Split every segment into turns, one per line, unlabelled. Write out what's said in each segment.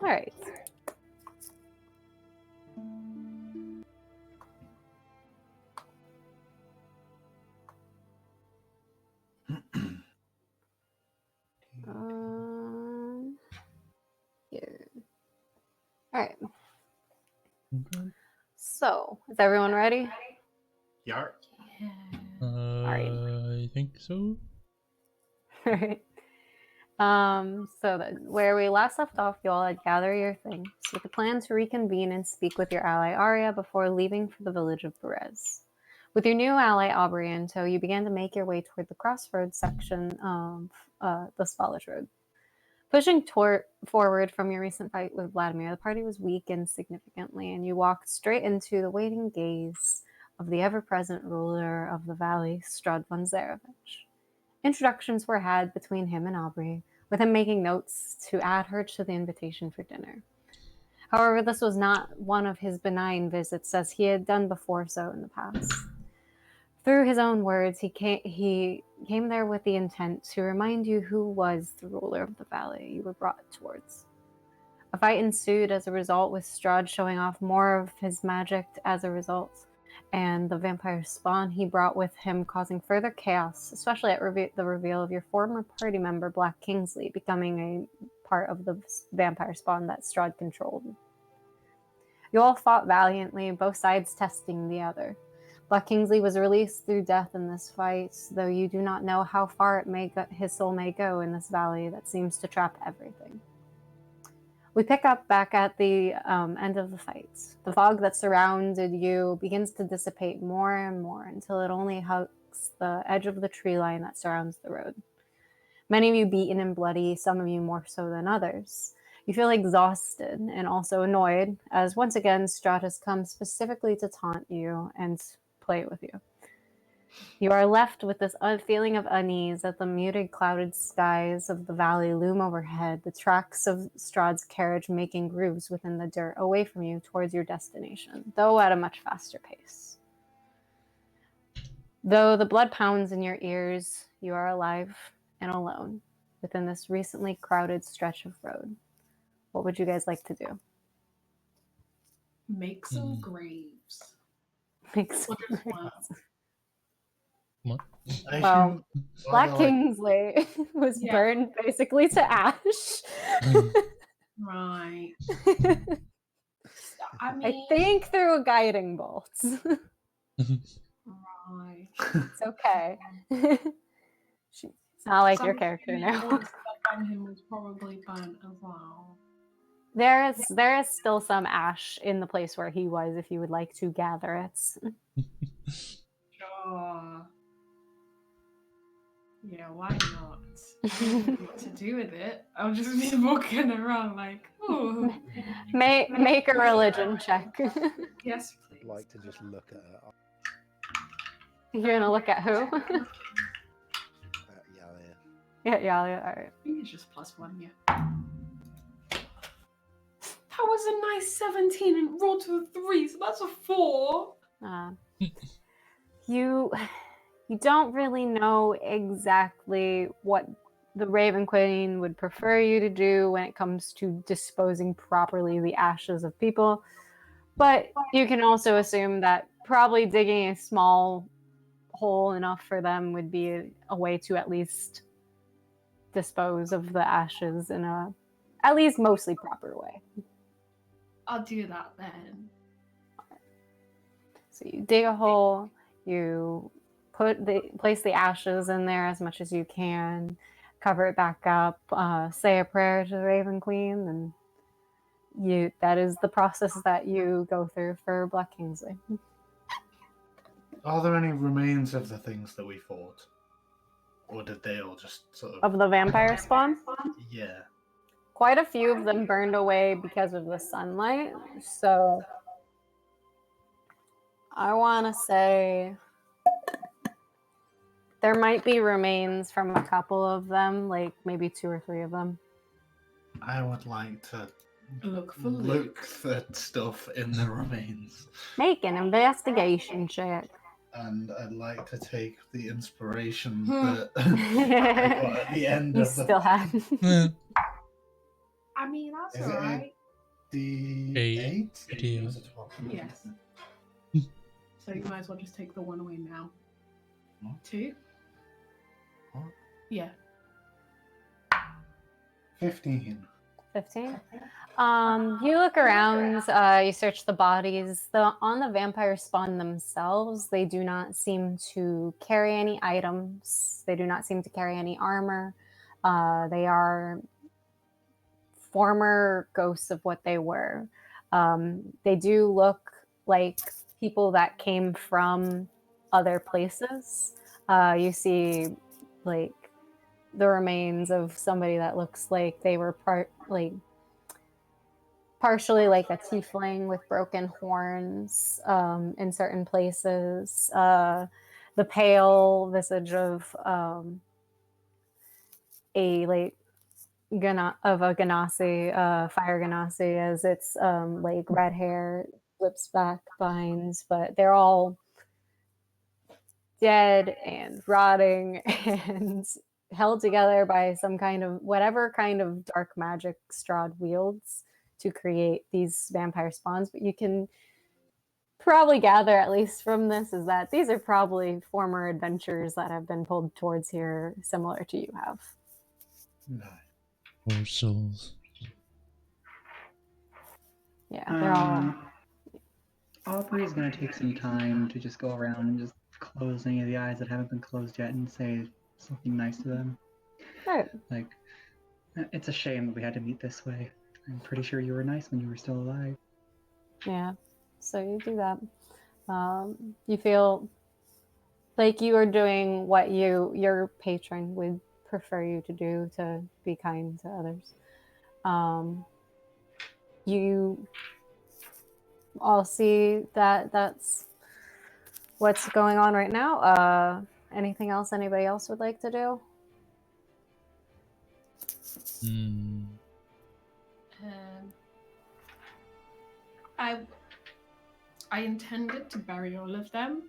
All right. Here. All right.
Okay.
So, is everyone ready?
Yeah.
I think so.
All right. Where we last left off, you all had gathered your things with the plan to reconvene and speak with your ally Arya before leaving for the village of Perez. With your new ally Aubrey in tow, you began to make your way toward the crossroads section of the Svalich Road. Pushing forward from your recent fight with Vladimir, the party was weakened significantly, and you walked straight into the waiting gaze of the ever-present ruler of the valley, Strahd von Zarovich. Introductions were had between him and Aubrey, with him making notes to add her to the invitation for dinner. However, this was not one of his benign visits, as he had done before so in the past. Through his own words, he came there with the intent to remind you who was the ruler of the valley you were brought towards. A fight ensued as a result, with Strahd showing off more of his magic as a result, and the vampire spawn he brought with him causing further chaos, especially at the reveal of your former party member, Black Kingsley, becoming a part of the vampire spawn that Strahd controlled. You all fought valiantly, both sides testing the other. Black Kingsley was released through death in this fight, though you do not know how far his soul may go in this valley that seems to trap everything. We pick up back at the end of the fight. The fog that surrounded you begins to dissipate more and more until it only hugs the edge of the tree line that surrounds the road. Many of you beaten and bloody, some of you more so than others. You feel exhausted and also annoyed, as once again Strahd has come specifically to taunt you and play with you. You are left with this feeling of unease as the muted, clouded skies of the valley loom overhead, the tracks of Strahd's carriage making grooves within the dirt away from you towards your destination, though at a much faster pace. Though the blood pounds in your ears, you are alive and alone within this recently crowded stretch of road. What would you guys like to do?
Make some graves.
Make some
Just
graves.
one.
What?
Well, Black Kingsley was burned basically to ash.
Right.
I think through a guiding bolt.
Right.
It's okay. It's not like your character now.
All the stuff on him was probably burnt as well.
There is still some ash in the place where he was if you would like to gather it.
Sure. Yeah, why not? I don't know what to do with it. I'll just be walking around like, ooh.
Make a religion check.
Yes, please.
I'd like to just look at her.
You're gonna look at who?
Yalia.
Yeah, Yalia. All right.
I think it's just +1, yeah. That was a nice 17 and rolled to a 3, so that's a 4.
you you don't really know exactly what the Raven Queen would prefer you to do when it comes to disposing properly the ashes of people, but you can also assume that probably digging a small hole enough for them would be a way to at least dispose of the ashes in a at least mostly proper way.
I'll do that then.
So you dig a hole, you place the ashes in there as much as you can, cover it back up, say a prayer to the Raven Queen, and that is the process that you go through for Black Kingsley.
Are there any remains of the things that we fought? Or did they all just sort of...
Of the vampire spawn,
Yeah.
quite a few of them burned away because of the sunlight. So I want to say there might be remains from a couple of them, like maybe 2 or 3 of them.
I would like to
Look for
look for stuff in the remains.
Make an investigation check.
And I'd like to take the inspiration
Hmm.
that I got at the end
You
of the...
still have.
Yeah.
I mean, that's
Is it a-
alright.
D8?
Yeah.
It was a 12.
Yes. So you might as well just take the one away now.
What?
2?
What?
Yeah.
15.
15. You look around, you search the bodies. On the vampire spawn themselves, they do not seem to carry any items. They do not seem to carry any armor. They are former ghosts of what they were. They do look like people that came from other places. You see, like, the remains of somebody that looks like they were partially like a tiefling with broken horns in certain places. The pale visage of a like a ganassi, fire ganassi, as it's like red hair, flips back, vines, but they're all dead and rotting and held together by some kind of whatever kind of dark magic Strahd wields to create these vampire spawns. But you can probably gather, at least from this, is that these are probably former adventurers that have been pulled towards here, similar to you have.
No.
Poor souls.
Yeah, they're all.
Aubrey is going to take some time to just go around and just close any of the eyes that haven't been closed yet and say something nice to them.
Right.
Like, it's a shame that we had to meet this way. I'm pretty sure you were nice when you were still alive.
Yeah, so you do that. You feel like you are doing what your patron would prefer you to do, to be kind to others. You all see that that's what's going on right now. Anything else anybody else would like to do?
Hmm.
I intended to bury all of them,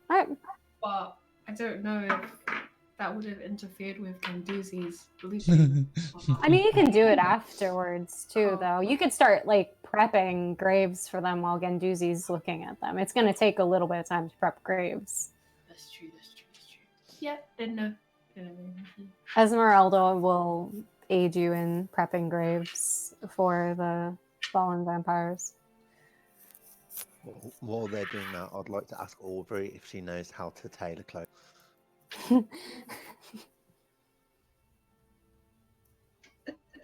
All right.
but I don't know if that would have interfered with Ganduzi's looting.
I mean, you can do it afterwards too,
Oh.
though. You could start like prepping graves for them while Ganduzi's looking at them. It's going to take a little bit of time to prep graves.
That's true. Yeah, didn't know.
Esmeralda will aid you in prepping graves for the fallen vampires.
While they're doing that, I'd like to ask Aubrey if she knows how to tailor clothes.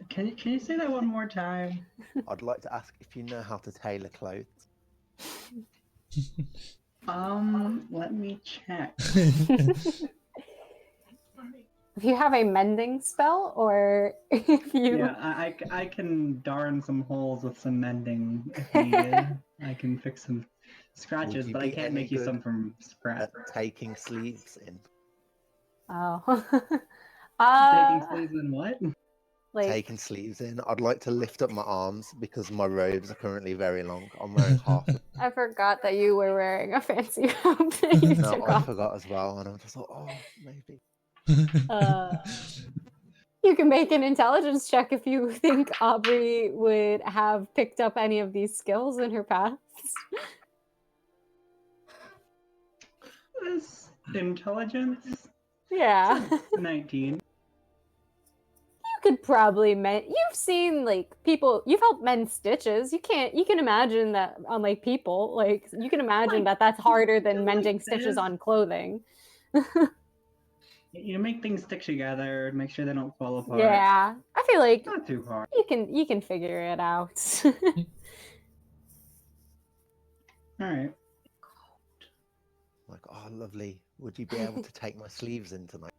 Can you say that one more time?
I'd like to ask if you know how to tailor clothes.
Let me check.
If you have a mending spell, or if you...
Yeah, I can darn some holes with some mending if needed. I can fix some scratches,
you
but I
be
can't
any
make you
good
some from scratch.
Taking sleeves in.
Oh.
Taking sleeves in what?
Like,
taking sleeves in. I'd like to lift up my arms because my robes are currently very long. I'm wearing half.
I forgot that you were wearing a fancy robe that you
No,
took
I
off.
forgot as well, and I'm just like, oh, maybe.
Uh, You can make an intelligence check if you think Aubrey would have picked up any of these skills in her past.
This intelligence.
Yeah.
19.
You could probably you've seen like people, you've helped mend stitches. You can imagine that on like people, like you can imagine that that's harder than mending stitches on clothing.
You make things stick together, make sure they don't fall apart.
Yeah. I feel like
Not too hard.
you can figure it out.
Alright.
Like, oh, lovely. Would you be able to take my sleeves in tonight?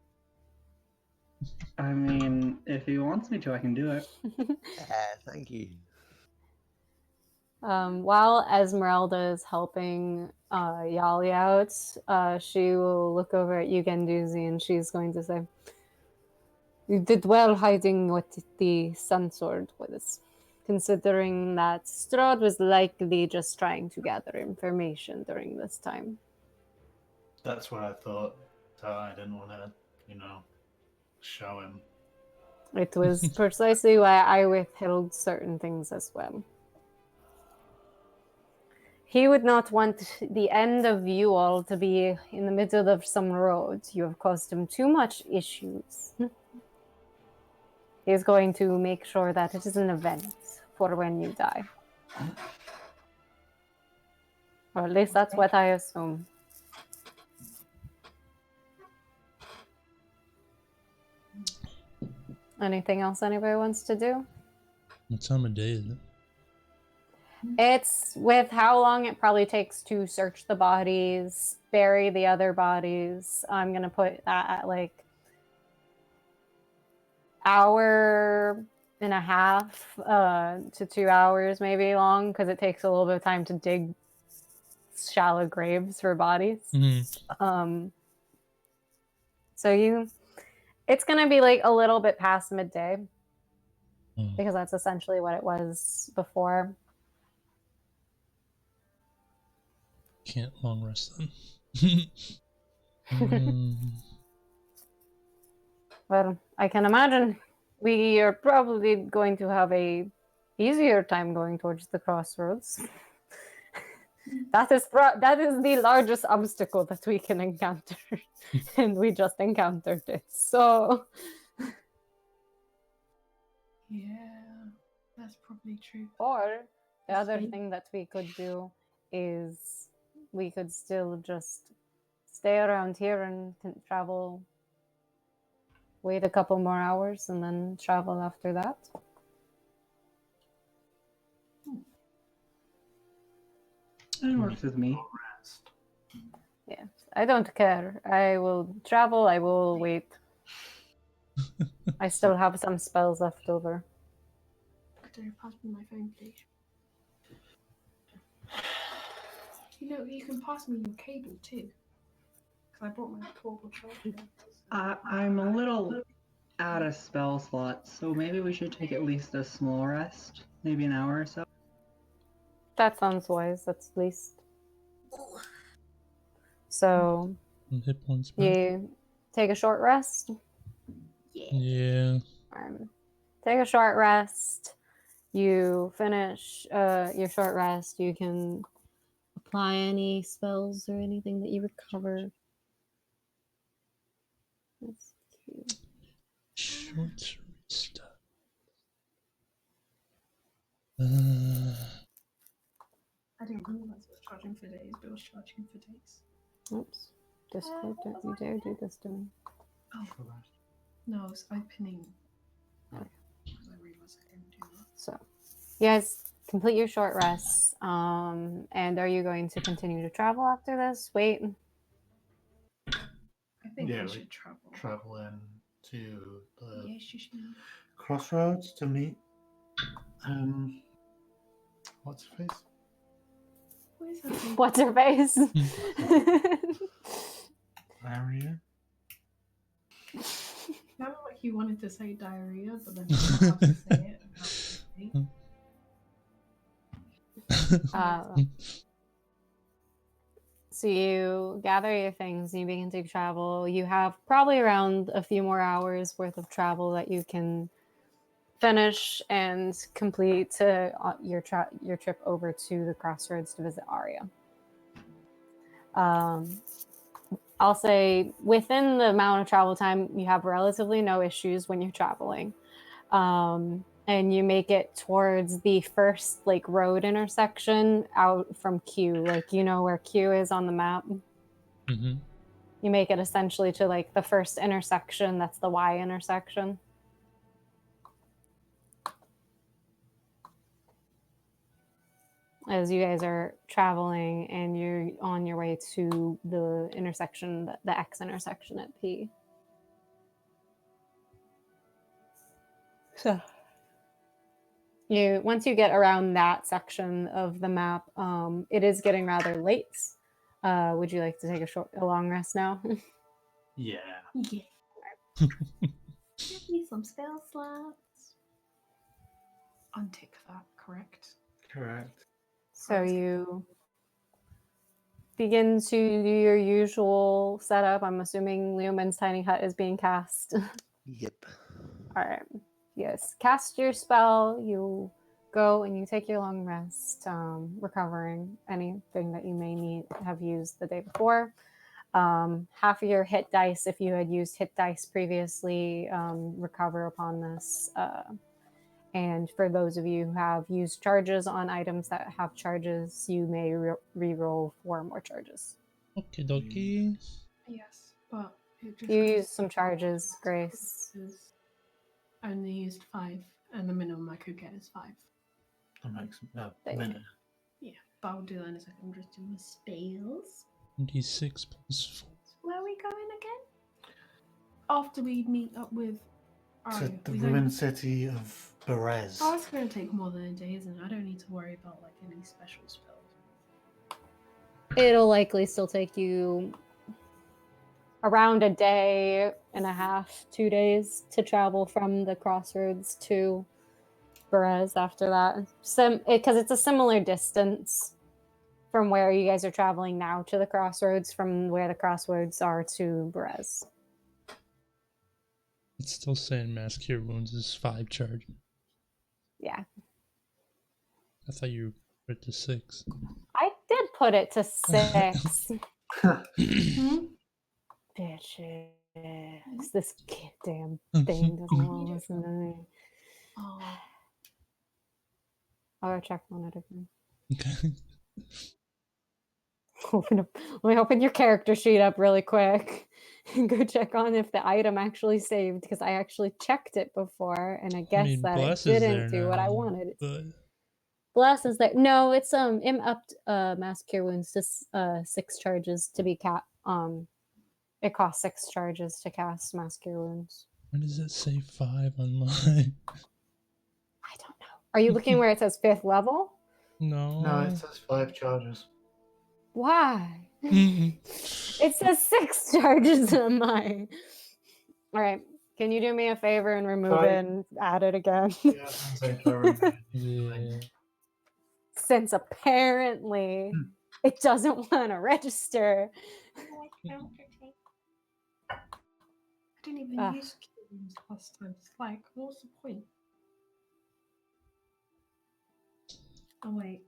I mean, if he wants me to, I can do it.
Thank you.
While Esmeralda is helping Yali out, she will look over at you, Genduzi, and she's going to say, "You did well hiding what the sun sword was, considering that Strahd was likely just trying to gather information during this time."
That's what I thought. So I didn't want to, show him.
It was precisely why I withheld certain things as well. He would not want the end of you all to be in the middle of some road. You have caused him too much issues. He is going to make sure that it is an event for when you die. Or at least that's what I assume. Anything else anybody wants to do?
What time of day is it?
It's with how long it probably takes to search the bodies, bury the other bodies. I'm going to put that at like hour and a half to 2 hours maybe long, because it takes a little bit of time to dig shallow graves for bodies.
Mm-hmm.
So it's going to be like a little bit past midday,
Oh.
because that's essentially what it was before.
Can't long rest then.
Well, I can imagine we are probably going to have a easier time going towards the crossroads. That is the largest obstacle that we can encounter, and we just encountered it. So,
Yeah, that's probably true.
or the other
Sweet.
thing that we could do is we could still just stay around here and travel. Wait a couple more hours and then travel after that.
It works with me.
Rest.
Yeah, I don't care. I will travel. I will wait. I still have some spells left over.
Could you pass me my phone, please? You can pass me your cable too. Because I brought my portable charger.
I'm a little out of spell slots, so maybe we should take at least a small rest. Maybe an hour or so.
That sounds wise. That's least. So
Hit points back.
you take a short rest.
Yeah.
Take a short rest. You finish your short rest. You can apply any spells or anything that you recover. That's cute.
Short rest.
I didn't realize it was charging for days, but it was charging for days.
Oops. Discord, don't you dare do this to me.
Oh, no, I was opening. Because I realized I didn't do that.
So, you guys complete your short rests. And are you going to continue to travel after this? Wait.
I think
Yeah,
we
we
should travel.
Travel in to the
Yes, you should.
crossroads to meet. What's her face?
What is that?
What's her face?
Aria.
Remember what like you wanted to say diarrhea, but then you didn't have to say it. And
So you gather your things and you begin to travel. You have probably around a few more hours worth of travel that you can finish and complete to your trip over to the crossroads to visit Arya. I'll say within the amount of travel time, you have relatively no issues when you're traveling. And you make it towards the first like road intersection out from Q, like you know where Q is on the map.
Mm-hmm.
You make it essentially to like the first intersection, that's the Y intersection. As you guys are traveling and you're on your way to the intersection, the X intersection at P. So once you get around that section of the map, it is getting rather late. Would you like to take a long rest now?
Yeah.
yeah. Give me some spell slots. Untick that, correct?
Correct.
So you begin to do your usual setup. I'm assuming Leomund's tiny hut is being cast.
Yep.
All right. Yes. Cast your spell. You go and you take your long rest, recovering anything that you may have used the day before. Half of your hit dice, if you had used hit dice previously, recover upon this. And for those of you who have used charges on items that have charges, you may re-roll 4 more charges.
Okie dokie.
Yes, but it just
You
goes-
used some charges, Grace.
I only used 5, and the minimum I could get is 5.
That makes
There you
minute.
Yeah, but I'll do that in a second. I'm just doing the spells.
26 plus 4.
Where are we going again? After we meet up with
To
Arya.
the
we don't-
ruined city of Berez.
Oh, it's going to take more than a day, isn't it? I don't need to worry about like any special spells.
It'll likely still take you around a day and a half, 2 days to travel from the crossroads to Berez after that. Because it's a similar distance from where you guys are traveling now to the crossroads, from where the crossroads are to Berez.
It's still saying Mass Cure Wounds is 5 charge.
Yeah.
I thought you put it to 6.
I did put it to 6.
Hmm?
Bitches. This damn thing doesn't want to listen to me.
Oh,
I'll go check on it again.
Okay.
Let me open your character sheet up really quick and go check on if the item actually saved, because I actually checked it before and I guess that it
Bless is there
didn't do what I
now,
wanted it.
But
Bless is there. No, it's Im upped Mass Cure Wounds to 6 charges to be it costs 6 charges to cast Mass Cure Wounds.
why does it say 5 on mine?
I don't know. Are you looking where it says 5th level?
No.
No, it says 5 charges.
Why?
Mm-mm.
It says 6 charges on mine. All right. Can you do me a favor and remove
Sorry.
it and add it again?
Yeah, sounds like I remember.
Yeah.
Since apparently it doesn't want to register.
I didn't even
Ah.
use keywords last time. It's like, what's the point? Oh wait,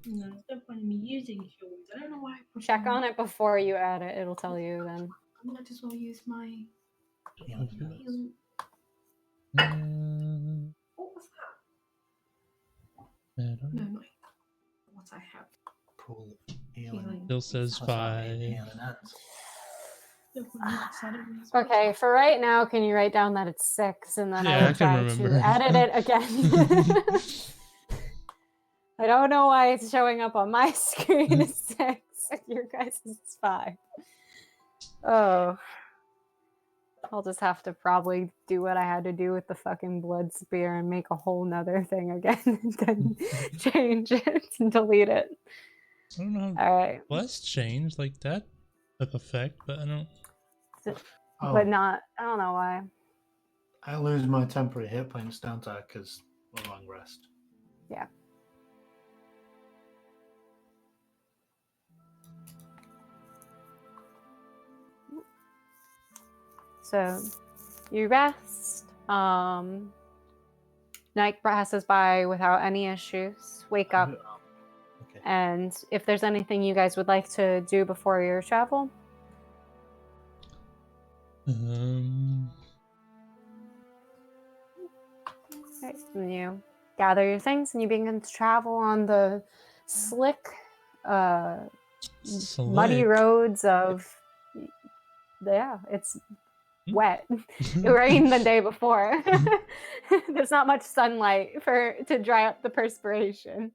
no, there's no point in me using keywords. I don't know why I put
Check on it before you add it. It'll tell you then.
I might as well use my.
Okay.
heal-
Uh,
What was that?
I don't
No,
know.
not what I have.
Pool of healing.
Healing.
Still says
That's what I
5.
mean, healing hands.
No point in that side of me.
Okay, for right now, can you write down that it's 6 and then
Yeah,
I will
I can
try
remember.
to edit it again. I don't know why it's showing up on my screen as 6. Your guys is 5. Oh. I'll just have to probably do what I had to do with the fucking blood spear and make a whole nother thing again and then change it and delete it.
I don't know how
All right.
Bless changed like that type effect, but I don't.
Oh,
But not, I don't know why.
I lose my temporary hit points, don't I? Because a long rest.
Yeah. So you rest. Night passes by without any issues. Wake up,
Okay.
and if there's anything you guys would like to do before your travel, right, and you gather your things and you begin to travel on the slick, muddy
Slick.
roads of. Yeah, it's
Hmm?
wet. It rained the day before. There's not much sunlight to dry up the perspiration.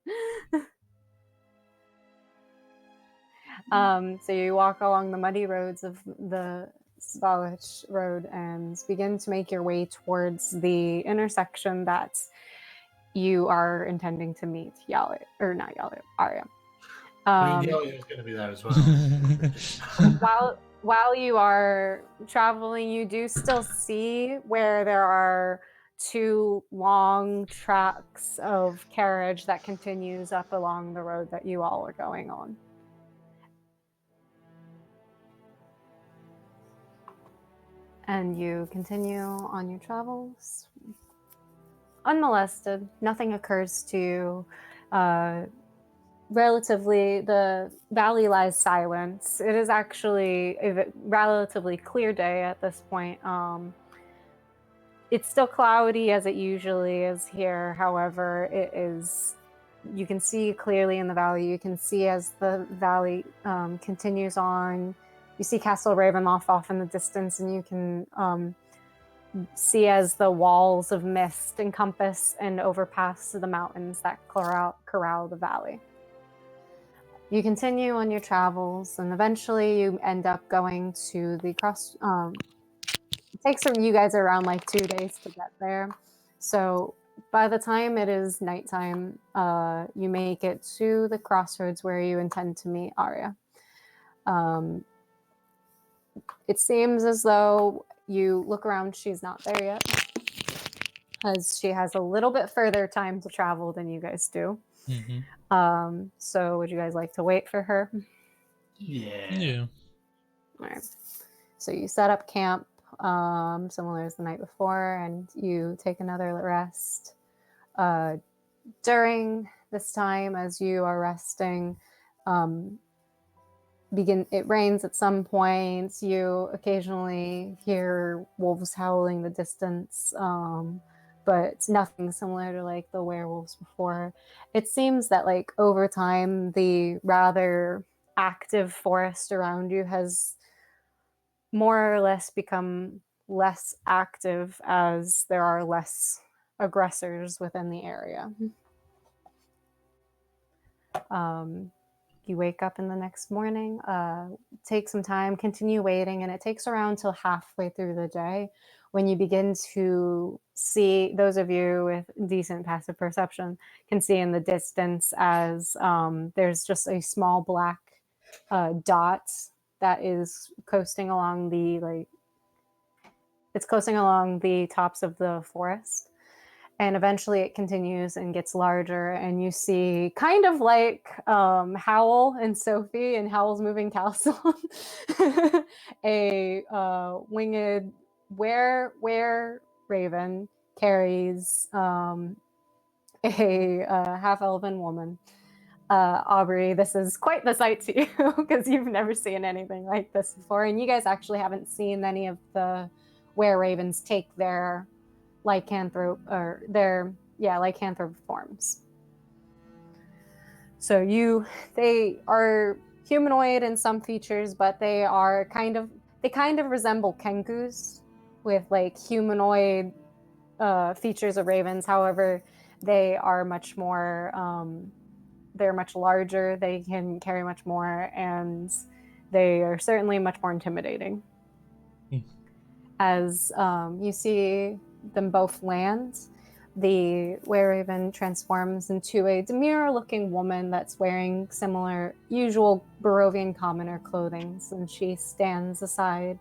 So you walk along the muddy roads of the Svalich Road and begin to make your way towards the intersection that you are intending to meet Arya.
I mean, Yolia is going to be there as well.
While you are traveling, you do still see where there are two long tracks of carriage that continues up along the road that you all are going on. And you continue on your travels unmolested. Nothing occurs to you. Relatively, the valley lies silent. It is actually a relatively clear day at this point. It's still cloudy as it usually is here. However, you can see clearly in the valley. You can see as the valley continues on. You see Castle Ravenloft off in the distance, and you can see as the walls of mist encompass and overpass the mountains that corral the valley. You continue on your travels, and eventually you end up going to the cross. It takes you guys around like 2 days to get there. So by the time it is nighttime, you make it to the crossroads where you intend to meet Arya. It seems as though you look around, she's not there yet, because she has a little bit further time to travel than you guys do.
Mm-hmm.
So would you guys like to wait for her?
Yeah.
All right. So you set up camp similar as the night before, and you take another rest. During this time, as you are resting, it rains at some point. You occasionally hear wolves howling in the distance, but it's nothing similar to like the werewolves before. It seems that like over time, the rather active forest around you has more or less become less active as there are less aggressors within the area. You wake up in the next morning, take some time, continue waiting, and it takes around till halfway through the day when you begin to see, those of you with decent passive perception can see in the distance as there's just a small black dot that is coasting along the tops of the forest. And eventually it continues and gets larger, and you see kind of like Howl and Sophie and Howl's Moving Castle, a winged were raven carries a half-elven woman. Aubrey, this is quite the sight to you because you've never seen anything like this before, and you guys actually haven't seen any of the were ravens take their lycanthrope forms. So they are humanoid in some features, but they kind of resemble kengus with like humanoid features of ravens. However, they are much more they're much larger, they can carry much more, and they are certainly much more intimidating. As you see them both land, the were-raven transforms into a demure-looking woman that's wearing similar usual Barovian commoner clothing, and she stands aside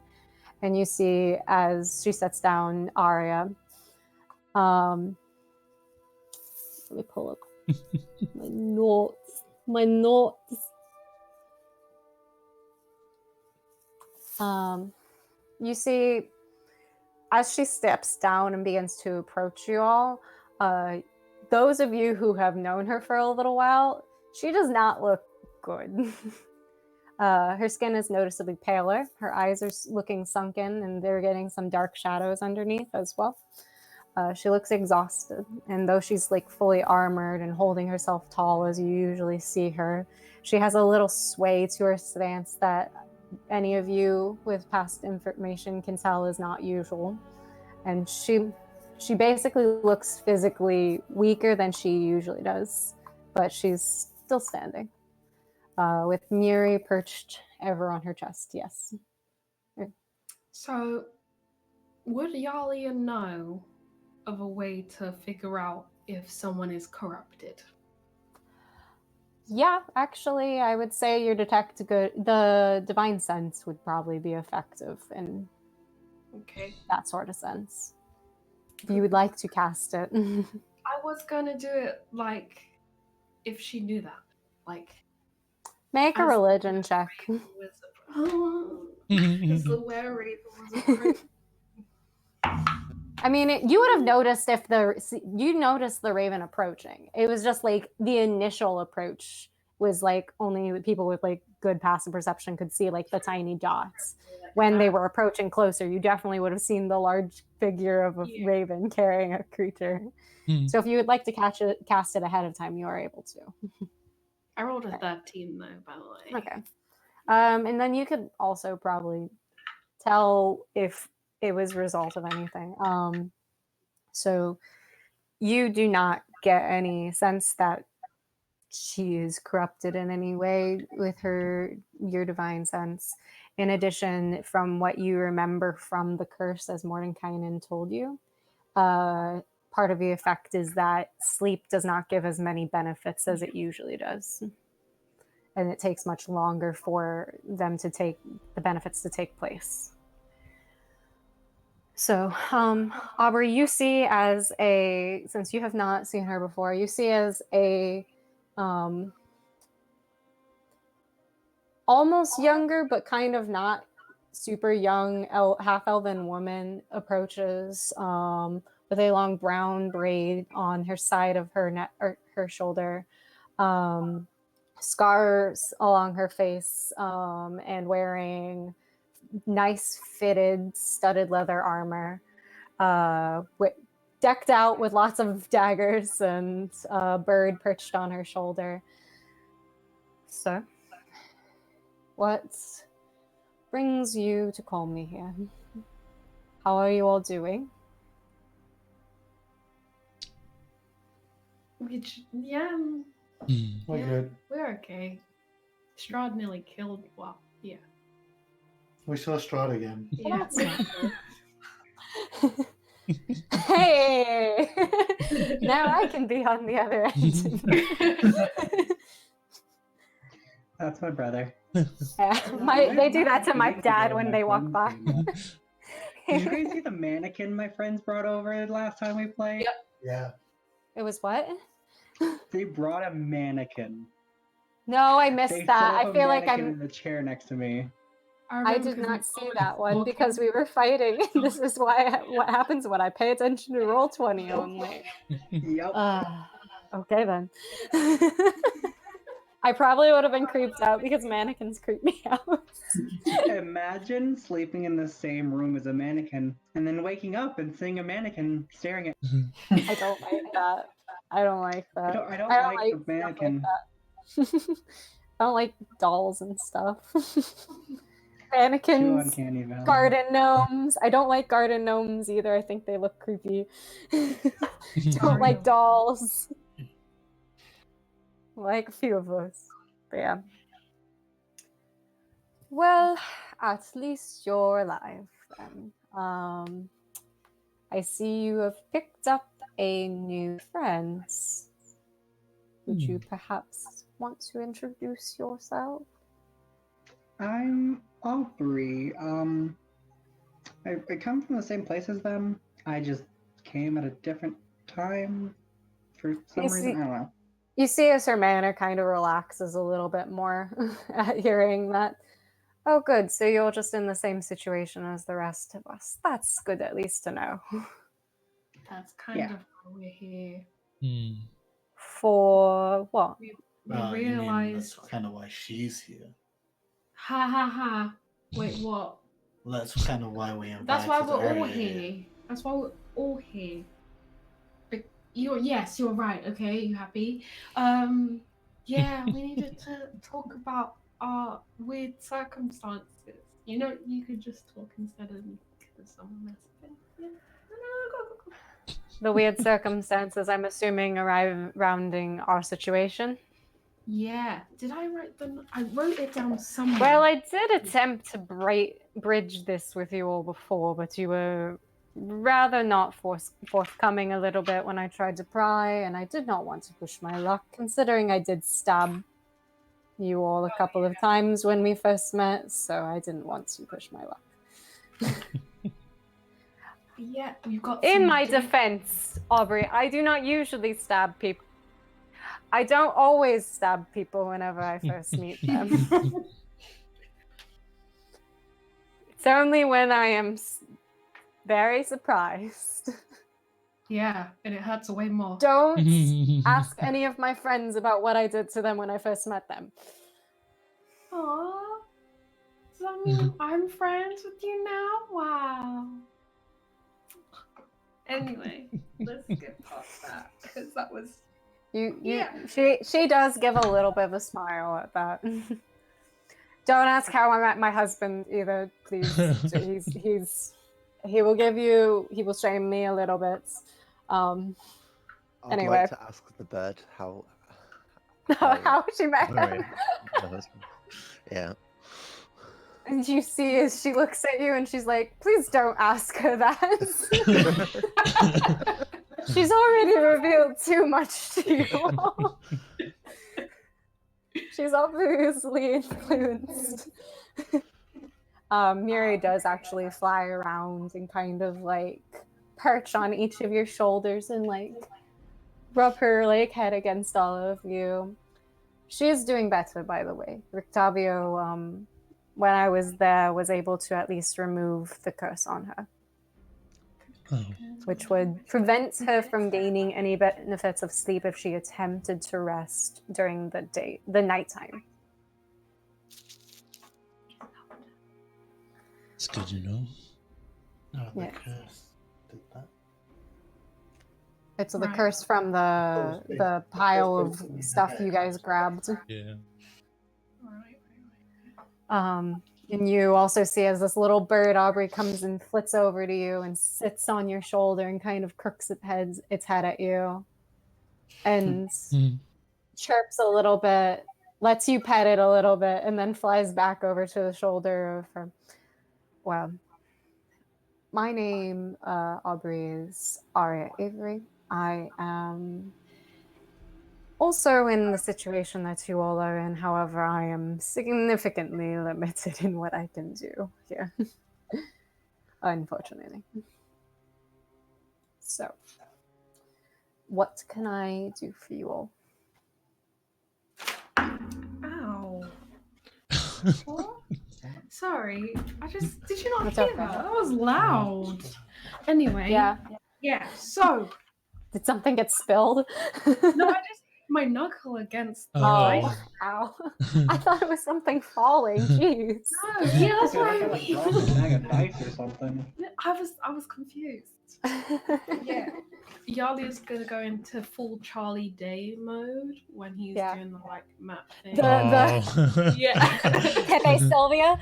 And you see as she sets down Arya. Let me pull up my notes. My notes. You see, as she steps down and begins to approach you all, those of you who have known her for a little while, she does not look good. Her skin is noticeably paler. Her eyes are looking sunken, and they're getting some dark shadows underneath as well. She looks exhausted, and though she's like fully armored and holding herself tall as you usually see her, she has a little sway to her stance that any of you with past information can tell is not usual. And she basically looks physically weaker than she usually does, but she's still standing. With Muri perched ever on her chest, yes.
So, would Yalia know of a way to figure out if someone is corrupted?
Yeah, actually, I would say your the divine sense would probably be effective in
Okay.
that sort of sense. If you would like to cast it.
I was gonna do it like if she knew that. Like
Make a
as
religion check.
Raven was because the were-raven was approaching.
I mean, you would have noticed if you noticed the raven approaching. It was just like the initial approach was like only people with like good passive perception could see like the tiny dots. When they were approaching closer, you definitely would have seen the large figure of a raven carrying a creature. So if you would like to cast it ahead of time, you are able to.
I rolled a 13 though, by the way.
Okay. And then you could also probably tell if it was a result of anything. So you do not get any sense that she is corrupted in any way with your divine sense. In addition, from what you remember from the curse, as Mordenkainen told you, part of the effect is that sleep does not give as many benefits as it usually does. And it takes much longer for them to take the benefits to take place. So, Aubrey, you see as since you have not seen her before, you see as a almost younger, but kind of not super young half-elven woman approaches with a long brown braid on her side of her neck or her shoulder, scars along her face, and wearing nice fitted studded leather armor, decked out with lots of daggers and a bird perched on her shoulder. So, what brings you to call me here? How are you all doing?
We're good.
We're okay. Strahd nearly killed. Well, yeah.
We saw Strahd again.
Yeah.
Hey! Now I can be on the other end.
That's my brother.
Yeah, they do that to my dad when they walk by.
Did you guys see the mannequin my friends brought over last time we played?
Yep.
Yeah.
It was what?
They brought a mannequin.
No, I missed
They
that.
set up
I
a
feel like
mannequin
I'm.
in the chair next to me.
I did not see that one because we were fighting. This is what happens when I pay attention to Roll20 only.
Yep.
Okay then. I probably would have been creeped out because mannequins creep me out.
Imagine sleeping in the same room as a mannequin and then waking up and seeing a mannequin staring at
I don't like that. I don't like that.
I don't like the mannequin.
Like I don't like dolls and stuff.
Too
Mannequins,
uncanny valley.
garden gnomes. I don't like garden gnomes either. I think they look creepy. Don't like dolls. Like a few of those. But yeah. Well, at least you're alive then. I see you have picked up a new friend. Would you perhaps want to introduce yourself?
I'm Aubrey. I come from the same place as them. I just came at a different time for some
You
reason.
see-
I don't know.
You see as her manner kind of relaxes a little bit more at hearing that. Oh, good. So you're just in the same situation as the rest of us. That's good, at least to know.
That's kind
Yeah.
of why we're here.
Hmm.
For what?
We
You mean
realized.
that's kind of why she's here.
Ha ha ha. Wait, what?
Well, that's kind of why we invited
That's why we're all
Arya
here. That's why we're all here. Yes, you're right. Okay, you happy? Yeah, we needed to talk about our weird circumstances. You know, you could just talk instead of someone messaging. Yeah. Go.
The weird circumstances, I'm assuming, surrounding our situation.
Yeah. Did I write them? I wrote it down somewhere.
Well, I did attempt to bridge this with you all before, but you were rather not forthcoming a little bit when I tried to pry, and I did not want to push my luck, considering I did stab you all a couple of times when we first met, so I didn't want to push my luck.
Yeah, you got.
In
some
my
deep-
defense, Aubrey, I do not usually stab people. I don't always stab people whenever I first meet them. It's only when I am very surprised.
Yeah, and it hurts way more.
Don't ask any of my friends about what I did to them when I first met them.
Aww. Does that mean I'm friends with you now? Wow. Anyway, let's get past that because that was.
She does give a little bit of a smile at that. Don't ask how I met my husband either, please. He will shame me a little bit.
I'd
Anyway.
like to ask the bird how
How she met
Maria,
him.
the husband. Yeah.
And you see as she looks at you and she's like, please don't ask her that. She's already revealed too much to you all. She's obviously influenced. Miri does actually fly around and kind of like perch on each of your shoulders and like rub her like head against all of you. She is doing better, by the way. Rictavio, when I was there, was able to at least remove the curse on her,
Oh.
which would prevent her from gaining any benefits of sleep if she attempted to rest during the nighttime.
It's good, you know.
No, the
Yes.
curse did that.
It's the
Right.
curse from the pile of stuff you guys grabbed.
Yeah.
And you also see as this little bird, Aubrey, comes and flits over to you and sits on your shoulder and kind of crooks its head at you and chirps a little bit, lets you pet it a little bit, and then flies back over to the shoulder of her. Well, my name, Aubrey, is Arya Avery. I am also in the situation that you all are in. However, I am significantly limited in what I can do here. Unfortunately. So, what can I do for you all?
Ow. What? Sorry, did you not
It's
hear
okay.
that? That was loud. Anyway.
Yeah.
Yeah, so.
Did something get spilled?
No, my knuckle against the
Oh.
ice.
Ow. I thought it was something falling. Jeez.
No, yeah, that's what I
Like dropped a bag of dice or something.
I was confused. Yeah. Yali is gonna go into full Charlie Day mode when he's
Yeah.
doing the like map thing.
The-
Yeah.
Pepe Sylvia.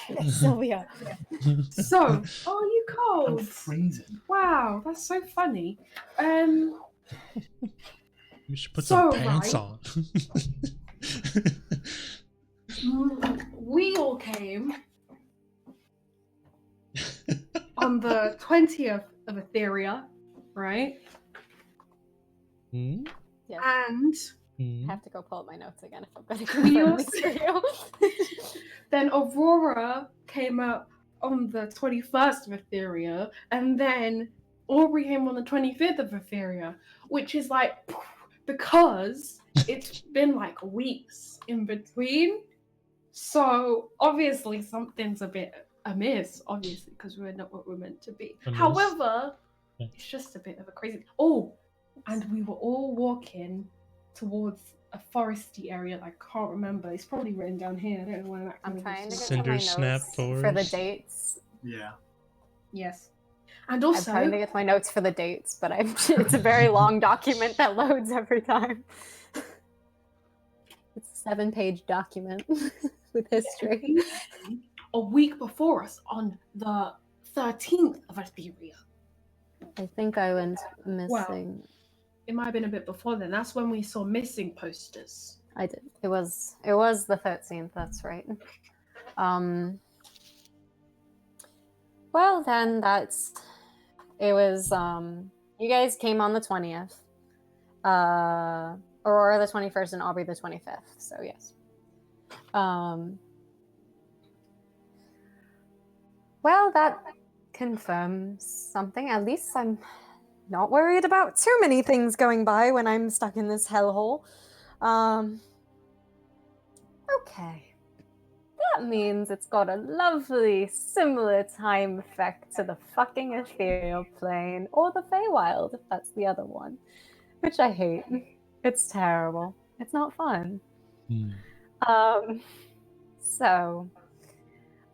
Pepe Sylvia.
So, oh, are you
I'm
cold?
freezing.
Wow, that's so funny.
We should put
So,
some pants
right.
on.
We all came on the 20th of Etheria, right?
Hmm?
And
Hmm?
I have to go pull up my notes again if I'm going to
We
confirm
also-
this for you.
then Aurora came up on the 21st of Etheria, and then Aubrey came on the 25th of Etheria, which is like because it's been like weeks in between. So obviously something's a bit amiss, obviously, because we're not what we're meant to be.
Amiss?
However,
Yeah.
it's just a bit of a crazy. Oh, and we were all walking towards a foresty area. I can't remember. It's probably written down here. I don't know where that.
I'm trying to get to
Cinder
my
snap
notes for the
Forest.
dates.
Yeah.
Yes, and
I'm
also
trying to get to my notes for the dates, but it's a very long document that loads every time. It's a 7-page document with history.
a week before us on the 13th of Etheria.
I think I went missing.
It might have been a bit before then. That's when we saw missing posters.
I did. It was the 13th. That's right. Well, then it was. You guys came on the 20th. Aurora the 21st and Aubrey the 25th. So yes. Well, that confirms something. At least I'm not worried about too many things going by when I'm stuck in this hellhole. Okay. That means it's got a lovely, similar time effect to the fucking ethereal plane, or the Feywild, if that's the other one. Which I hate. It's terrible. It's not fun. So...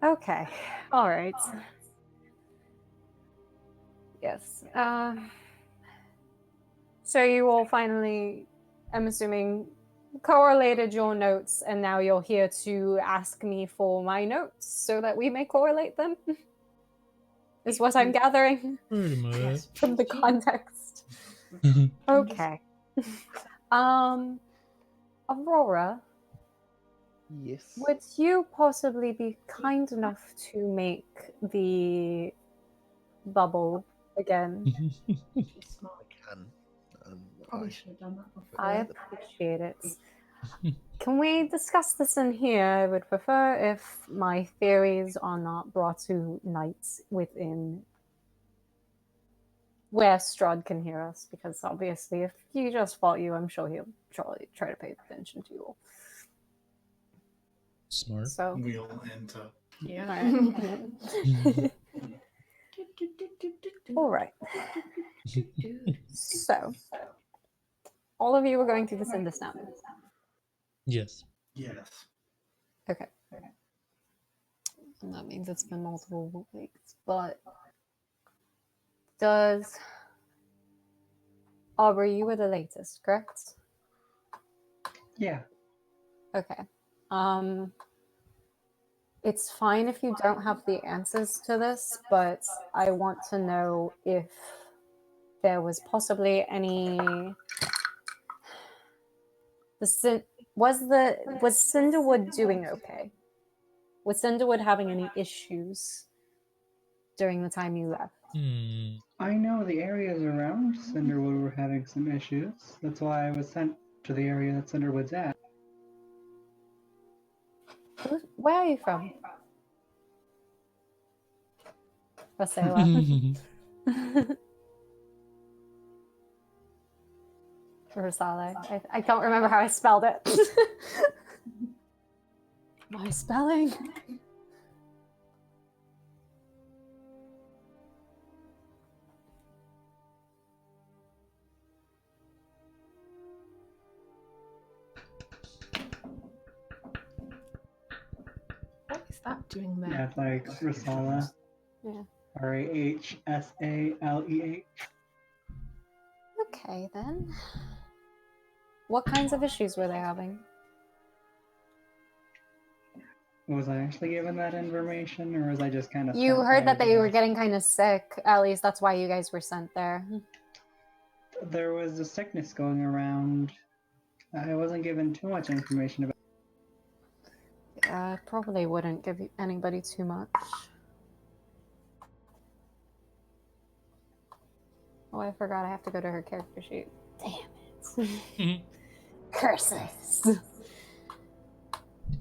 Okay. Alright. Yes. So you all finally, I'm assuming, correlated your notes, and now you're here to ask me for my notes so that we may correlate them? Is what I'm gathering
Pretty much.
Yes.
from the context. Okay. Aurora,
Yes.
would you possibly be kind enough to make the bubble again?
She's smart.
Can.
Probably should have done that before.
I appreciate it. Can we discuss this in here? I would prefer if my theories are not brought to light within where Strahd can hear us, because obviously if he just fought you, I'm sure he'll try to pay attention to you all.
Smart.
So,
We all enter.
Yeah.
all right. So, all of you are going through this in this now.
Yes.
Yes.
Okay. And that means it's been multiple weeks, but does Aubrey, you were the latest, correct?
Yeah.
Okay. It's fine if you don't have the answers to this, but I want to know if there was possibly any. Was Cinderwood doing okay? Was Cinderwood having any issues during the time you left?
I know the areas around Cinderwood were having some issues. That's why I was sent to the area that Cinderwood's at.
Where are you from? Rosala. Rosale. I don't remember how I spelled it. My spelling.
What is that doing there?
Yeah, it's like Rasala.
Yeah.
Rahsaleh.
Okay, then. What kinds of issues were they having?
Was I actually given that information, or was I just kind of?
You heard that they were getting kind of sick. At least that's why you guys were sent there.
There was a sickness going around. I wasn't given too much information about.
I probably wouldn't give anybody too much. Oh, I forgot I have to go to her character sheet. Damn it. Curses.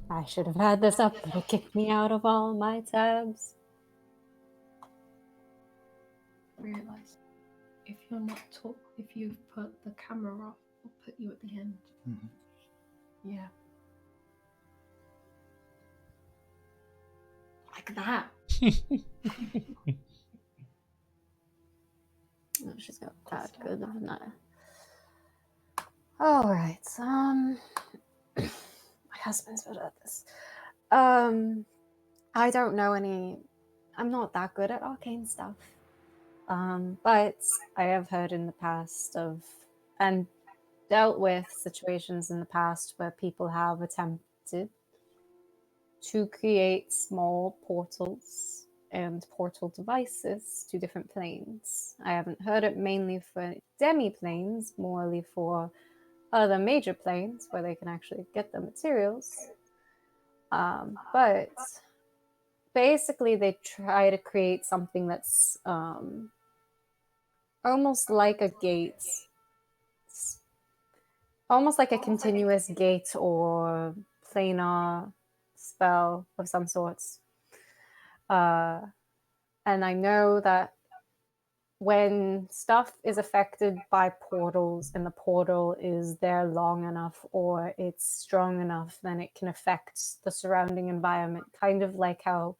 I should have had this up, but it kicked me out of all my tabs.
realize if you're not if you've put the camera off, I'll put you at the end.
Mhm.
Yeah. Like that.
Oh, she's got that good of that. All right. My husband's better at this. I don't know any. I'm not that good at arcane stuff. But I have heard in the past of and dealt with situations in the past where people have attempted to create small portals and portal devices to different planes. I haven't heard it mainly for demi-planes, morely for other major planes where they can actually get the materials. But basically they try to create something that's almost like a gate. Almost like a continuous gate or planar spell of some sorts. And I know that when stuff is affected by portals and the portal is there long enough or it's strong enough, then it can affect the surrounding environment. Kind of like how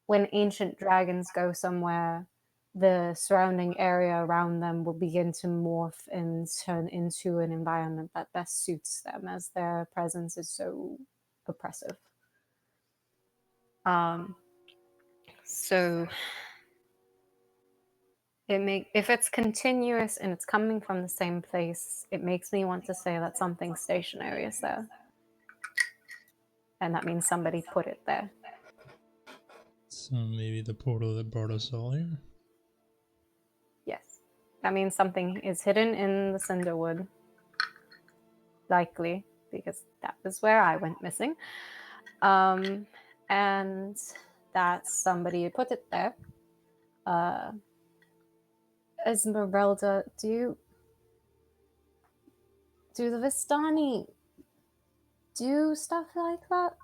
when ancient dragons go somewhere, the surrounding area around them will begin to morph and turn into an environment that best suits them as their presence is so oppressive. So if it's continuous and it's coming from the same place, it makes me want to say that something stationary is there. And that means somebody put it there.
So maybe the portal that brought us all here?
Yes. That means something is hidden in the Cinderwood. Likely, because that was where I went missing. And that somebody put it there. Esmeralda, do the Vistani do stuff like that?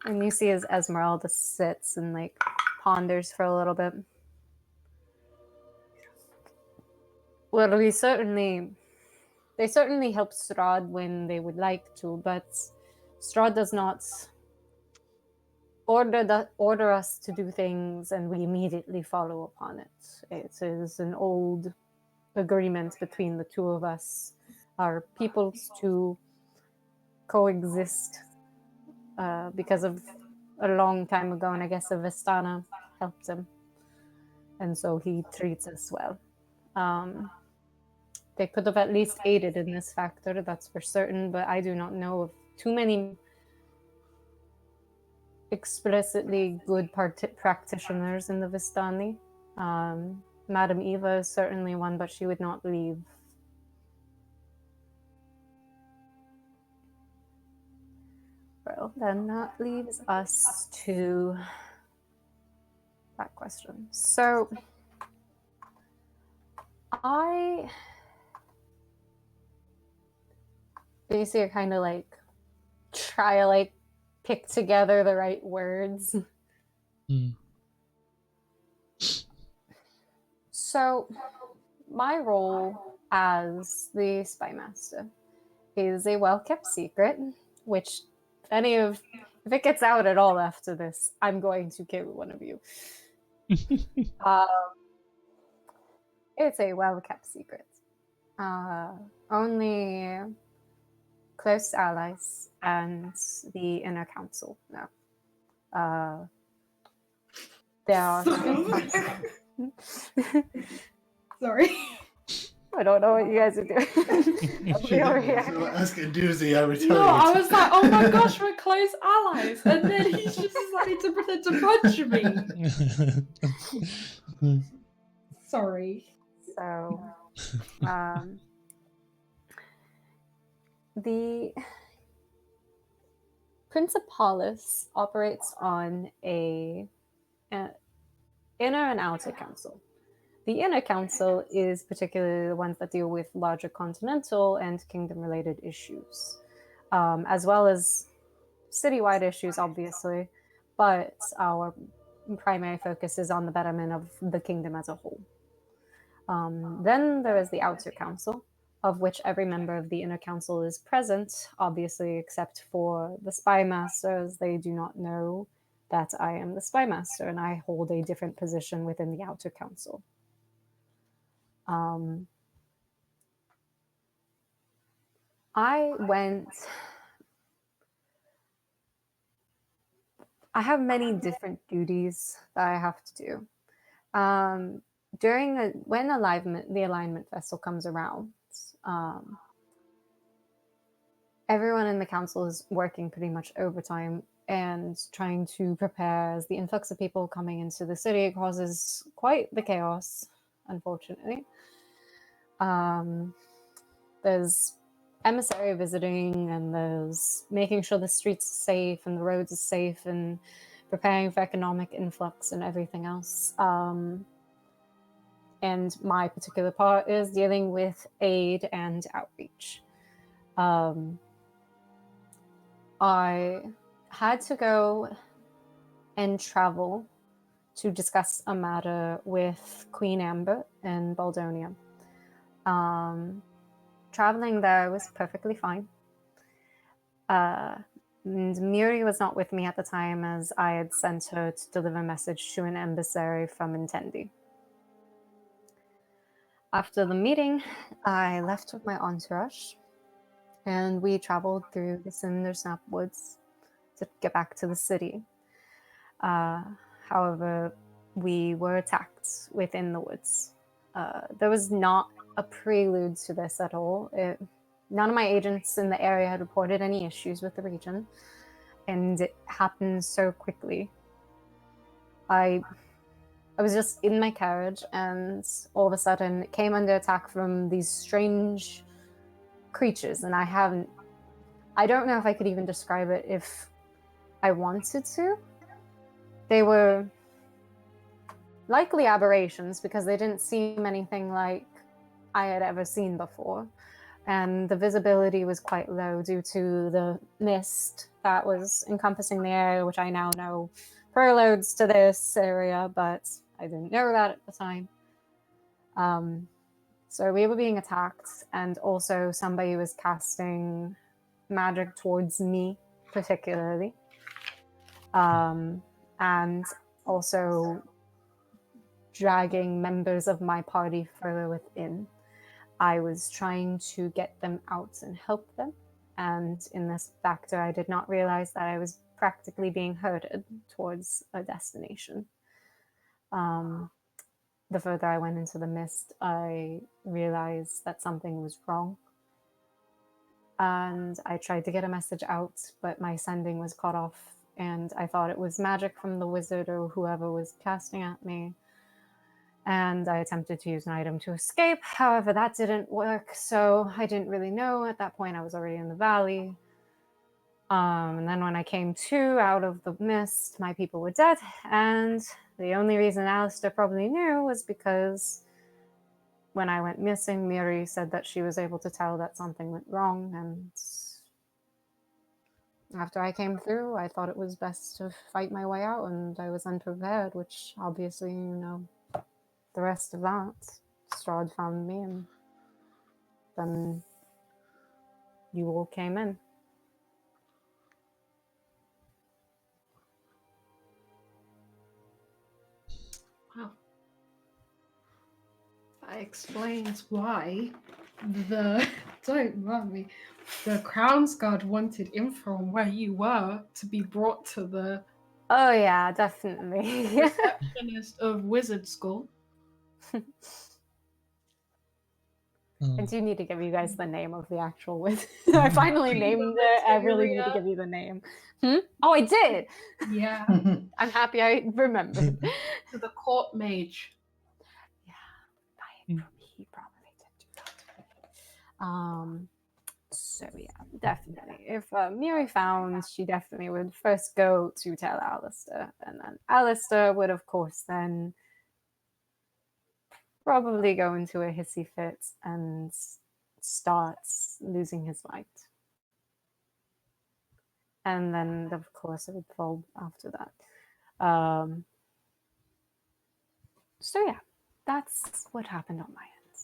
And you see as Esmeralda sits and like ponders for a little bit. Well, they certainly help Strahd when they would like to, but Strahd does not order us to do things and we immediately follow upon it. It is an old agreement between the two of us, our peoples, to coexist because of a long time ago, and I guess the Vistana helped him, and so he treats us well. They could have at least aided in this factor, that's for certain, but I do not know of too many explicitly good practitioners in the Vistani. Madame Eva is certainly one, but she would not leave. Well, then that leaves us to that question. So, I basically kind of like try to like pick together the right words. So, my role as the spy master is a well-kept secret, which if it gets out at all after this, I'm going to kill one of you. It's a well-kept secret. Only close allies and the inner council know. There are two.
Sorry.
I don't know what you guys are doing. I'll be over here.
Ask a doozy, I retaliate.
No, I was like, oh my gosh, we're close allies. And then he just decided to pretend to punch me. Sorry.
So, the Principalis operates on an inner and outer council. The inner council is particularly the ones that deal with larger continental and kingdom-related issues, as well as citywide issues, obviously. But our primary focus is on the betterment of the kingdom as a whole. Then there is the Outer Council, of which every member of the Inner Council is present, obviously, except for the Spy Masters. They do not know that I am the Spy Master, and I hold a different position within the Outer Council. I have many different duties that I have to do. When the alignment vessel comes around, everyone in the council is working pretty much overtime and trying to prepare, as the influx of people coming into the city causes quite the chaos, unfortunately. There's emissary visiting, and there's making sure the streets are safe and the roads are safe, and preparing for economic influx and everything else. And my particular part is dealing with aid and outreach. I had to go and travel to discuss a matter with Queen Amber in Baldonia. Traveling there was perfectly fine. And Muri was not with me at the time, as I had sent her to deliver a message to an emissary from Intendi. After the meeting, I left with my entourage, and we traveled through the Cindersnap Woods to get back to the city. However, we were attacked within the woods. There was not a prelude to this at all. None of my agents in the area had reported any issues with the region, and it happened so quickly. I was just in my carriage, and all of a sudden it came under attack from these strange creatures, and I don't know if I could even describe it if I wanted to. They were likely aberrations, because they didn't seem anything like I had ever seen before. And the visibility was quite low due to the mist that was encompassing the area, which I now know preludes to this area, but I didn't know that at the time. So we were being attacked, and also somebody was casting magic towards me, particularly. And also dragging members of my party further within. I was trying to get them out and help them, and in this factor, I did not realize that I was practically being herded towards a destination. The further I went into the mist, I realized that something was wrong. And I tried to get a message out, but my sending was cut off, and I thought it was magic from the wizard or whoever was casting at me. And I attempted to use an item to escape. However, that didn't work, so I didn't really know. At that point, I was already in the valley. And then when I came to out of the mist, my people were dead. And the only reason Alistair probably knew was because when I went missing, Miri said that she was able to tell that something went wrong. And after I came through, I thought it was best to fight my way out, and I was unprepared, which obviously, the rest of that. Strahd found me, and then you all came in.
Wow. That explains why don't mind me, the Crownsguard wanted info on where you were to be brought to the
Oh yeah, definitely.
receptionist of Wizard School.
I do need to give you guys the name of the actual wizard. I finally named it. I really need to give you the name. Oh, I did!
Yeah.
I'm happy I remembered.
To the court mage.
He probably did do that. So yeah, definitely. If Miri found, she definitely would first go to tell Alistair, and then Alistair would, of course, then probably go into a hissy fit and starts losing his light. And then, of course, it would fall after that. So yeah, that's what happened on my end.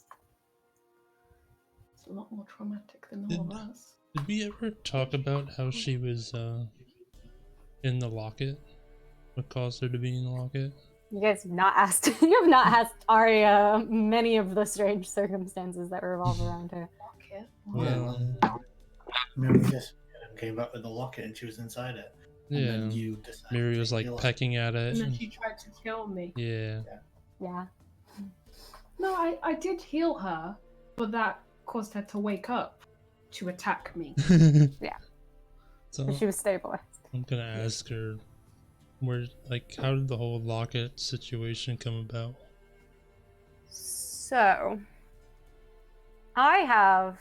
It's a lot more traumatic than
Did-
all of us.
Did we ever talk about how she was in the locket? What caused her to be in the locket?
You guys have not asked. You have not asked Arya many of the strange circumstances that revolve around her.
Locket.
Well,
Mary just came back with the locket and she was inside it. And
yeah.
then you decided
Miri
to
was like
heal her.
pecking at it.
And then
and-
she tried to kill me.
Yeah.
Yeah.
No, I did heal her, but that caused her to wake up to attack me.
So
But she was stabilized.
I'm gonna ask her where, like, how did the whole locket situation come about?
So, I have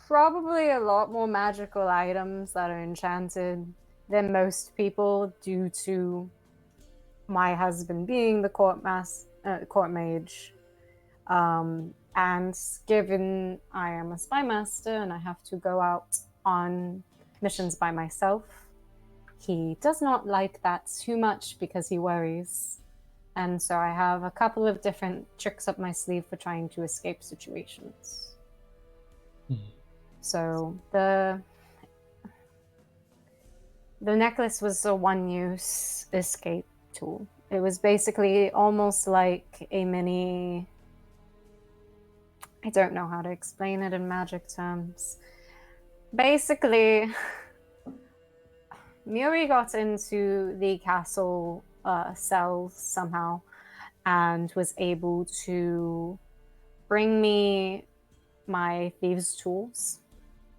probably a lot more magical items that are enchanted than most people due to my husband being the court mage. And given I am a spy master and I have to go out on missions by myself, he does not like that too much because he worries. And so I have a couple of different tricks up my sleeve for trying to escape situations. So the necklace was a one-use escape tool. It was basically almost like a mini... I don't know how to explain it in magic terms. Basically, Muri got into the castle cells somehow and was able to bring me my thieves' tools.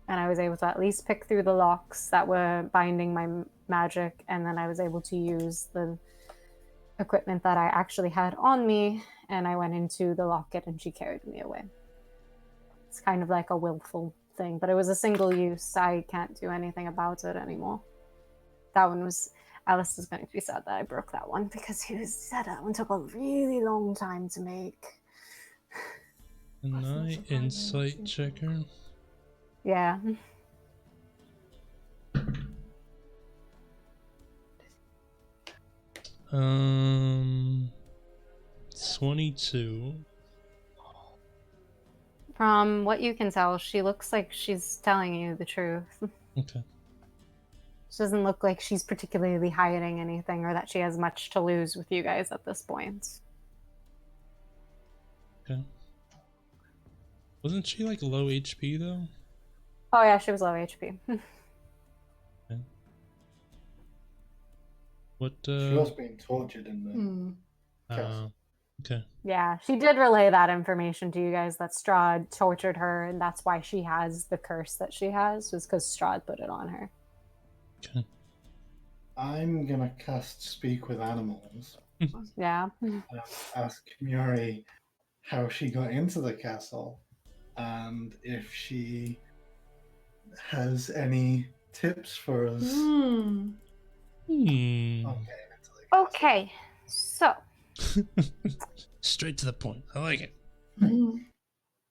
And I was able to at least pick through the locks that were binding my magic, and then I was able to use the equipment that I actually had on me, and I went into the locket and she carried me away. It's kind of like a willful thing, but it was a single use. I can't do anything about it anymore. That one was... Alice is going to be sad that I broke that one because he said that one took a really long time to make.
Can
That's not
I
surprising,
insight
actually.
check her?
Yeah.
Um, 22.
From what you can tell, she looks like she's telling you the truth.
Okay.
She doesn't look like she's particularly hiding anything or that she has much to lose with you guys at this point.
Okay. Wasn't she like low HP though?
Oh yeah, she was low HP.
What?
She was being tortured in the
Hmm.
Okay.
Yeah, she did relay that information to you guys that Strahd tortured her, and that's why she has the curse that she has, was because Strahd put it on her.
Okay.
I'm gonna cast Speak with Animals
Yeah.
and ask Muri how she got into the castle and if she has any tips for us
Hmm.
on getting into the castle.
Okay, so
Straight to the point. I like it.
Hmm.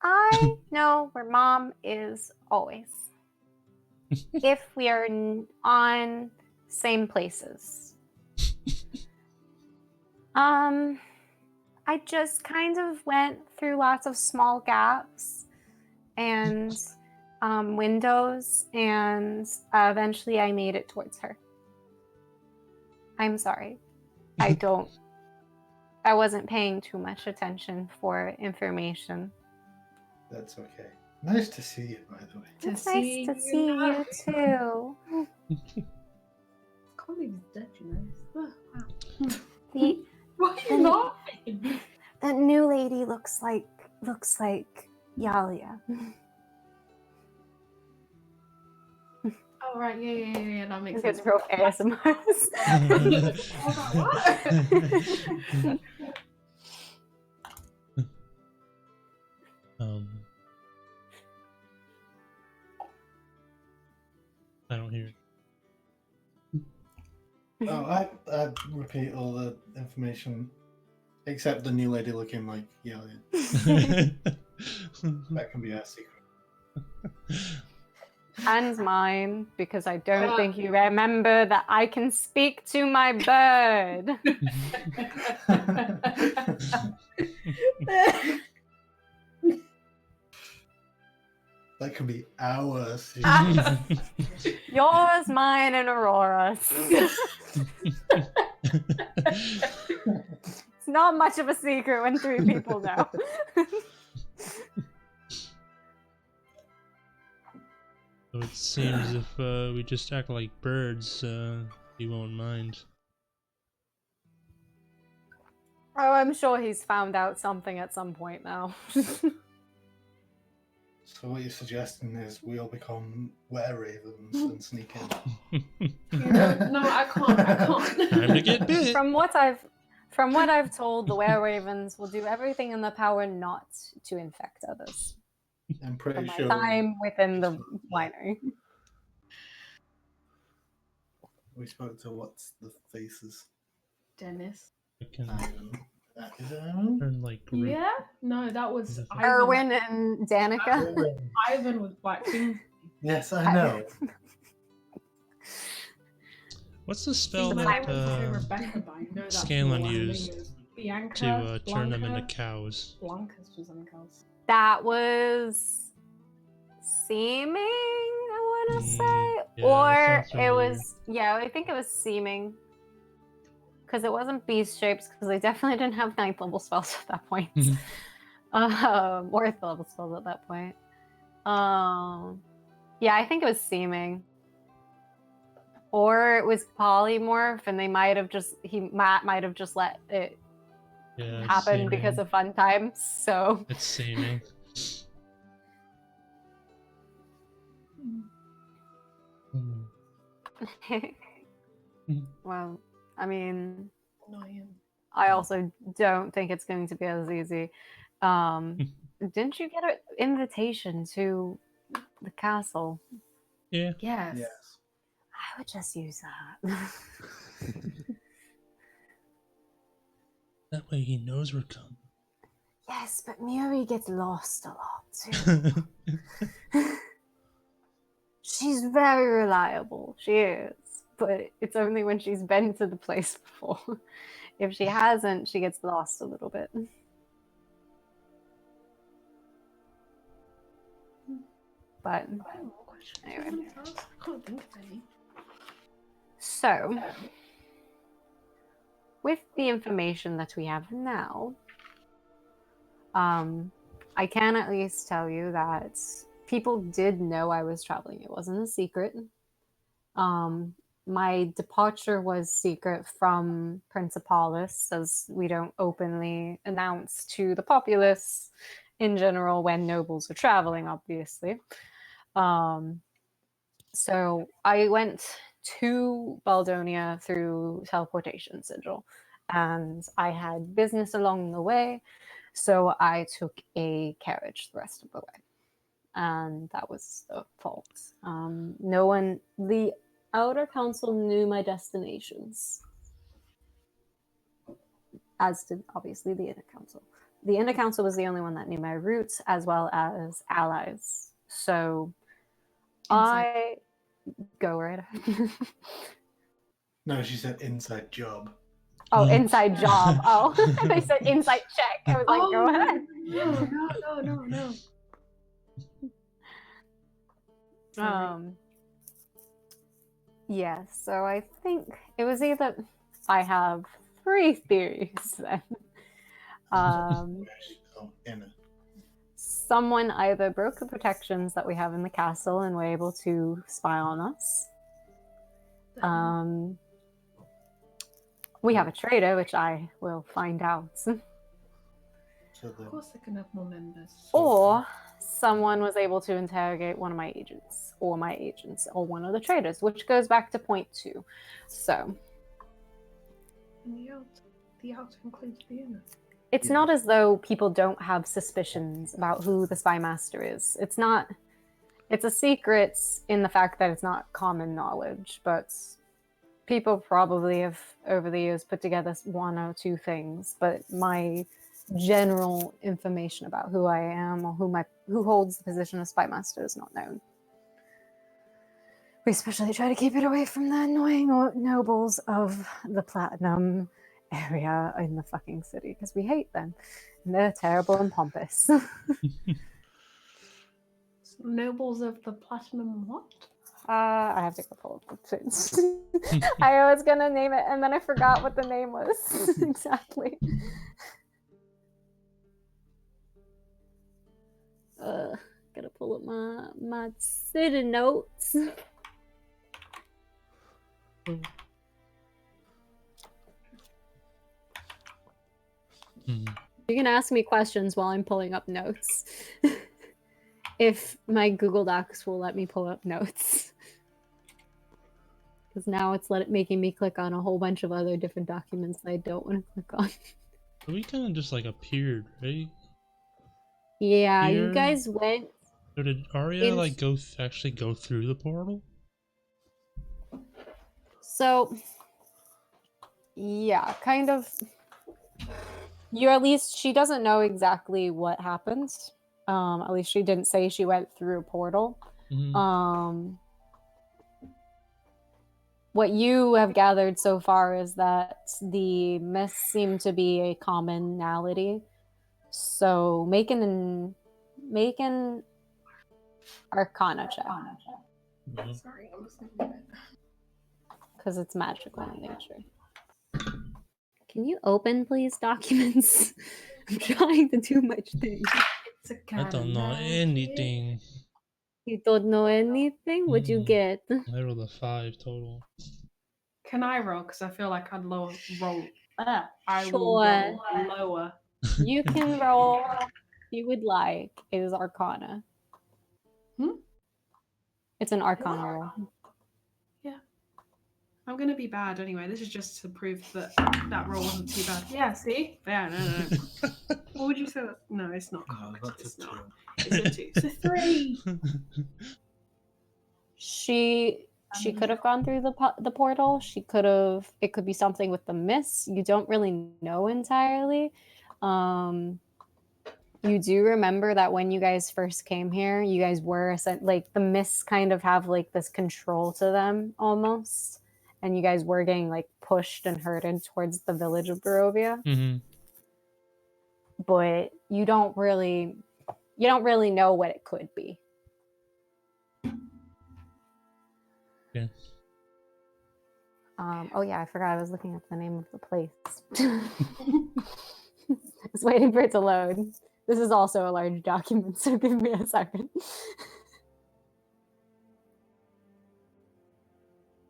I know where Mom is always. If we are on same places. I just kind of went through lots of small gaps and windows, and eventually I made it towards her. I'm sorry. I wasn't paying too much attention for information.
That's okay. Nice to see you, by the way.
To
It's nice to see you
now.
too.
Can't believe he's dead, you know. Oh, wow.
The
Why are you laughing?
that new lady looks like Yalia.
Oh, right, yeah, that makes
It's
sense.
real ASMRs.
I don't hear.
Oh, I'd repeat all the information except the new lady looking like Yalia. That can be our secret.
And mine, because I don't think you remember that I can speak to my bird.
That can be hours.
Yours, mine, and Aurora's. It's not much of a secret when 3 people know.
So it seems if we just act like birds, he won't mind.
Oh, I'm sure he's found out something at some point now.
So what you're suggesting is we all become were-ravens and sneak in.
No, I can't.
Time to get bit.
From what I've told, the were-ravens will do everything in their power not to infect others.
I'm
From
pretty
my
sure
time within the winery.
we spoke to what's the faces.
Dennis.
I can
Is it Ivan?
turn like grape.
Yeah? No, that was Ivan.
Erwin and Danica.
Ivan was Blackfin.
Yes, I know.
What's the spell
But I
that
would say Rebecca, but I know that's
Scanlan
more
used
Angelina's. Bianca,
to turn them into
Blanca.
cows?
Blanca's was something else.
That was seeming, I want to
Mm,
say.
yeah,
Or
that sounds
it
familiar.
was, yeah, I think it was seeming. Because it wasn't beast shapes, because they definitely didn't have 9th level spells at that point.
Mhm.
Or 8th level spells at that point. Yeah, I think it was seeming. Or it was polymorph, and they might have just, Matt might have just let it
Yeah, it's
happen because
seeming.
of fun times, so.
It's seeming. Hmm.
Well, I mean,
Annoying.
I also don't think it's going to be as easy. Didn't you get an invitation to the castle?
Yeah.
Yes.
Yes.
I would just use that.
That way he knows we're coming.
Yes, but Muri gets lost a lot too. She's very reliable. She is. But it's only when she's been to the place before. If she hasn't, she gets lost a little bit. But anyway.
I can't think of any.
So, with the information that we have now, I can at least tell you that people did know I was traveling. It wasn't a secret. My departure was secret from Principalis, as we don't openly announce to the populace in general when nobles are traveling, obviously. So I went to Baldonia through teleportation sigil, and I had business along the way, so I took a carriage the rest of the way, and that was the fault. No one, the Outer Council knew my destinations, as did obviously the Inner Council. The Inner Council was the only one that knew my routes, as well as allies. So I go right ahead.
No, she said inside job.
Oh, inside job. Oh, they said inside check. I was like, go ahead.
No.
Yeah, so I think it was either I have 3 theories then.
Oh, inner.
Someone either broke the protections that we have in the castle and were able to spy on us. We have a traitor, which I will find out.
So
Of course, they can have more members.
Or someone was able to interrogate one of my agents, or my agents, or one of the traitors, which goes back to point 2. So
And the outer includes the inner.
it's not as though people don't have suspicions about who the spy master is. It's a secret in the fact that it's not common knowledge, but people probably have over the years put together 1 or 2 things. But my general information about who I am or who holds the position of spy master is not known. We especially try to keep it away from the annoying nobles of the Platinum area in the fucking city because we hate them. And they're terrible and pompous.
Nobles of the Platinum what?
I have to go pull up the things. I was gonna name it and then I forgot what the name was exactly. Gotta pull up my city notes.
Hmm.
You can ask me questions while I'm pulling up notes. If my Google Docs will let me pull up notes. Because now it's making me click on a whole bunch of other different documents that I don't want to click on.
So we kind of just like appeared, right?
Yeah,
Here?
you guys went.
So did Arya
In-
like go actually go through the portal?
So, yeah, kind of. You at least, she doesn't know exactly what happened. At least she didn't say she went through a portal.
Mhm.
What you have gathered so far is that the myths seem to be a commonality. So make an Arcana check
Mhm.
Sorry, I'm just thinking of it.
because it's magical in nature. Can you open, please, documents? I'm trying to do much things.
It's a
I
kind
don't
of
know
magic.
anything.
You don't know anything? What'd you
Mm-mm.
get?
I rolled a 5 total.
Can I roll? Because I feel like I'd roll. I will
Sure.
roll lower.
You can roll if you would like. It is Arcana.
Hmm?
It's an Arcana roll.
I'm gonna be bad anyway. This is just to prove that that roll wasn't too bad. Yeah, see? Yeah, no. What would you say? No, it's not
No,
cocked.
that's
It's
a
not.
two.
It's a 2. It's a 3.
She could have gone through the portal. She could have. It could be something with the mists. You don't really know entirely. You do remember that when you guys first came here, you guys were like the mists kind of have like this control to them almost, and you guys were getting like pushed and herded towards the village of Barovia.
Mhm.
But you don't really know what it could be.
Yeah.
Oh yeah, I forgot I was looking up the name of the place. I was waiting for it to load. This is also a large document, so give me a second.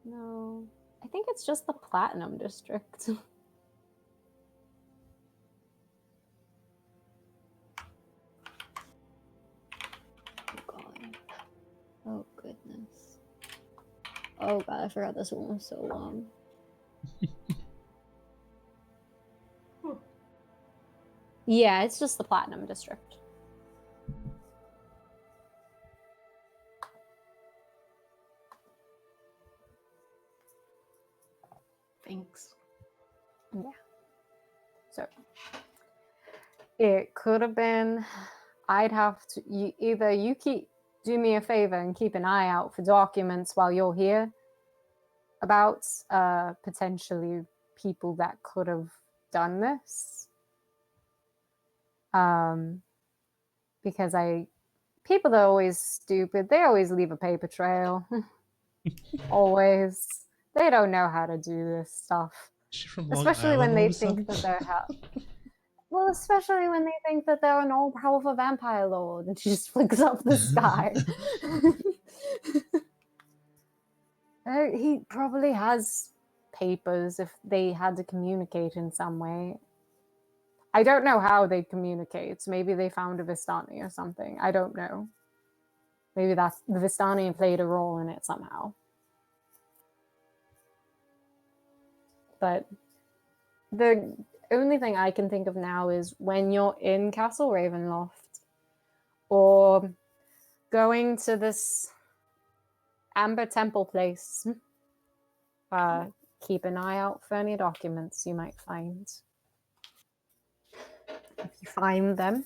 No, I think it's just the Platinum District. Oh god. Oh goodness. Oh god, I forgot this one was so long. Yeah, it's just the Platinum District.
Thanks.
Yeah. So it could have been. I'd have to either you do me a favor and keep an eye out for documents while you're here about potentially people that could have done this. Because people that are always stupid, they always leave a paper trail. Always. They don't know how to do this stuff.
She's from Long
Especially when
Island
they
all of a
think that
sudden?
they're well, especially when they think that they're an all-powerful vampire lord, and she just flicks up the sky. He probably has papers if they had to communicate in some way. I don't know how they communicate. Maybe they found a Vistani or something. I don't know. Maybe that's the Vistani played a role in it somehow. But the only thing I can think of now is when you're in Castle Ravenloft or going to this Amber Temple place, keep an eye out for any documents you might find. If you find them,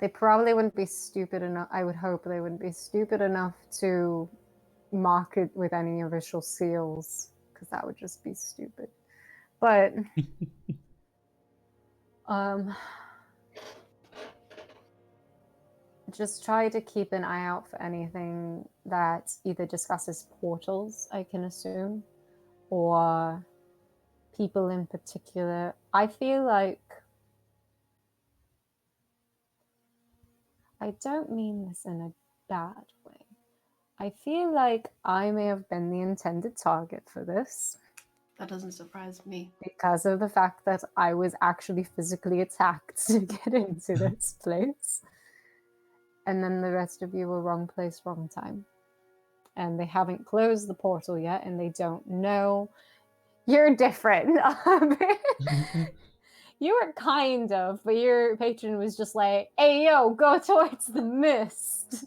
They probably wouldn't be stupid enough. I would hope they wouldn't be stupid enough to mark it with any official seals, because that would just be stupid. But just try to keep an eye out for anything that either discusses portals, I can assume, or people in particular. I feel like, I don't mean this in a bad way. I feel like I may have been the intended target for this
That doesn't surprise me.
because of the fact that I was actually physically attacked to get into this place. And then the rest of you were wrong place, wrong time. And they haven't closed the portal yet, and they don't know. You're different. You were kind of, but your patron was just like, hey, yo, go towards the mist.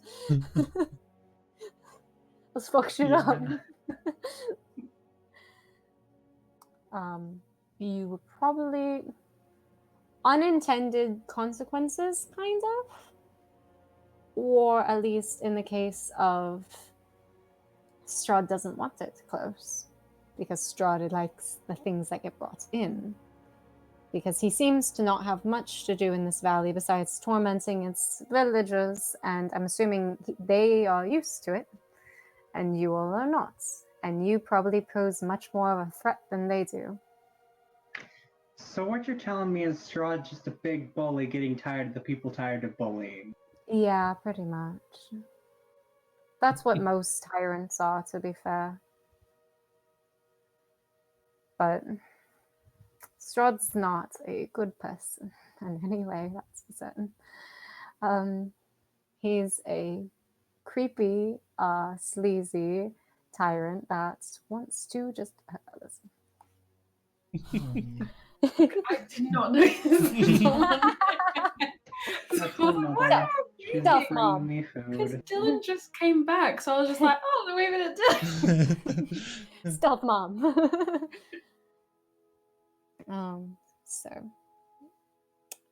Let's fuck shit up. You were probably unintended consequences, kind of. Or at least in the case of Strahd doesn't want it close. Because Strahd likes the things that get brought in. Because he seems to not have much to do in this valley besides tormenting its villagers, and I'm assuming they are used to it, and you all are not. And you probably pose much more of a threat than they do.
So what you're telling me is Strahd's just a big bully getting tired of the people tired of bullying.
Yeah, pretty much. That's what most tyrants are, to be fair. But Strahd's not a good person in any way, that's for certain. He's a creepy, sleazy tyrant that wants to just listen.
I did not know this.
That's my mother. She's
Stuff,
bringing
Mom.
me
Because
food.
Dylan just came back, so I was just like, oh, they're waving at Dylan.
Stealth Mom. So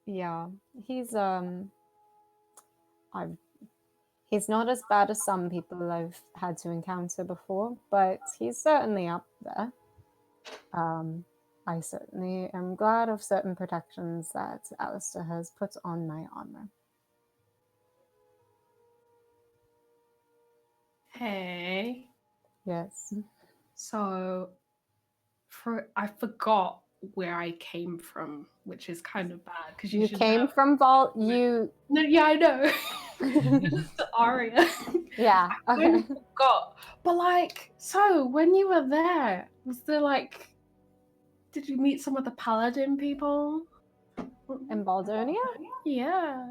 yeah, he's he's not as bad as some people I've had to encounter before, but he's certainly up there. I certainly am glad of certain protections that Alistair has put on my armor.
Hey.
Yes.
So, I forgot where I came from, which is kind of bad because
You came from Vault. You.
No, yeah, I know. The Aria.
Yeah.
I
Okay.
kind of forgot. But like, so when you were there, was there like, did you meet some of the Paladin people?
In Baldonia?
Yeah.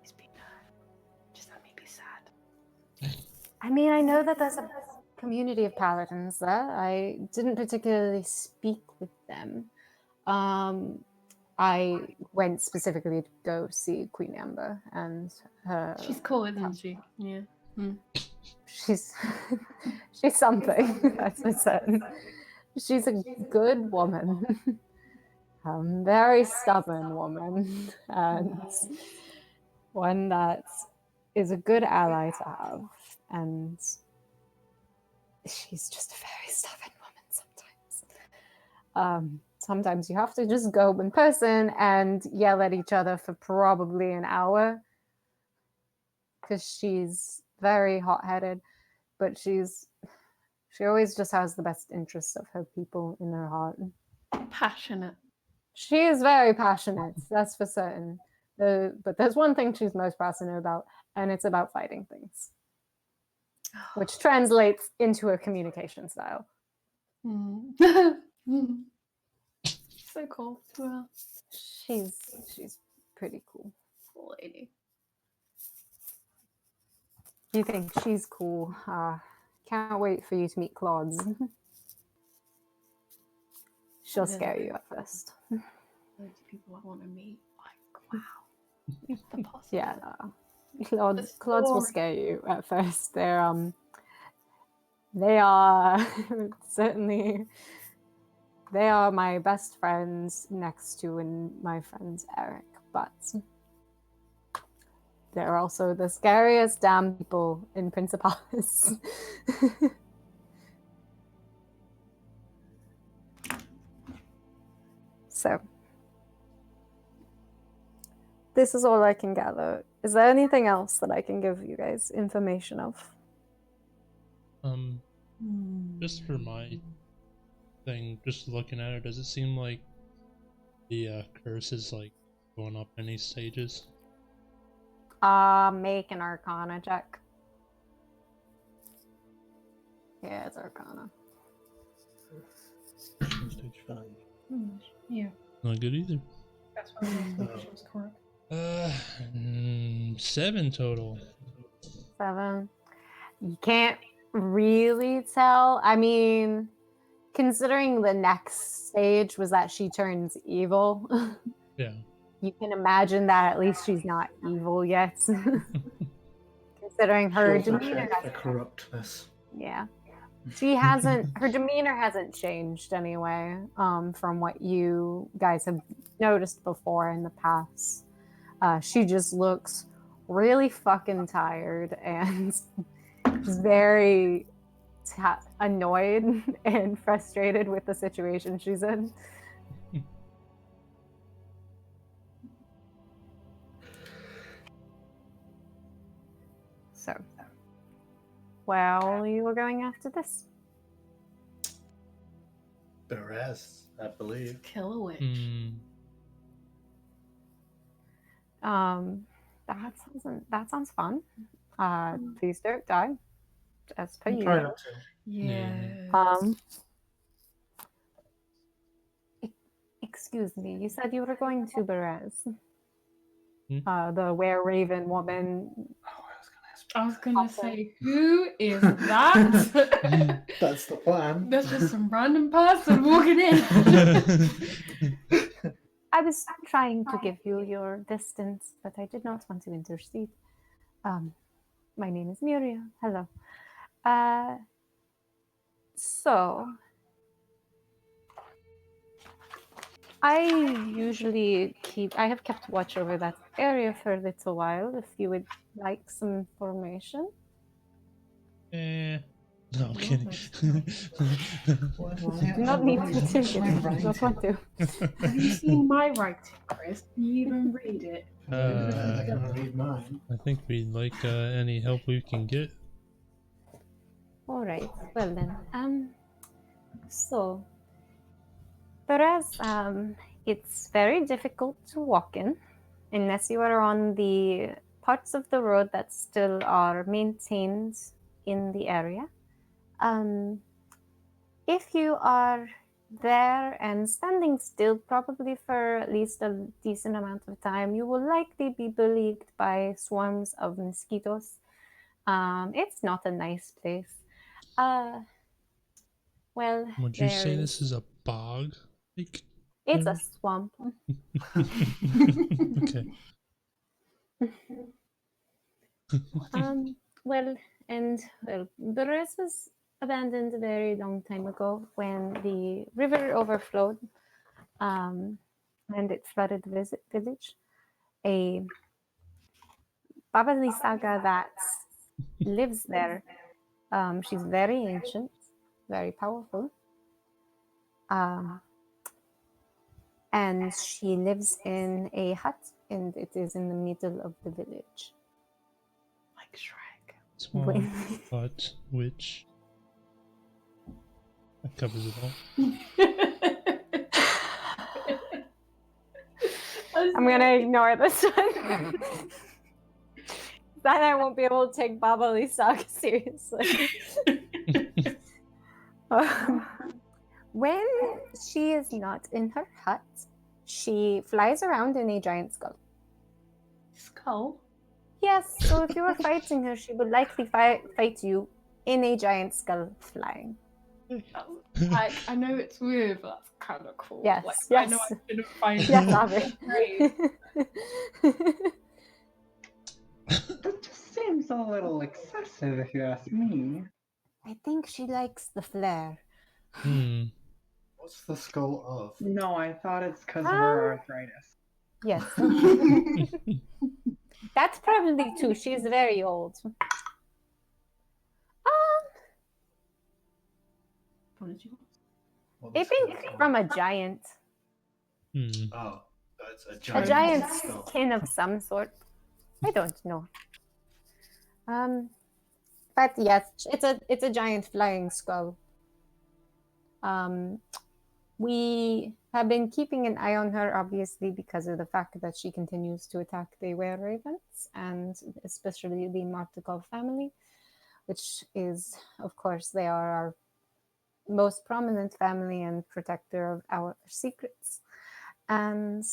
It's been just that made me sad.
I mean, I know that there's a community of paladins there. I didn't particularly speak with them. I went specifically to go see Queen Amber and her.
She's cool, isn't she? Yeah.
She's she's something. That's for certain. She's a good woman. Very stubborn woman, and one that is a good ally to have. And she's just a very stubborn woman sometimes. Sometimes you have to just go in person and yell at each other for probably an hour because she's very hot-headed, but she always just has the best interests of her people in her heart.
Passionate.
She is very passionate, that's for certain. But there's one thing she's most passionate about, and it's about fighting things, which translates into a communication style.
So cool. Well,
She's pretty cool.
cool lady.
You think she's cool? Can't wait for you to meet Claude. She'll scare you at first.
Loads of people I want to meet. Like, wow. The possibility.
Yeah, Claudes will scare you at first. They are certainly they are my best friends next to my friend Eric, but they're also the scariest damn people in Principalis. So, this is all I can gather. Is there anything else that I can give you guys information of?
Just for my thing, just looking at it, does it seem like the curse is like going up any stages?
Make an Arcana check. Yeah, it's Arcana.
Stage 5.
Yeah,
Not good either.
that's what I was making sure was correct.
7 total.
7. You can't really tell. I mean, considering the next stage was that she turns evil,
Yeah.
you can imagine that at least she's not evil yet. Considering her
She also
demeanor
checks the
hasn't,
corruptness.
yeah. She hasn't, her demeanor hasn't changed anyway, from what you guys have noticed before in the past. She just looks really fucking tired and just very annoyed and frustrated with the situation she's in. So, well, you were going after this.
Perez, I believe.
Kill a witch.
That sounds fun. Please don't die, as per
Try
usual.
not to.
Yeah.
Excuse me. You said you were going to Berez.
Hmm?
The were raven woman.
Oh, I was gonna ask.
I was gonna say, who is that?
That's the plan.
There's just some random person walking in.
I was trying to give you your distance, but I did not want to intercede. My name is Muriel. Hello. So, I have kept watch over that area for a little while. If you would like some information.
No, I'm kidding.
Do not need to continue. Do not want to.
Have you seen my writing, Chris? Do you even read it?
I can read mine.
I think we'd like any help we can get.
All right. Well then, so Perez, it's very difficult to walk in unless you are on the parts of the road that still are maintained in the area. If you are there and standing still, probably for at least a decent amount of time, you will likely be beleaguered by swarms of mosquitoes. It's not a nice place. Well,
Would you say
there's-
this is a bog? Like,
It's a swamp.
okay.
Beres was abandoned a very long time ago when the river overflowed, and it flooded the village. A Baba Lisaga that lives there. She's very ancient, very powerful. And she lives in a hut, and it is in the middle of the village.
Like Shrek.
Small
When-
hut, which that covers it all.
I'm gonna ignore this one. Then I won't be able to take Baba Lisaga seriously. When she is not in her hut, she flies around in a giant skull.
Skull.
Yes, so if you were fighting her, she would likely fight you in a giant skull flying.
I know it's weird, but that's kind of cool.
Yes,
Like,
yes.
I know I shouldn't find
Yes,
it
Aubrey.
great.
That just seems a little excessive, if you ask me.
I think she likes the flair.
What's the skull of?
No, I thought it's because of her
Um,
arthritis.
Yes. That's probably too. She's very old.
What did you want?
What
I
the skull
think
of?
from a giant.
Hmm.
Oh, that's a
A
giant.
giant
skull.
skin of some sort. I don't know. But yes, it's a giant flying skull. We have been keeping an eye on her, obviously, because of the fact that she continues to attack the were ravens, and especially the Martikov family, which is, of course, they are our most prominent family and protector of our secrets. And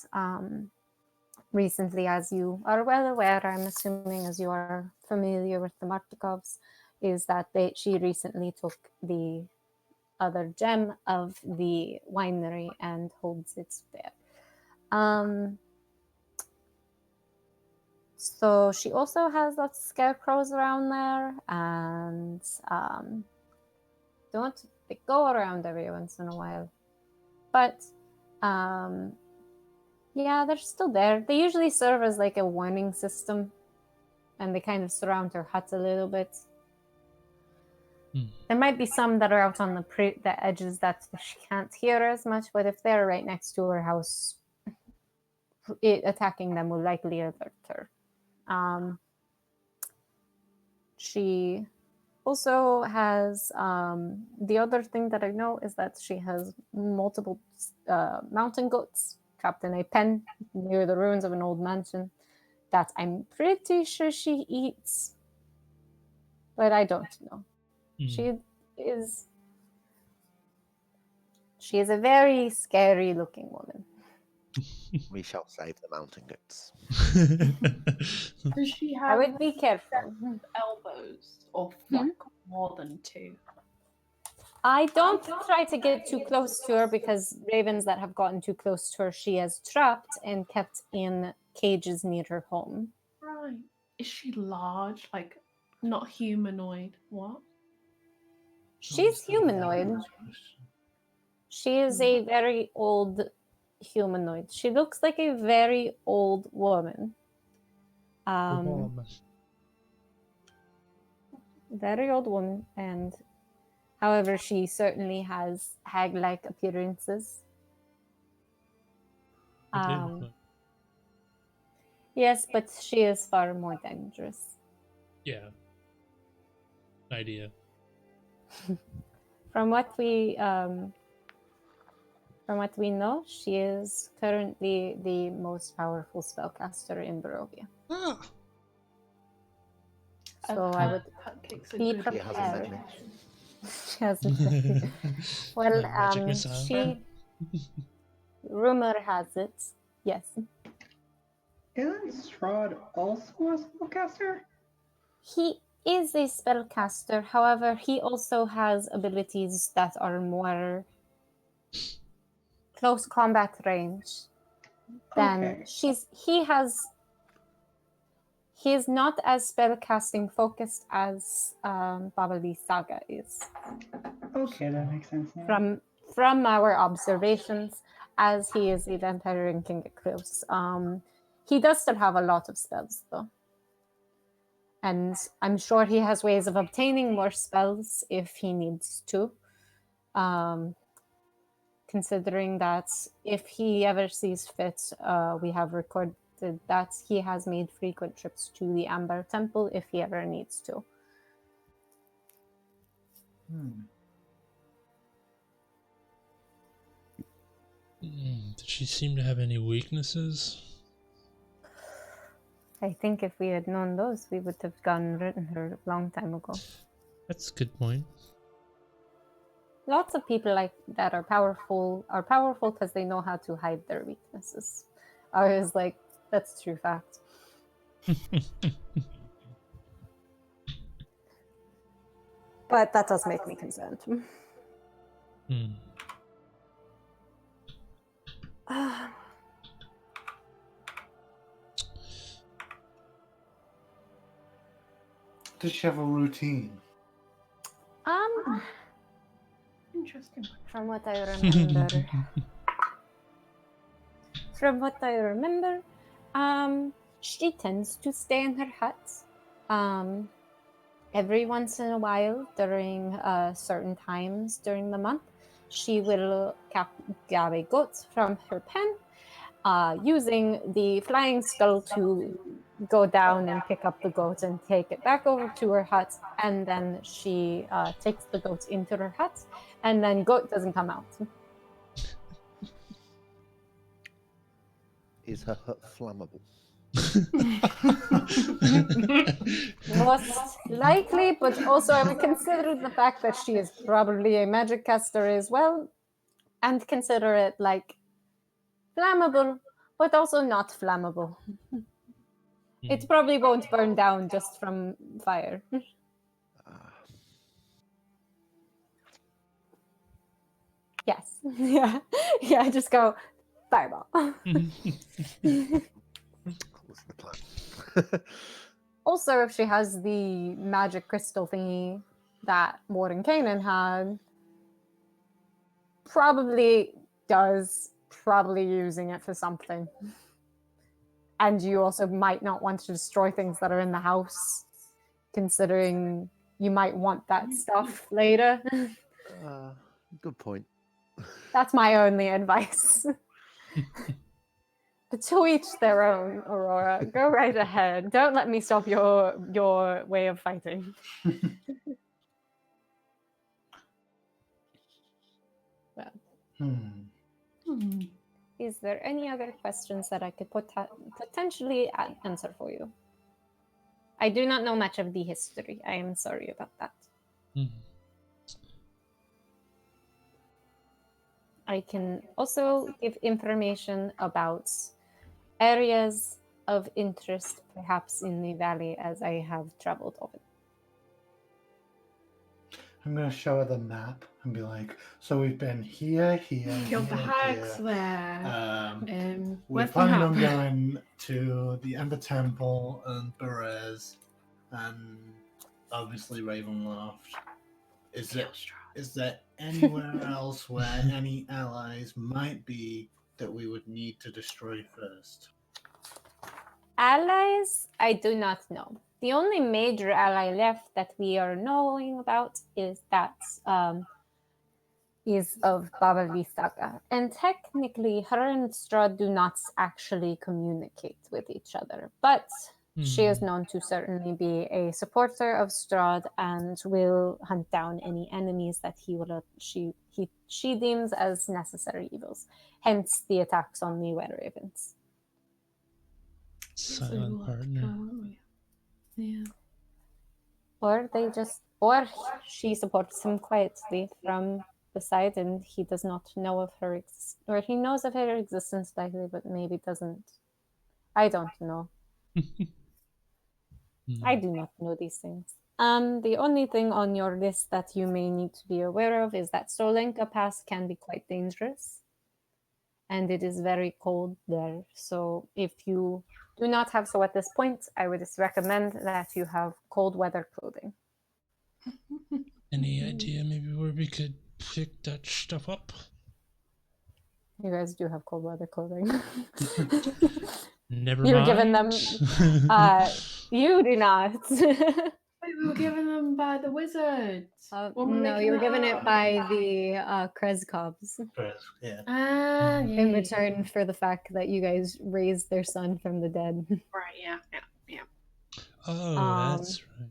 recently, as you are well aware, I'm assuming as you are familiar with the Martikovs, is that she recently took the other gem of the winery and holds it there. So she also has lots of scarecrows around there, and they go around every once in a while. But yeah, they're still there. They usually serve as like a warning system, and they kind of surround her hut a little bit. There might be some that are out on the edges that she can't hear as much, but if they're right next to her house, attacking them will likely alert her. She also has the other thing that I know is that she has multiple mountain goats trapped in a pen near the ruins of an old mansion that I'm pretty sure she eats, but I don't know.
Hmm.
She is a very scary looking woman.
We shall save the mountain goats.
Does she
I
have
would be careful.
elbows or like more than two?
I don't try to get too close to her because ravens that have gotten too close to her, she has trapped and kept in cages near her home.
Right. Is she large? Like not humanoid? What?
She's humanoid. She is a very old humanoid. She looks like a very old woman. Very old woman, and however, she certainly has hag-like appearances. Yes, but she is far more dangerous.
Yeah. Idea.
From what we know, she is currently the most powerful spellcaster in Barovia.
Ah.
So I would
Cupcake's a
be
good
She hasn't met me.
She hasn't met you. Well,
Magic missile.
rumor has it, yes.
Isn't Strahd also a spellcaster?
He is a spellcaster, however, he also has abilities that are more close combat range than
Okay.
he is not as spellcasting focused as Babali Saga is.
Okay, that makes sense now.
From our observations, as he is the vampire and King Eclipse. He does still have a lot of spells though. And I'm sure he has ways of obtaining more spells if he needs to. Considering that if he ever sees fit, we have recorded that he has made frequent trips to the Amber Temple if he ever needs to.
Did she seem to have any weaknesses?
I think if we had known those, we would have written her a long time ago.
That's a good point.
Lots of people like that are powerful because they know how to hide their weaknesses. I was like, that's true fact. But that does make me concerned.
Does she have a routine?
Interesting.
From what I remember. From what I remember, she tends to stay in her hut. Every once in a while, during certain times during the month, she will grab a goat from her pen, using the flying skull to go down and pick up the goat and take it back over to her hut. And then she takes the goat into her hut, and then goat doesn't come out.
Is her hut flammable?
Most likely, but also I would consider the fact that she is probably a magic caster as well, and consider it like flammable, but also not flammable. It probably won't burn down just from fire.
Ah,
Yes. Yeah. Yeah, just go fireball.
that was the plan.
Also, if she has the magic crystal thingy that Mordenkainen had, probably using it for something. And you also might not want to destroy things that are in the house, considering you might want that stuff later.
Good point.
That's my only advice. But to each their own, Aurora. Go right ahead. Don't let me stop your way of fighting. Is there any other questions that I could potentially answer for you? I do not know much of the history. I am sorry about that. I can also give information about areas of interest, perhaps in the valley, as I have traveled over.
I'm going to show her the map and be like, so we've been here,
Killed the hags
here.
there.
We're
Where's the
planning
map?
on going to the Ember Temple and Berez, and obviously Ravenloft. Is there anywhere else where any allies might be that we would need to destroy first?
Allies, I do not know. The only major ally left that we are knowing about is that is of Baba Visaga. And technically, her and Strahd do not actually communicate with each other. But she is known to certainly be a supporter of Strahd and will hunt down any enemies that she deems as necessary evils. Hence the attacks on the Were Ravens.
Silent partner.
Yeah.
Or she supports him quietly from the side, and he does not know of her or he knows of her existence likely, but maybe doesn't. I don't know. I do not know these things. The only thing on your list that you may need to be aware of is that Solenka Pass can be quite dangerous, and it is very cold there. So if you do not have so at this point, I would just recommend that you have cold weather clothing.
Any idea maybe where we could pick that stuff up?
You guys do have cold weather clothing.
Never
You were
mind.
given them. You do not.
Wait, we were given them by the wizard. When we
No,
making
you were
it
given it
up.
by the Krezkovs
Yeah.
Ah, yeah.
in return for the fact that you guys raised their son from the dead.
Right, yeah.
Oh, that's right.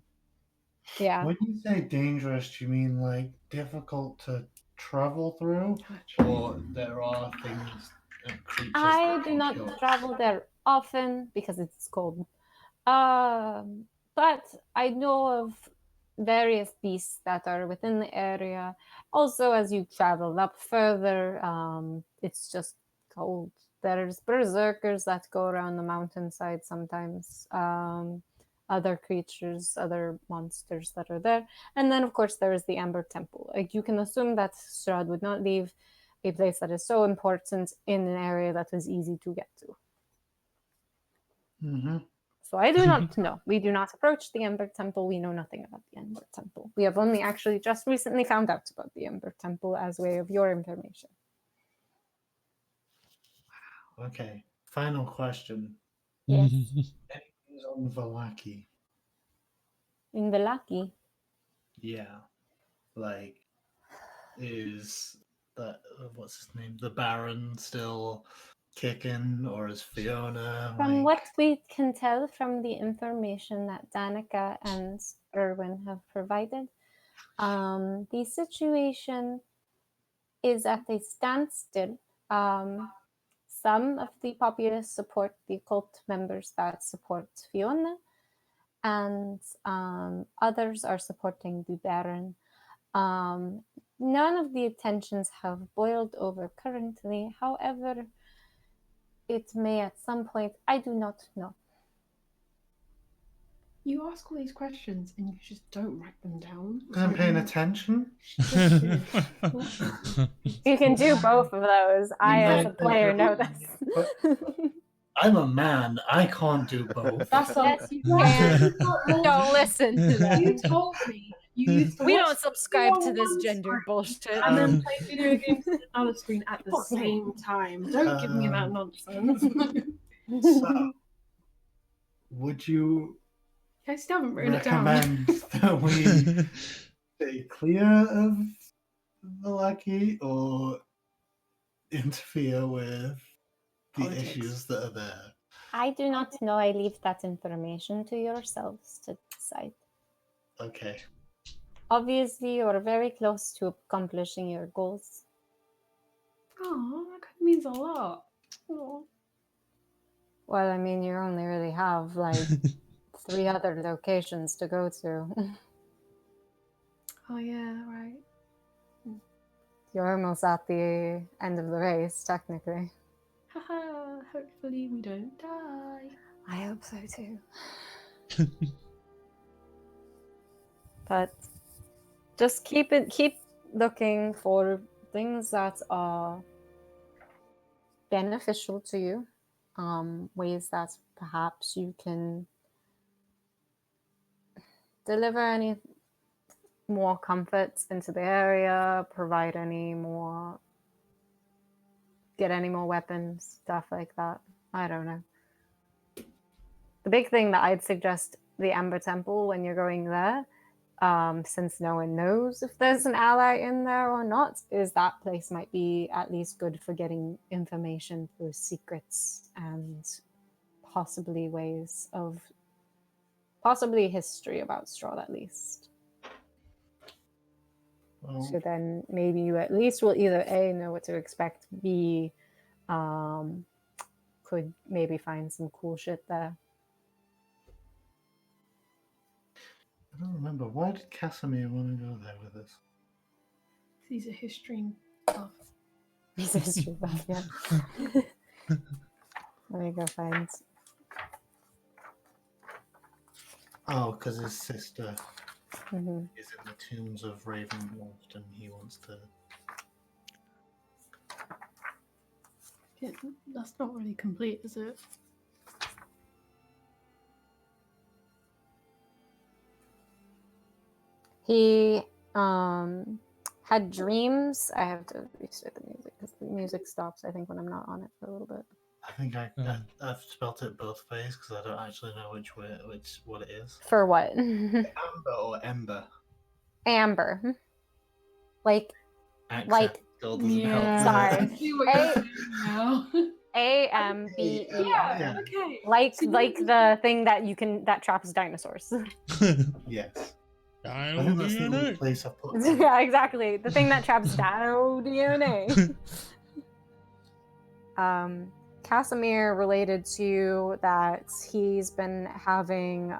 Yeah.
When you say dangerous, do you mean like difficult to travel through, or there are things, creatures?
I
that
do
can
not
kill us?
travel there often because it's cold. But I know of various beasts that are within the area. Also, as you travel up further, it's just cold. There's berserkers that go around the mountainside sometimes. Other creatures, other monsters that are there. And then, of course, there is the Ember Temple. Like, you can assume that Strahd would not leave a place that is so important in an area that is easy to get to.
Mm-hmm.
So I do not know. We do not approach the Ember Temple. We know nothing about the Ember Temple. We have only actually just recently found out about the Ember Temple as way of your information.
Okay. Final question.
Yes.
Anything on Valaki?
In Vallaki.
Yeah. Like, is that what's his name? The Baron still kicking, or is Fiona?
From
like...
what we can tell from the information that Danica and Erwin have provided, the situation is at a standstill. Some of the populace support the cult members that support Fiona, and others are supporting the Baron. None of the tensions have boiled over currently. However, it may at some point. I do not know.
You ask all these questions and you just don't write them down.
Because I'm paying attention.
You can do both of those. I, as a
Right.
player, know
But
this.
I'm a man. I can't do both.
That's
Yes,
you
you
can.
can. Don't listen to
You
them.
told me you used to
We
watch
don't subscribe
video
to
on
this
one
gender
screen
bullshit.
and then play video games on another screen at the
Fuck no.
same time. Don't give me that nonsense.
So, would you
I still haven't written it down.
recommend that we stay clear of the Lucky or interfere with the
Politics.
issues that are there?
I do not know. I leave that information to yourselves to decide.
Okay.
Obviously, you are very close to accomplishing your goals.
Oh, that means a lot. Oh.
Well, I mean, you only really have like 3 other locations to go to.
Oh yeah, right.
You're almost at the end of the race, technically.
Haha, hopefully we don't die.
I hope so too. But just keep looking for things that are beneficial to you, ways that perhaps you can deliver any more comforts into the area, provide any more, get any more weapons, stuff like that. I don't know. The big thing that I'd suggest the Ember Temple when you're going there, since no one knows if there's an ally in there or not, is that place might be at least good for getting information through secrets and possibly history about Straw at least.
Well,
So then maybe you at least will either A, know what to expect, B, could maybe find some cool shit there.
I don't remember. Why did Casimir want to go there with us?
He's a history buff.
He's a history buff, yeah. Let me go find.
Oh, because his sister
Mhm.
is in the tombs of Ravenloft and he wants to...
Yeah, that's not really complete, is it?
He had dreams. I have to restart the music because the music stops, I think, when I'm not on it for a little bit.
I think I've spelt it both ways because I don't actually know what it is.
For what?
Amber or Ember?
Amber. Like
Accent
Like-
still doesn't
Yeah.
help.
Sorry.
I see what you're saying now.
AMBER.
Yeah, okay.
Like
So
the thing that traps dinosaurs.
Yes. I
Dino
think that's the only
DNA.
place I've put it.
Yeah, exactly. The thing that traps dino DNA. Casimir related to that he's been having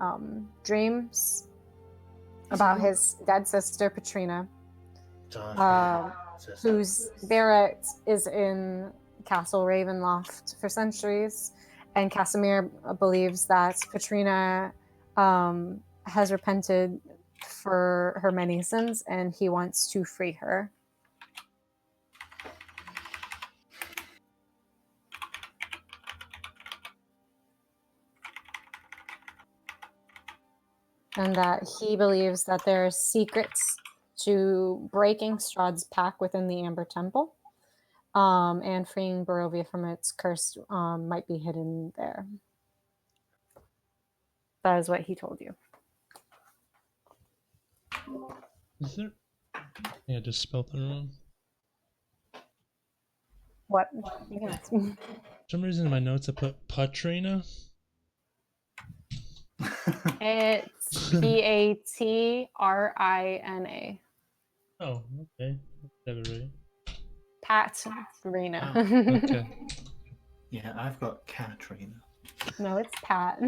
dreams about his dead sister Petrina, whose Barrett is in Castle Ravenloft for centuries, and Casimir believes that Petrina has repented for her many sins and he wants to free her. and that he believes that there are secrets to breaking Strahd's pack within the Amber Temple, and freeing Barovia from its curse might be hidden there. That is what he told you.
Is there? Yeah, I just spelled it wrong.
What? You can ask me.
For some reason in my notes I put Patrina.
It's Patrina.
Oh, okay. Have it right.
Patrina.
Okay.
Yeah, I've got Katrina.
No, it's Pat.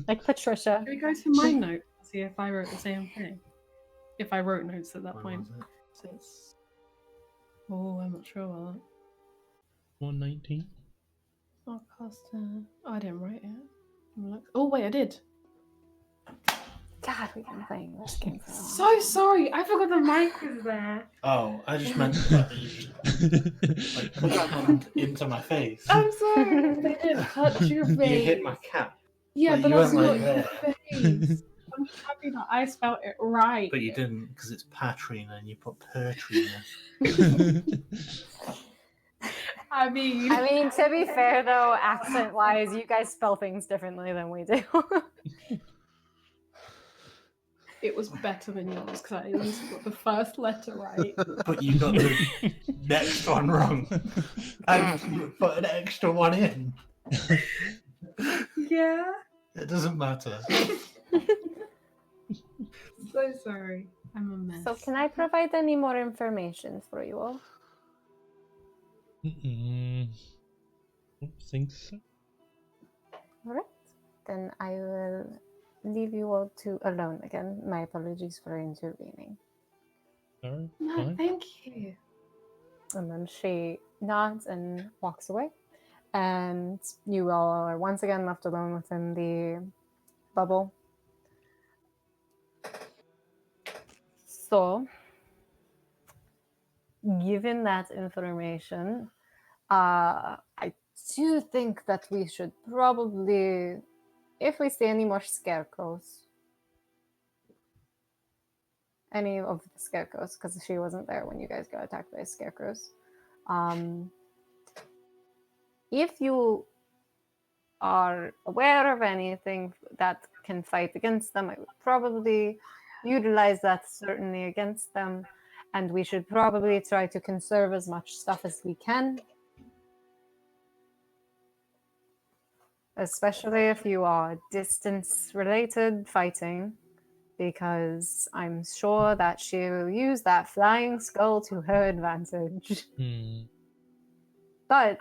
Like Patricia.
Should we go to my notes and see if I wrote the same thing? If I wrote notes at that
Where
point.
was it?
So it's... Oh, I'm not sure about that.
119.
Oh, I didn't write it. Oh, wait, I did.
God, we've been playing this game for a long
So sorry, I forgot the mic was there.
Oh, I just meant that you just like, put that hand into my face.
I'm sorry, they didn't touch your face.
You hit my cap,
Yeah,
like,
but
you
that's
weren't,
not
like,
your
there.
face. I'm just happy that I spelled it right.
but you didn't because it's Patrina and you put Pertrina.
I mean,
to be fair though, accent-wise, you guys spell things differently than we do.
it was better than yours because I at least got the first letter right.
But you got the next one wrong. And you put an extra one in.
Yeah,
It doesn't matter.
so sorry. I'm a mess.
So can I provide any more information for you all?
Don't think so.
Alright. Then I will leave you all to alone again. My apologies for intervening.
Sorry.
No,
Fine.
thank you.
And then she nods and walks away. And you all are once again left alone within the bubble. So, given that information, I do think that we should probably, if we see any more scarecrows, any of the scarecrows, because she wasn't there when you guys got attacked by scarecrows. If you are aware of anything that can fight against them, I would probably utilize that certainly against them. And we should probably try to conserve as much stuff as we can. Especially if you are distance-related fighting, because I'm sure that she will use that flying skull to her advantage. But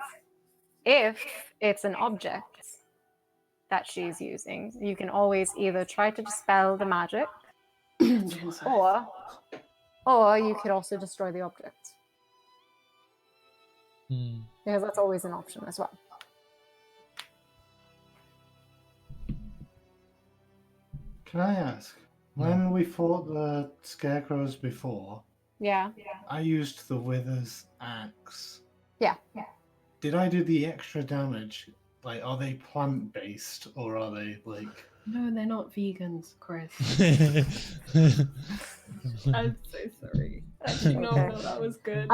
if it's an object that she's using, you can always either try to dispel the magic, or you could also destroy the object. Because that's always an option as well.
Can I ask? When we fought the scarecrows before,
Yeah.
I used the Wither's axe.
Yeah.
Did I do the extra damage? Like, are they plant-based or are they like?
No, they're not vegans, Chris. I'm so sorry. I did not know that was good.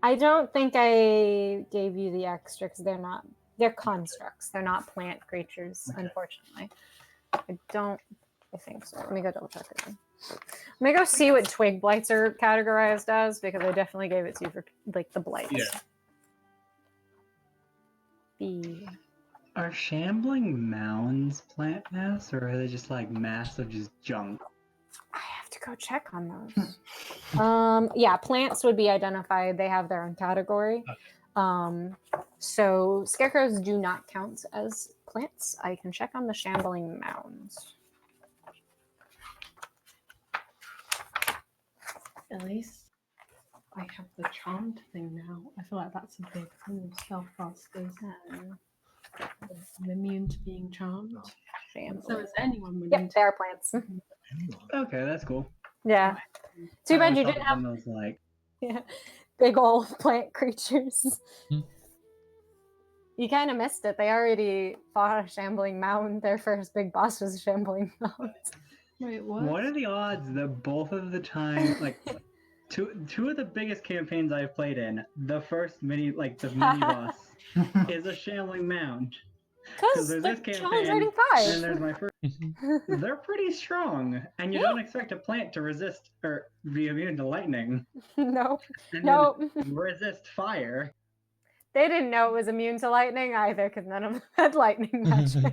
I don't think I gave you the extra because they're constructs. They're not plant creatures,
Okay.
unfortunately. I think so. Let me go double check again. Let me go see what twig blights are categorized as, because I definitely gave it to you for like the blights.
Yeah.
Are shambling mounds plant mass, or are they just like mass of just junk?
I have to go check on those. Yeah, plants would be identified. They have their own category. So scarecrows do not count as plants. I can check on the shambling mounds.
At least I have the charmed thing now. I feel like that's a big thing of spellcasters. I'm immune to being charmed. So is anyone with
Yep, they are plants.
Okay, that's cool.
Yeah. Too
I
bad you
always
didn't
thought
have
them as, like,
big old plant creatures. You kind of missed it. They already fought a shambling mound. Their first big boss was a shambling mound.
Wait, what?
What are the odds that both of the time, like, two of the biggest campaigns I've played in, the first mini boss is a shambling mound.
Because
there's
they're
this
challenge
campaign,
rating
and then there's
5.
my first. They're pretty strong, and you
Yeah.
don't expect a plant to resist or be immune to lightning,
No,
and
no.
then resist fire.
They didn't know it was immune to lightning either, because none of them had lightning magic.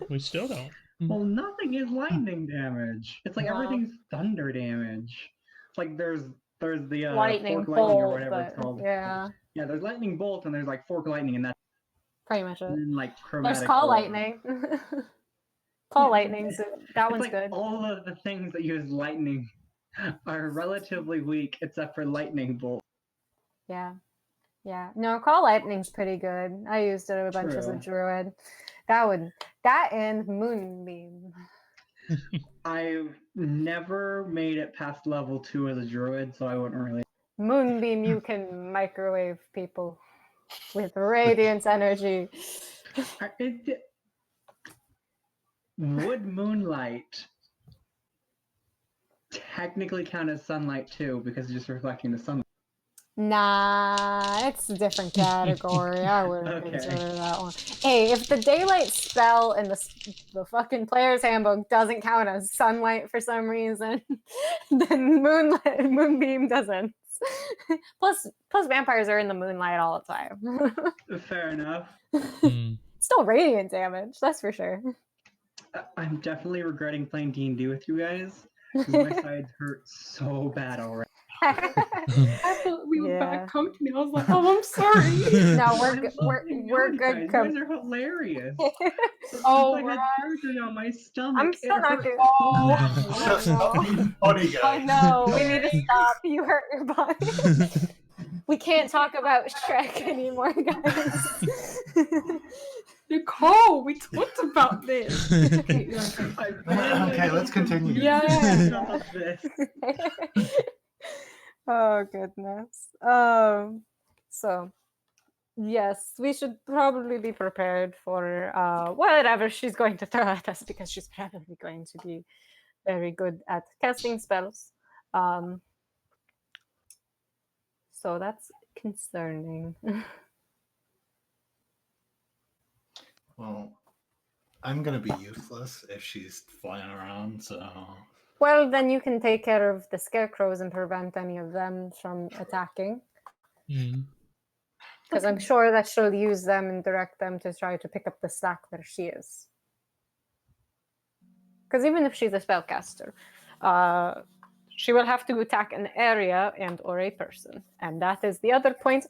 We still don't.
Well, nothing is lightning damage. It's like
No.
everything's thunder damage. It's like there's the
Lightning
fork lightning or
bolt,
whatever it's
but
called.
yeah,
Yeah, there's lightning bolt and there's like fork lightning, and that's
pretty much it.
and then like chromatic.
There's call
orb.
lightning. Call
Yeah,
lightnings. That
It's
one's
like
good.
all of the things that use lightning are relatively weak, except for lightning bolt.
Yeah. Yeah. No, call lightning's pretty good. I used it a bunch as a
True.
druid. That and moonbeam.
I've never made it past level 2 as a druid, so I wouldn't really.
Moonbeam, you can microwave people with radiance energy.
Would moonlight technically count as sunlight too, because it's just reflecting the sunlight?
Nah, it's a different category. I wouldn't
Okay.
consider that one. Hey, if the daylight spell in the fucking player's handbook doesn't count as sunlight for some reason, then moonbeam doesn't. plus vampires are in the moonlight all the time.
Fair enough.
Still radiant damage, that's for sure.
I'm definitely regretting playing D&D with you guys, because my sides hurt so bad already.
I thought we were
Yeah.
bad company. I was like, oh, I'm sorry.
No,
I'm
we're
fucking
we're
you
good.
guys. You guys are hilarious.
Oh,
I had
right.
surgery on my stomach.
I'm
It
still not
hurt
doing.
so
Shut
bad.
up, you body
Oh
guy.
no, we need to stop. You hurt your body. We can't talk about Shrek anymore, guys.
Nicole, we talked about this. Okay, you're okay.
Okay, let's continue.
Yeah.
Enough of this.
Oh goodness. So yes, we should probably be prepared for whatever she's going to throw at us, because she's probably going to be very good at casting spells. So that's concerning.
Well, I'm gonna be useless if she's flying around, so
Well, then you can take care of the scarecrows and prevent any of them from attacking. Because I'm sure that she'll use them and direct them to try to pick up the slack where she is. Because even if she's a spellcaster, she will have to attack an area and or a person. And that is the other point.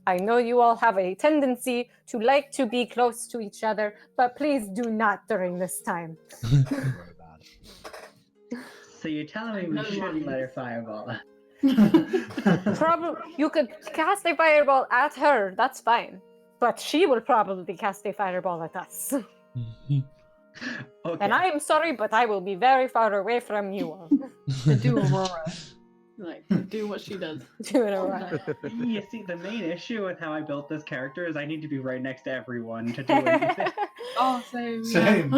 I know you all have a tendency to like to be close to each other, but please do not during this time.
very bad.
So you're telling me we
No
shouldn't
worries.
let her fireball?
Probably you could cast a fireball at her, that's fine. But she will probably cast a fireball at us.
Okay.
And I am sorry, but I will be very far away from you all.
To do Aurora. Like, to do what she does.
Do it alright.
You see, the main issue with how I built this character is I need to be right next to everyone to do anything.
Oh, same.
Same.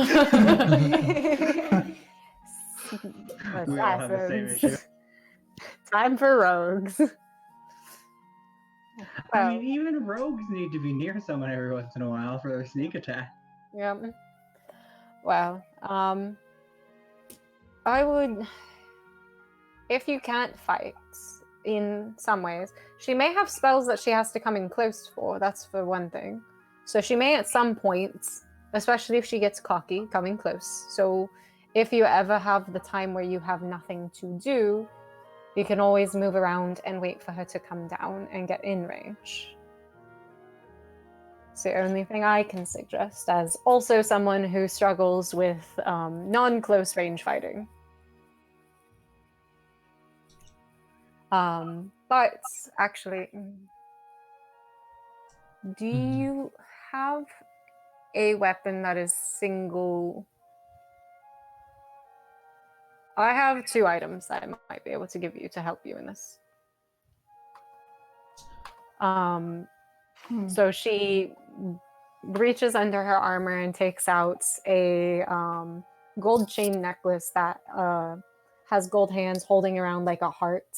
We all have the same
Assassins.
issue.
Time for rogues.
I mean, even rogues need to be near someone every once in a while for their sneak attack.
Yep. Well, I would, if you can't fight in some ways, she may have spells that she has to come in close for. That's for one thing. So she may at some points, especially if she gets cocky, come in close. So if you ever have the time where you have nothing to do, you can always move around and wait for her to come down and get in range. It's the only thing I can suggest, as also someone who struggles with non-close range fighting. But actually, do you have a weapon that is single? I have 2 items that I might be able to give you to help you in this. So she reaches under her armor and takes out a gold chain necklace that has gold hands holding around like a heart,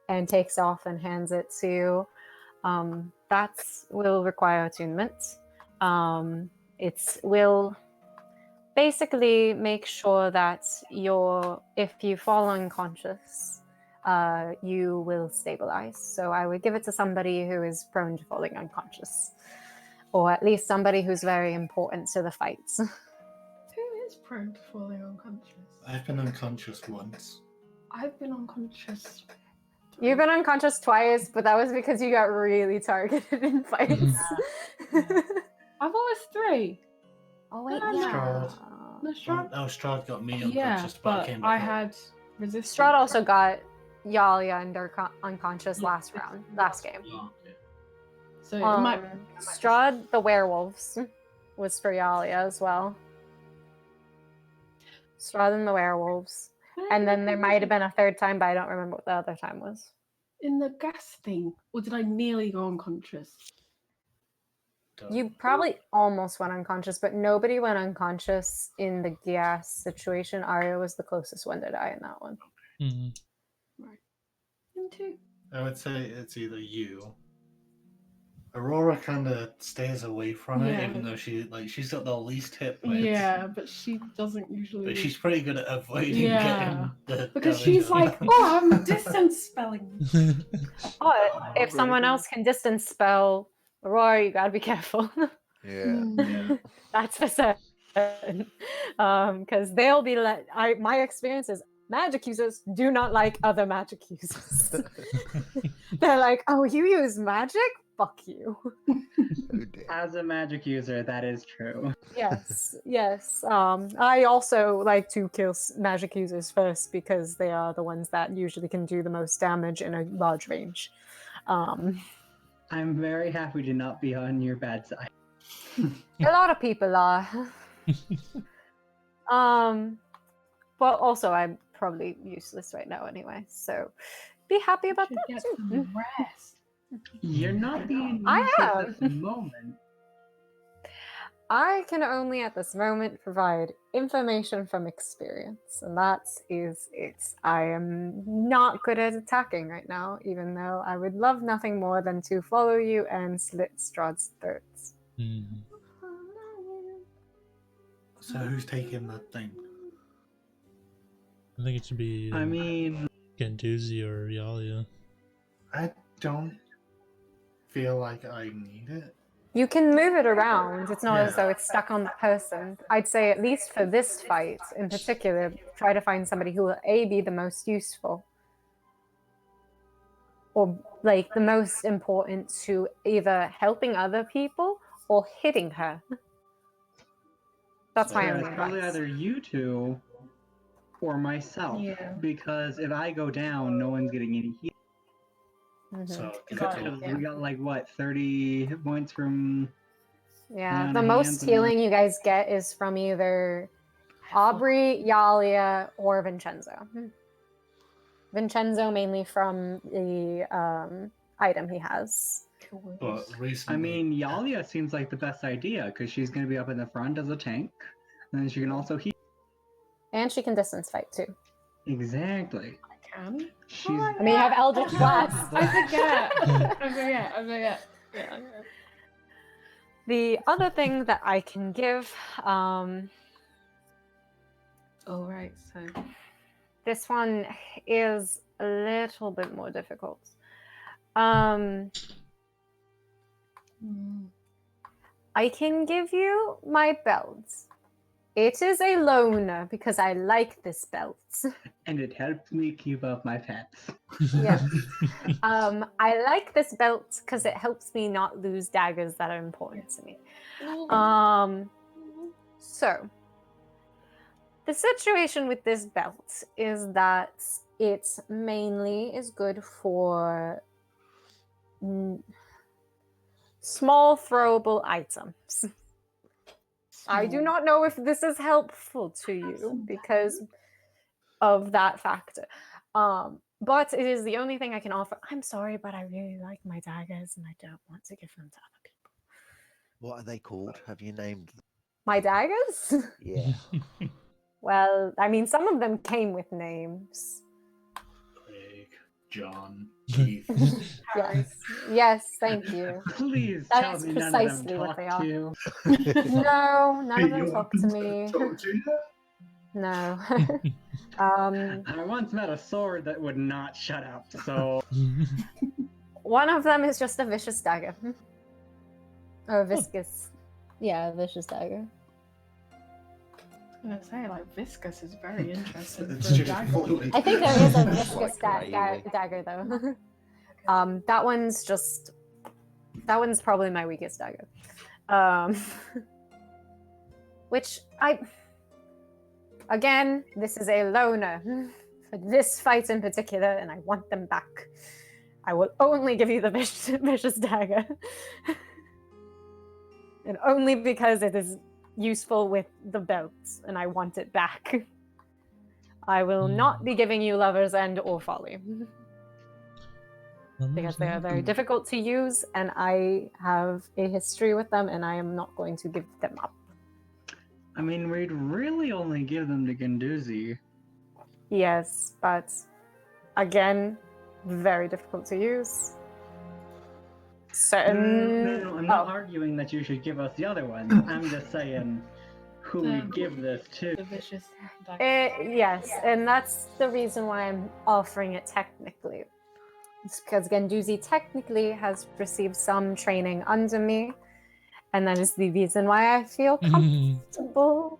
and takes off and hands it to you. That will require attunement. It will basically make sure that if you fall unconscious, you will stabilize. So I would give it to somebody who is prone to falling unconscious, or at least somebody who's very important to the fights.
Who is prone to falling unconscious?
I've been unconscious once.
I've been unconscious.
You've been unconscious twice, but that was because you got really targeted in fights.
I've always 3.
Oh wait,
No,
yeah.
No, Strahd.
Oh, Strahd got me
Yeah,
unconscious, but I
but
came
I
back up.
had resistance.
Strahd also got Yalia unconscious
Yeah,
last game.
Oh, okay. So it might.
Strahd the werewolves was for Yalia as well. Strahd and the werewolves. And then there might have been a third time, but I don't remember what the other time was.
in the gas thing, or did I nearly go unconscious?
You probably almost went unconscious, but nobody went unconscious in the gas situation. Arya was the closest one to die in that one.
Mhm.
Into.
I would say it's either you. Aurora kind of stays away from it,
Yeah.
even though she's got the least hit points.
Yeah, but she doesn't usually.
But she's pretty good at avoiding
Yeah.
getting the
because
damage
she's
on.
like, oh, I'm distance spelling.
But if someone else can distance spell Aurora, you gotta be careful.
Yeah.
Yeah.
That's for certain. Because they'll be my experience is magic users do not like other magic users. They're like, oh, you use magic? Fuck you.
Oh dear.
As a magic user, that is true.
Yes, yes. I also like to kill magic users first because they are the ones that usually can do the most damage in a large range.
I'm very happy to not be on your bad side.
A lot of people are. Well, also I'm probably useless right now anyway, so be happy about
Should
that
get
too.
some rest.
You're not being
I
useless
am.
at the moment.
I can only at this moment provide information from experience, and that is it. I am not good at attacking right now, even though I would love nothing more than to follow you and slit Strahd's throats.
Mhm.
So who's taking the thing?
I think it should be
I mean,
Genduzi or Yalia.
I don't feel like I need it.
You can move it around. It's not as
Yeah.
though it's stuck on the person. I'd say, at least for this fight in particular, try to find somebody who will be the most useful, or like the most important to either helping other people or hitting her. That's my
yeah,
only
it's probably
advice.
either you two or myself.
Yeah.
Because if I go down, no one's getting any heat.
Mhm.
So
Got it.
Cthulhu.
Yeah.
We got like what, 30 hit points from.
Yeah,
on
the
hands
most
and-
healing you guys get is from either Aubrey, Yalia, or Vincenzo. Vincenzo mainly from the item he has.
But recently,
I mean, Yalia seems like the best idea because she's going to be up in the front as a tank. And then she can also heal.
And she can distance fight too.
Exactly.
I can.
She's.
I mean, you have Eldritch Blast.
I forget. I forget. Yeah.
The other thing that I can give,
Oh right. So.
this one is a little bit more difficult. I can give you my belt. It is a loner because I like this belt.
And it helps me keep up my pets.
Yes. I like this belt because it helps me not lose daggers that are important to me. So the situation with this belt is that it mainly is good for small throwable items. I do not know if this is helpful to you because of that factor. But it is the only thing I can offer. I'm sorry, but I really like my daggers and I don't want to give them to other people.
What are they called? Have you named them?
My daggers?
Yeah.
Well, I mean, some of them came with names.
Craig, John, Keith.
Yes, yes, thank you.
Please
That
tell
is
me none of
precisely
them
what
talk
they
to
are.
you.
No, none of
Hey,
them
you
talk to
happen
me.
talk to you?
No.
I once met a sword that would not shut up, so
One of them is just a vicious dagger. Or a viscous. Yeah, a vicious dagger.
I was gonna say, like, viscous is very interesting
It's
for a
just
dagger.
fluid.
I think there is a
It's
viscous
like gravy.
dagger though. That one's probably my weakest dagger. Which again, this is a loner for this fight in particular, and I want them back. I will only give you the vicious dagger. And only because it is useful with the belts, and I want it back. I will not be giving you Lover's End or Folly. Because they are very difficult to use, and I have a history with them, and I am not going to give them up.
I mean, we'd really only give them to Ganduzi.
Yes, but again, very difficult to use. Certain.
No, I'm not arguing that you should give us the other ones. I'm just saying who we give this to.
The vicious dagger.
Yes, and that's the reason why I'm offering it technically. It's because Ganduzi technically has received some training under me, and that is the reason why I feel comfortable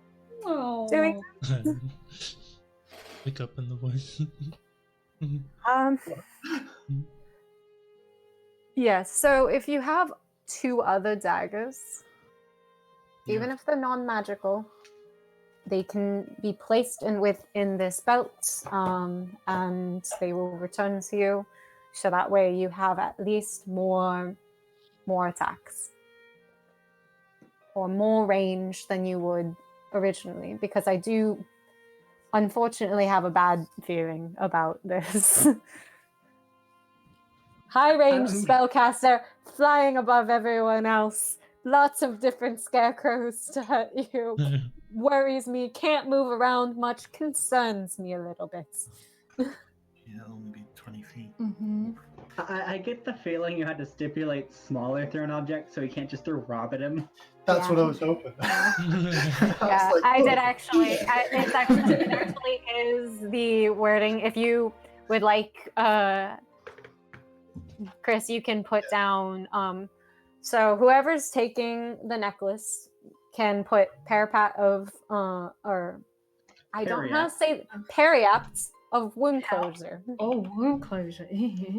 doing.
Pick up in the voice.
Yes, so if you have 2 other daggers, even if they're non-magical, they can be placed within this belt, and they will return to you. So that way you have at least more attacks. Or more range than you would originally. Because I do unfortunately have a bad feeling about this. High range spellcaster, flying above everyone else. Lots of different scarecrows to hurt you. Worries me, can't move around much, concerns me a little bit.
Yeah, only be 20 feet.
Mm-hmm.
I get the feeling you had to stipulate smaller thrown objects so you can't just throw Rob at him.
That's
Yeah.
what I was hoping.
Yeah, I did actually. It actually is the wording. If you would like, Chris, you can put down. So whoever's taking the necklace can put parapat of, or I don't know how to say periapt of wound closure.
Oh, wound closure.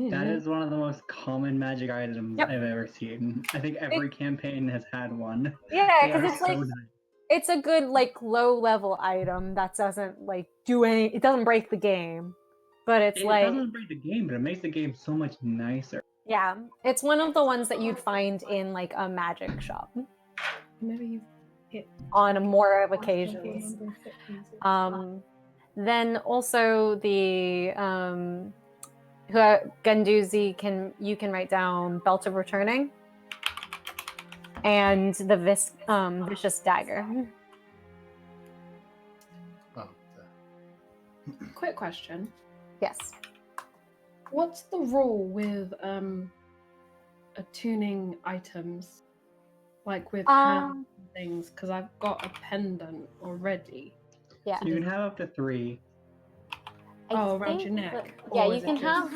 That is one of the most common magic items
Yep.
I've ever seen. I think every campaign has had one.
Yeah,
They
because
are
it's
so
like
nice.
it's a good like low level item that doesn't like do any. It doesn't break the game, but it's
It
like
doesn't break the game, but it makes the game so much nicer.
yeah, it's one of the ones that you'd find in like a magic shop
Maybe you
on more of occasions. Then also the Ganduzi you can write down Belt of Returning and the Vicious Dagger.
Oh,
Quick question.
Yes.
What's the rule with attuning items? Like with hand things? Because I've got a pendant already.
Yeah.
You can have up to 3.
Oh, around your neck?
Yeah,
Or
you
is it
can
just-
have.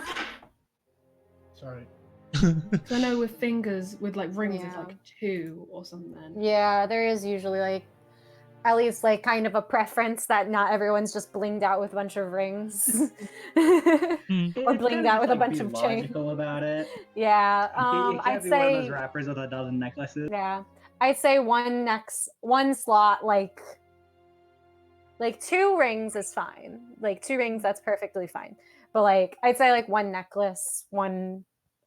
sorry.
'Cause I know with fingers, with like rings, it's
Yeah.
like 2 or something.
Yeah, there is usually like at least like kind of a preference that not everyone's just blinged out with a bunch of rings. Or
It's
blinged
kinda
out with a
just, like,
bunch
be
of chains.
logical about it.
Yeah,
You can't
I'd
be one of those
say
rappers with a dozen necklaces.
yeah, I'd say one slot like 2 rings is fine. Like 2 rings, that's perfectly fine. But like I'd say like 1 necklace, 1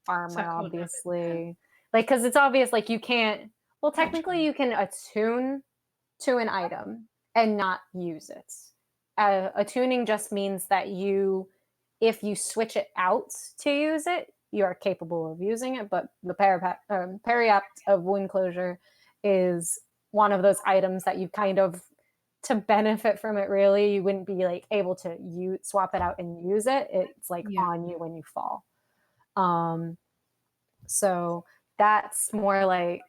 armor,
So I call it
obviously. Like because it's obvious like you can't. Well, technically you can attune to an item and not use it. Attuning just means that you if you switch it out to use it, you are capable of using it. But the Periapt of Wound Closure is one of those items that you kind of, to benefit from it, really, you wouldn't be like able to swap it out and use it. It's like
Yeah.
on you when you fall. So that's more like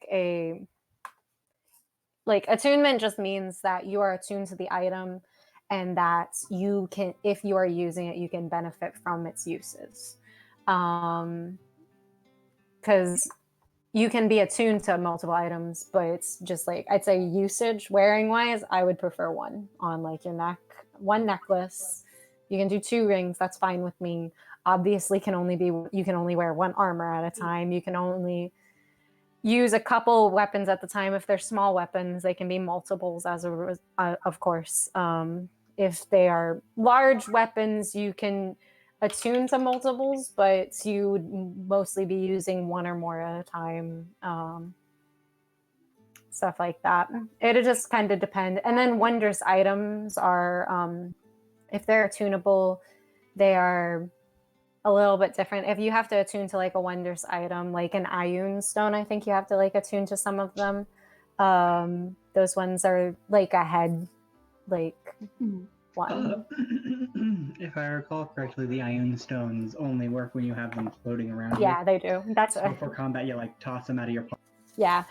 attunement just means that you are attuned to the item and that you can, if you are using it, you can benefit from its uses. Because you can be attuned to multiple items, but it's just like, I'd say usage wearing wise, I would prefer one on like your neck, one necklace. You can do 2 rings, that's fine with me. Obviously you can only wear 1 armor at a time. You can only use a couple weapons at the time. If they're small weapons, they can be multiples of course. If they are large weapons, you can attune to multiples, but you would mostly be using 1 or more at a time. Stuff like that. It'll just kind of depend. And then wondrous items are, if they're attunable, they are a little bit different. If you have to attune to like a wondrous item, like an Ioun stone, I think you have to like attune to some of them. Those ones are like a head, like one.
If I recall correctly, the Ioun stones only work when you have them floating around.
Yeah, they do. That's
So for combat, you like toss them out of your pocket.
yeah.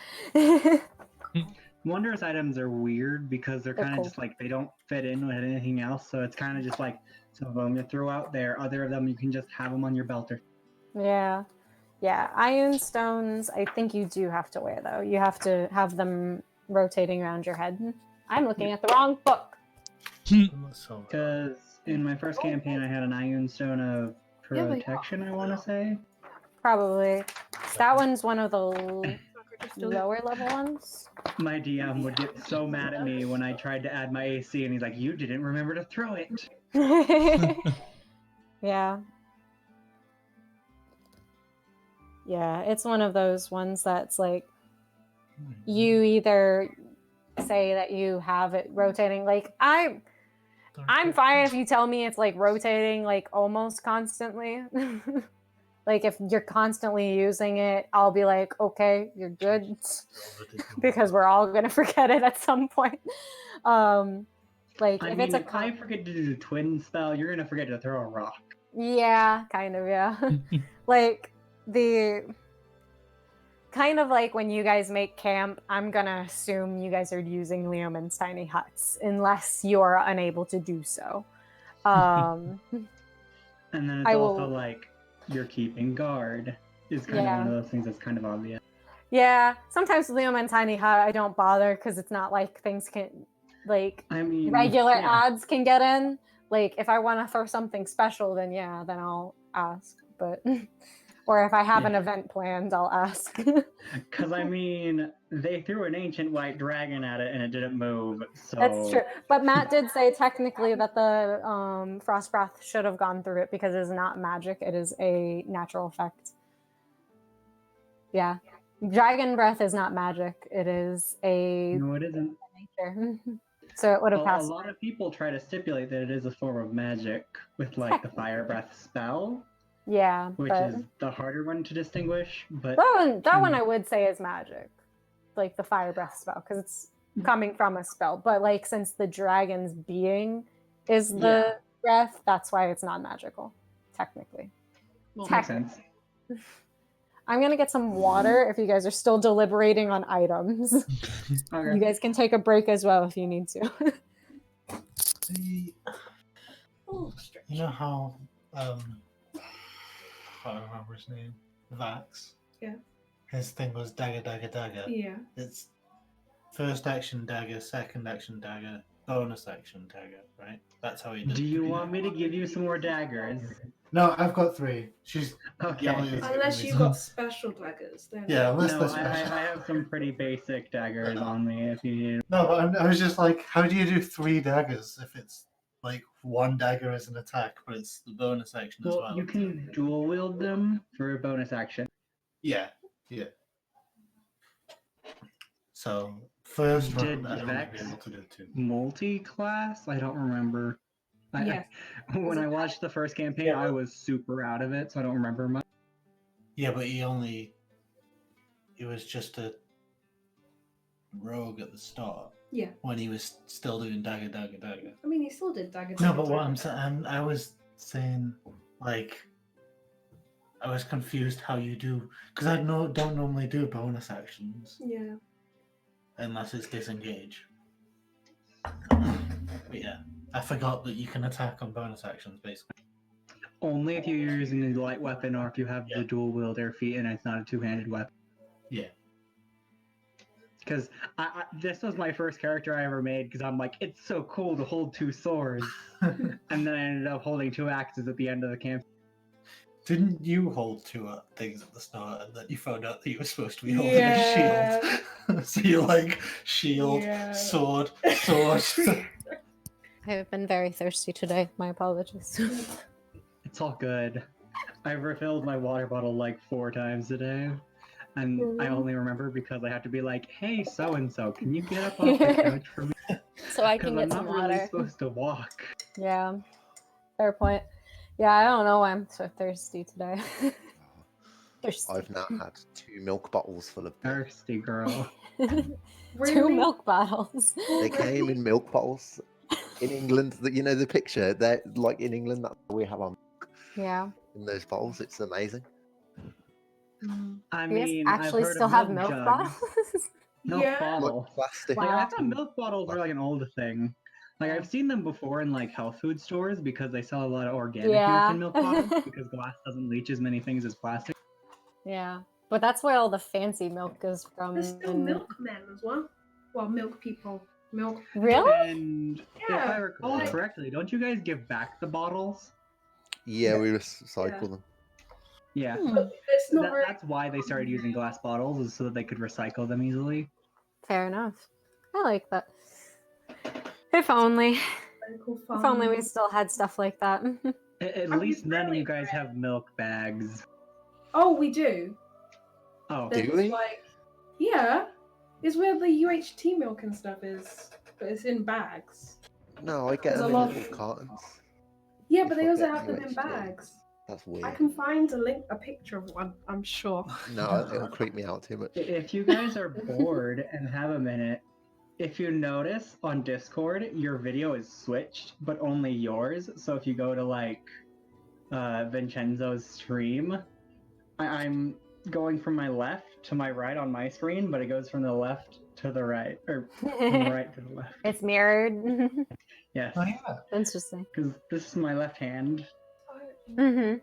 Wondrous items are weird because they're kind of
cool.
just like they don't fit in with anything else. So it's kind of just like some of them you throw out there. Other of them you can just have them on your belt or.
Yeah. Ioun stones, I think you do have to wear though. You have to have them rotating around your head. I'm looking at the wrong book.
So,
Because in my first campaign, I had an Ioun stone of
Yeah, but-
protection. I want to say.
Probably. That one's one of the lower level ones.
My DM would get so mad at me when I tried to add my AC, and he's like, "You didn't remember to throw it."
Yeah. Yeah, it's one of those ones that's like you either say that you have it rotating. Like I'm fine if you tell me it's like rotating like almost constantly. Like if you're constantly using it, I'll be like, okay, you're good, because we're all gonna forget it at some point. Like
I
if
mean,
it's a
if I forget to do the twin spell, you're gonna forget to throw a rock.
yeah, kind of, yeah. Like the kind of like when you guys make camp, I'm gonna assume you guys are using Leomund's tiny huts unless you're unable to do so.
And then it's
I
also
will-
like you're keeping guard is kind of one of those things that's kind of obvious.
Yeah, sometimes Leomund's tiny hut I don't bother because it's not like things can like
I mean,
regular
yeah.
ads can get in. Like if I want to throw something special, then yeah, then I'll ask. But or if I have an
Yeah.
event planned, I'll ask.
Because I mean, they threw an ancient white dragon at it and it didn't move. So
That's true. But Matt did say technically that the frost breath should have gone through it because it is not magic. It is a natural effect. Yeah. Dragon breath is not magic. It is a
No, it isn't.
nature. So it would have
A
passed.
lot of people try to stipulate that it is a form of magic with like the fire breath spell,
Yeah.
which
but
is the harder one to distinguish. But
that one I would say is magic. Like the fire breath spell, because it's coming from a spell. But like since the dragon's being is the breath, that's why it's not magical, technically.
makes sense.
I'm gonna get some water if you guys are still deliberating on items.
Okay.
You guys can take a break as well if you need to.
You know how I can't remember his name. Vax.
Yeah.
His thing was dagger, dagger, dagger.
Yeah.
It's first action dagger, second action dagger, bonus action dagger, right? That's how he did.
Do you want me to give you some more daggers?
No, I've got 3. She's
Okay.
yelling at
Unless
me.
you got special daggers, then
Yeah, unless
No,
there's
I
special.
have some pretty basic daggers on me if you need.
No, but I was just like, how do you do 3 daggers if it's like 1 dagger is an attack, but it's the bonus action as
Well,
well?
you can dual wield them for a bonus action.
Yeah. So first
Did
round, I'd only
Vex
be able to do 2.
Multi-class? I don't remember.
Yes.
When I watched the first campaign,
Yeah.
I was super out of it, so I don't remember much.
Yeah, but he was just a rogue at the start
Yeah.
when he was still doing dagger, dagger, dagger.
I mean, he still did dagger.
No,
dagger,
but what
dagger.
I'm saying, I was saying, like, I was confused how you do, because don't normally do bonus actions
Yeah.
unless it's disengage. But yeah, I forgot that you can attack on bonus actions, basically.
Only if you're using a light weapon or if you have
Yeah.
the dual wielder feat and it's not a two-handed weapon.
Yeah.
Because this was my first character I ever made because I'm like, it's so cool to hold two swords. And then I ended up holding two axes at the end of the campaign.
Didn't you hold two things at the start and then you found out that you were supposed to be holding
Yeah.
a shield? So you're like, shield,
Yeah.
sword, sword.
I've been very thirsty today. My apologies.
It's all good. I've refilled my water bottle like 4 times today. And I only remember because I have to be like, hey, so-and-so, can you get up off the couch for me?
So I
Because
can
I'm
get some
not really
water.
supposed to walk.
Yeah. Fair point. Yeah, I don't know why I'm so thirsty today. Thirsty.
I've now had 2 milk bottles full of beer.
Thirsty girl.
Two
Really?
milk bottles.
They came in milk bottles. In England, you know the picture? They're like in England that we have on
Yeah.
in those bottles. It's amazing.
Mm.
I
You guys
mean, I've
actually
heard
still
of
have milk
jugs.
bottles?
Milk
Yeah.
bottle.
Like plastic.
Wow.
Like, I thought milk bottles were like an old thing. Like I've seen them before in like health food stores because they sell a lot of organic
Yeah.
milk in milk bottles because glass doesn't leach as many things as plastic.
Yeah. But that's where all the fancy milk is from.
There's still
and-
milkmen as well. Well, milk people. Milk.
Really?
And if
Yeah,
I recall
like-
correctly, don't you guys give back the bottles?
Yeah,
Yeah.
we recycle
Yeah.
them.
Yeah.
Hmm.
It's not very.
That's why they started using glass bottles, is so that they could recycle them easily.
Fair enough. I like that. If only.
Local
If only we
farms.
still had stuff like that.
At
I
least
mean,
none of
really,
you guys have milk bags.
Oh, we do.
Oh,
Do
There's
we?
like, yeah, it's where the UHT milk and stuff is, but it's in bags.
No, I get
There's a
them in
lot
little
of-
cartons.
Yeah,
If
but
I
they also
get
have them in
UHT.
bags.
That's
I
weird.
can find a picture of one. I'm sure.
No, it'll creep me out too much.
if you guys are bored and have a minute, if you notice on Discord, your video is switched, but only yours. So if you go to like Vincenzo's stream, I'm going from my left to my right on my screen, but it goes from the left to the right, or from the right to the left.
It's mirrored.
Yes,
Oh yeah.
Interesting.
because this is my left hand.
hmm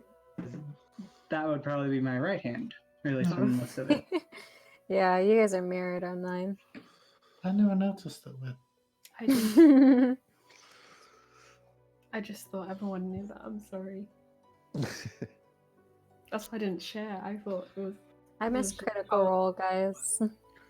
That would probably be my right hand, or at least from most of it.
Yeah, you guys are mirrored on mine.
I never noticed that.
I just thought everyone knew that. I'm sorry. That's why I didn't share. I thought it was
I miss Critical Role, guys.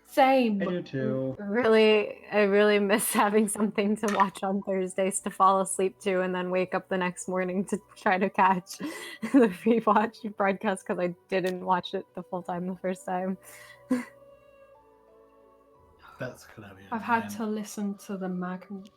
same.
I do too.
I really miss having something to watch on Thursdays to fall asleep to and then wake up the next morning to try to catch the rewatch broadcast because I didn't watch it the full time the first time.
That's gonna be.
I've had
annoying.
to listen to the Magnus.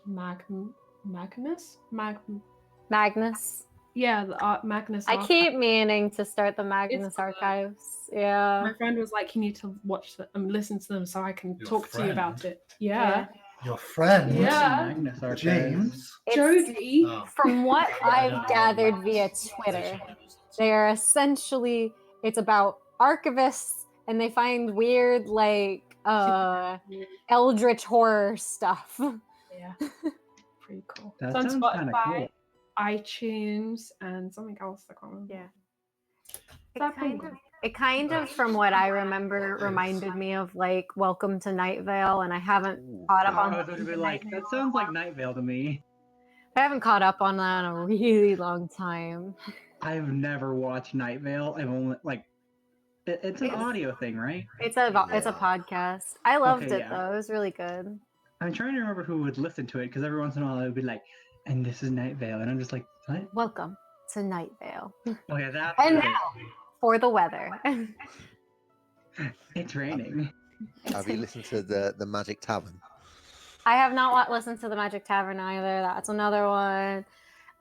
Magnus.
Yeah, the Magnus.
I
archive.
keep meaning to start the Magnus
good.
archives. Yeah.
My friend was like, "You need to watch them and listen to them so I can
Your
talk to you about
friend?
it." Yeah,
Your friend,
Yeah.
Magnus Archives.
James.
It's-
Jody.
Oh.
From what
I don't
I've
know.
gathered via Twitter, they are essentially it's about archivists and they find weird like eldritch horror stuff.
Yeah, pretty cool.
That
It's on
sounds kinda
Spotify,
cool.
iTunes, and something else. I can't remember.
Yeah.
That pretty good.
It kind of, from what I remember, reminded me of like Welcome to Night Vale, and I haven't caught up
I
on.
was going to be like, that sounds like Night Vale to me.
I haven't caught up on that in a really long time.
I've never watched Night Vale. I've only like, it's an
It's-
audio thing, right?
It's a
Yeah.
podcast. I loved
Okay,
it
yeah.
though. It was really good.
I'm trying to remember who would listen to it because every once in a while it would be like, and this is Night Vale, and I'm just like, what?
Welcome to Night Vale.
Okay, that's
And
it.
now for the weather.
It's raining.
Have you listened to the Magic Tavern?
I have not listened to the Magic Tavern either. That's another one.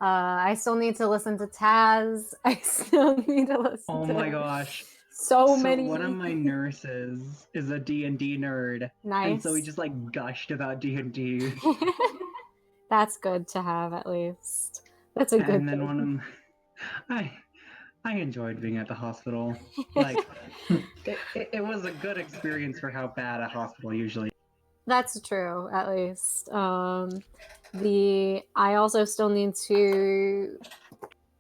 I still need to listen to Taz. I still need to listen
Oh
to
my gosh.
so many.
One of my nurses is a D&D nerd.
Nice.
And so we just like gushed about D&D.
That's good to have at least. That's a good
And then
thing.
I enjoyed being at the hospital. Like it was a good experience for how bad a hospital usually is.
That's true, at least. I also still need to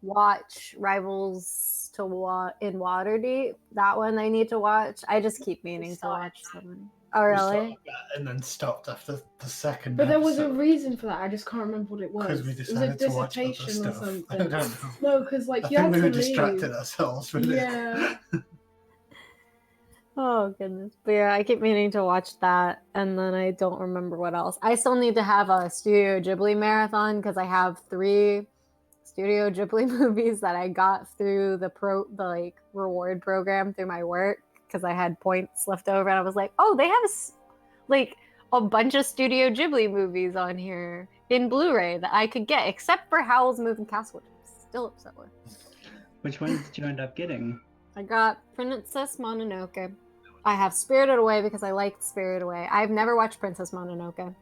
watch Rivals in Waterdeep. That one I need to watch. I just keep meaning to watch someone. Oh,
We
really?
started that and then stopped after the second.
But there was a
episode.
reason for that. I just can't remember what it was.
Because we
It was a
decided to watch other
dissertation or
stuff. I
something.
don't know.
No, because like
I
you
think
had
we
to
were
leave.
distracted ourselves with
Yeah.
it.
Oh goodness. But yeah, I keep meaning to watch that, and then I don't remember what else. I still need to have a Studio Ghibli marathon because I have 3 Studio Ghibli movies that I got through the like reward program through my work because I had points left over, and I was like, oh, they have like a bunch of Studio Ghibli movies on here in Blu-ray that I could get, except for Howl's Moving Castle, which I'm still upset with.
Which ones did you end up getting?
I got Princess Mononoke. I have Spirited Away because I liked Spirited Away. I've never watched Princess Mononoke.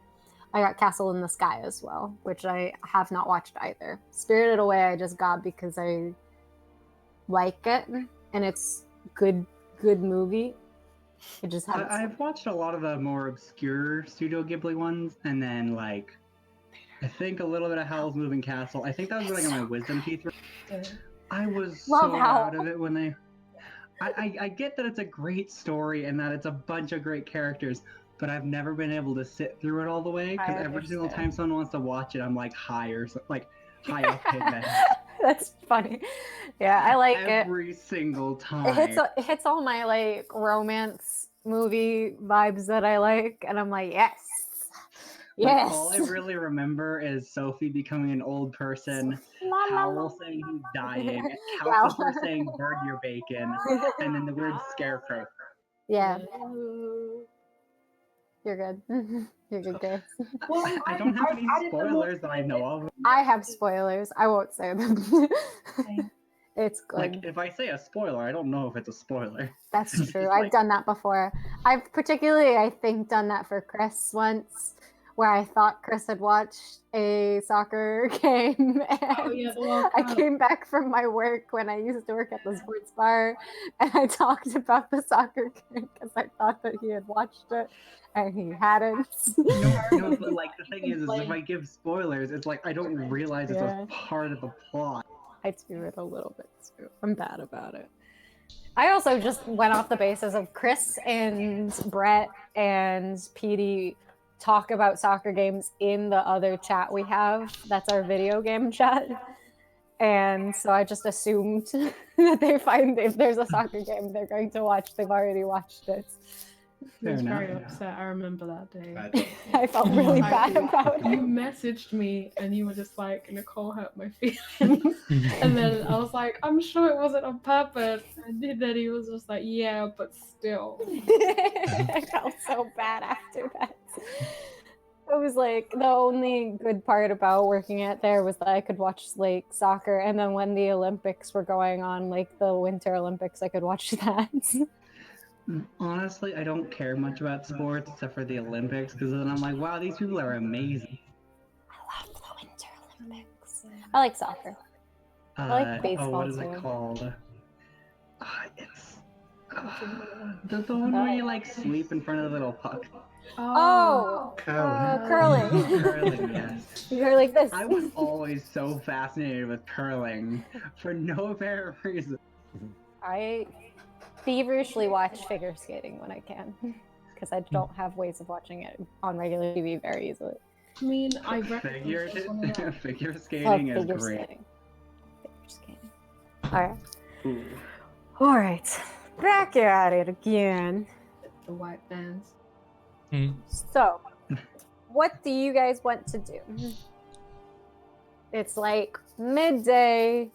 I got Castle in the Sky as well, which I have not watched either. Spirited Away I just got because I like it and it's good movie. It just haven't.
I've watched a lot of the more obscure Studio Ghibli ones, and then like I think a little bit of Howl's Moving Castle. I think that was when I got my wisdom teeth. I was
Love
so
Howl.
out of it when they. I get that it's a great story and that it's a bunch of great characters, but I've never been able to sit through it all the way because
I
every single
understand.
time someone wants to watch it, I'm like high up in bed.
That's funny. Yeah, I like it.
Every single time.
It hits all my like romance movie vibes that I like, and I'm like, yes.
Like,
Yes.
all I really remember is Sophie becoming an old person,
La, la, la,
Howl saying he's dying,
Yeah.
Calcifer saying burn your bacon, and then the weird scarecrow.
Yeah. You're good. You're good, Grace.
Well,
I don't have any
I didn't know
spoilers that I know of.
I have spoilers. I won't say them. It's good.
Like, if I say a spoiler, I don't know if it's a spoiler.
That's true.
Like-
I've done that before. I've particularly, I think, done that for Chris once, where I thought Chris had watched a soccer game. And
Oh, yeah, the World
I
Cup.
came back from my work when I used to work at the sports bar, and I talked about the soccer game because I thought that he had watched it, and he hadn't.
No, but like the thing is if I give spoilers, it's like I don't realize it's
Yeah.
a part of the plot.
I do it a little bit too. I'm bad about it. I also just went off the basis of Chris and Brett and Petey talk about soccer games in the other chat we have. That's our video game chat. And so I just assumed that they find if there's a soccer game they're going to watch, they've already watched it.
I was
Fair
very
enough.
upset. I remember that day.
I felt really
I
bad
did.
about
You
it.
messaged me and you were just like, Nicole hurt my feelings. And then I was like, I'm sure it wasn't on purpose. And then he was just like, yeah, but still.
I felt so bad after that. It was like the only good part about working at there was that I could watch like soccer, and then when the Olympics were going on, like the Winter Olympics, I could watch that.
Honestly, I don't care much about sports except for the Olympics because then I'm like, wow, these people are amazing.
I love the Winter Olympics. I like soccer. like baseball,
what is
too.
it called? It's the one where you like sweep in front of the little puck.
Oh, curling.
Curling, yes.
You're like this.
I was always so fascinated with curling for no apparent reason.
I feverishly watch figure skating when I can because I don't have ways of watching it on regular TV very easily.
I mean, I
Figure,
recognize one of that.
figure
Love
skating is
figure
great.
skating. Figure skating. All right.
Ooh.
All right. Back at it again.
The white bands.
So, what do you guys want to do? It's like midday.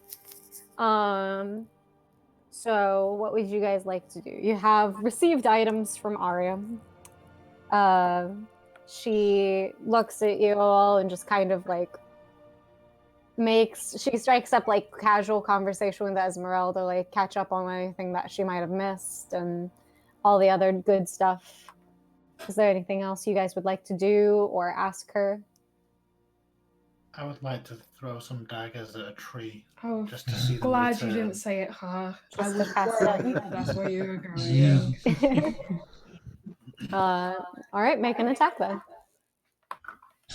So what would you guys like to do? You have received items from Arya. She looks at you all and just kind of like she strikes up like casual conversation with Esmeralda, like catch up on anything that she might have missed and all the other good stuff. Is there anything else you guys would like to do or ask her?
I would like to throw some daggers at a tree
Oh,
just to see them
glad you
return.
didn't say it, her. I
Just to
was
pass
worried
it.
that that's where you were going.
Yeah.
All right, make an attack then.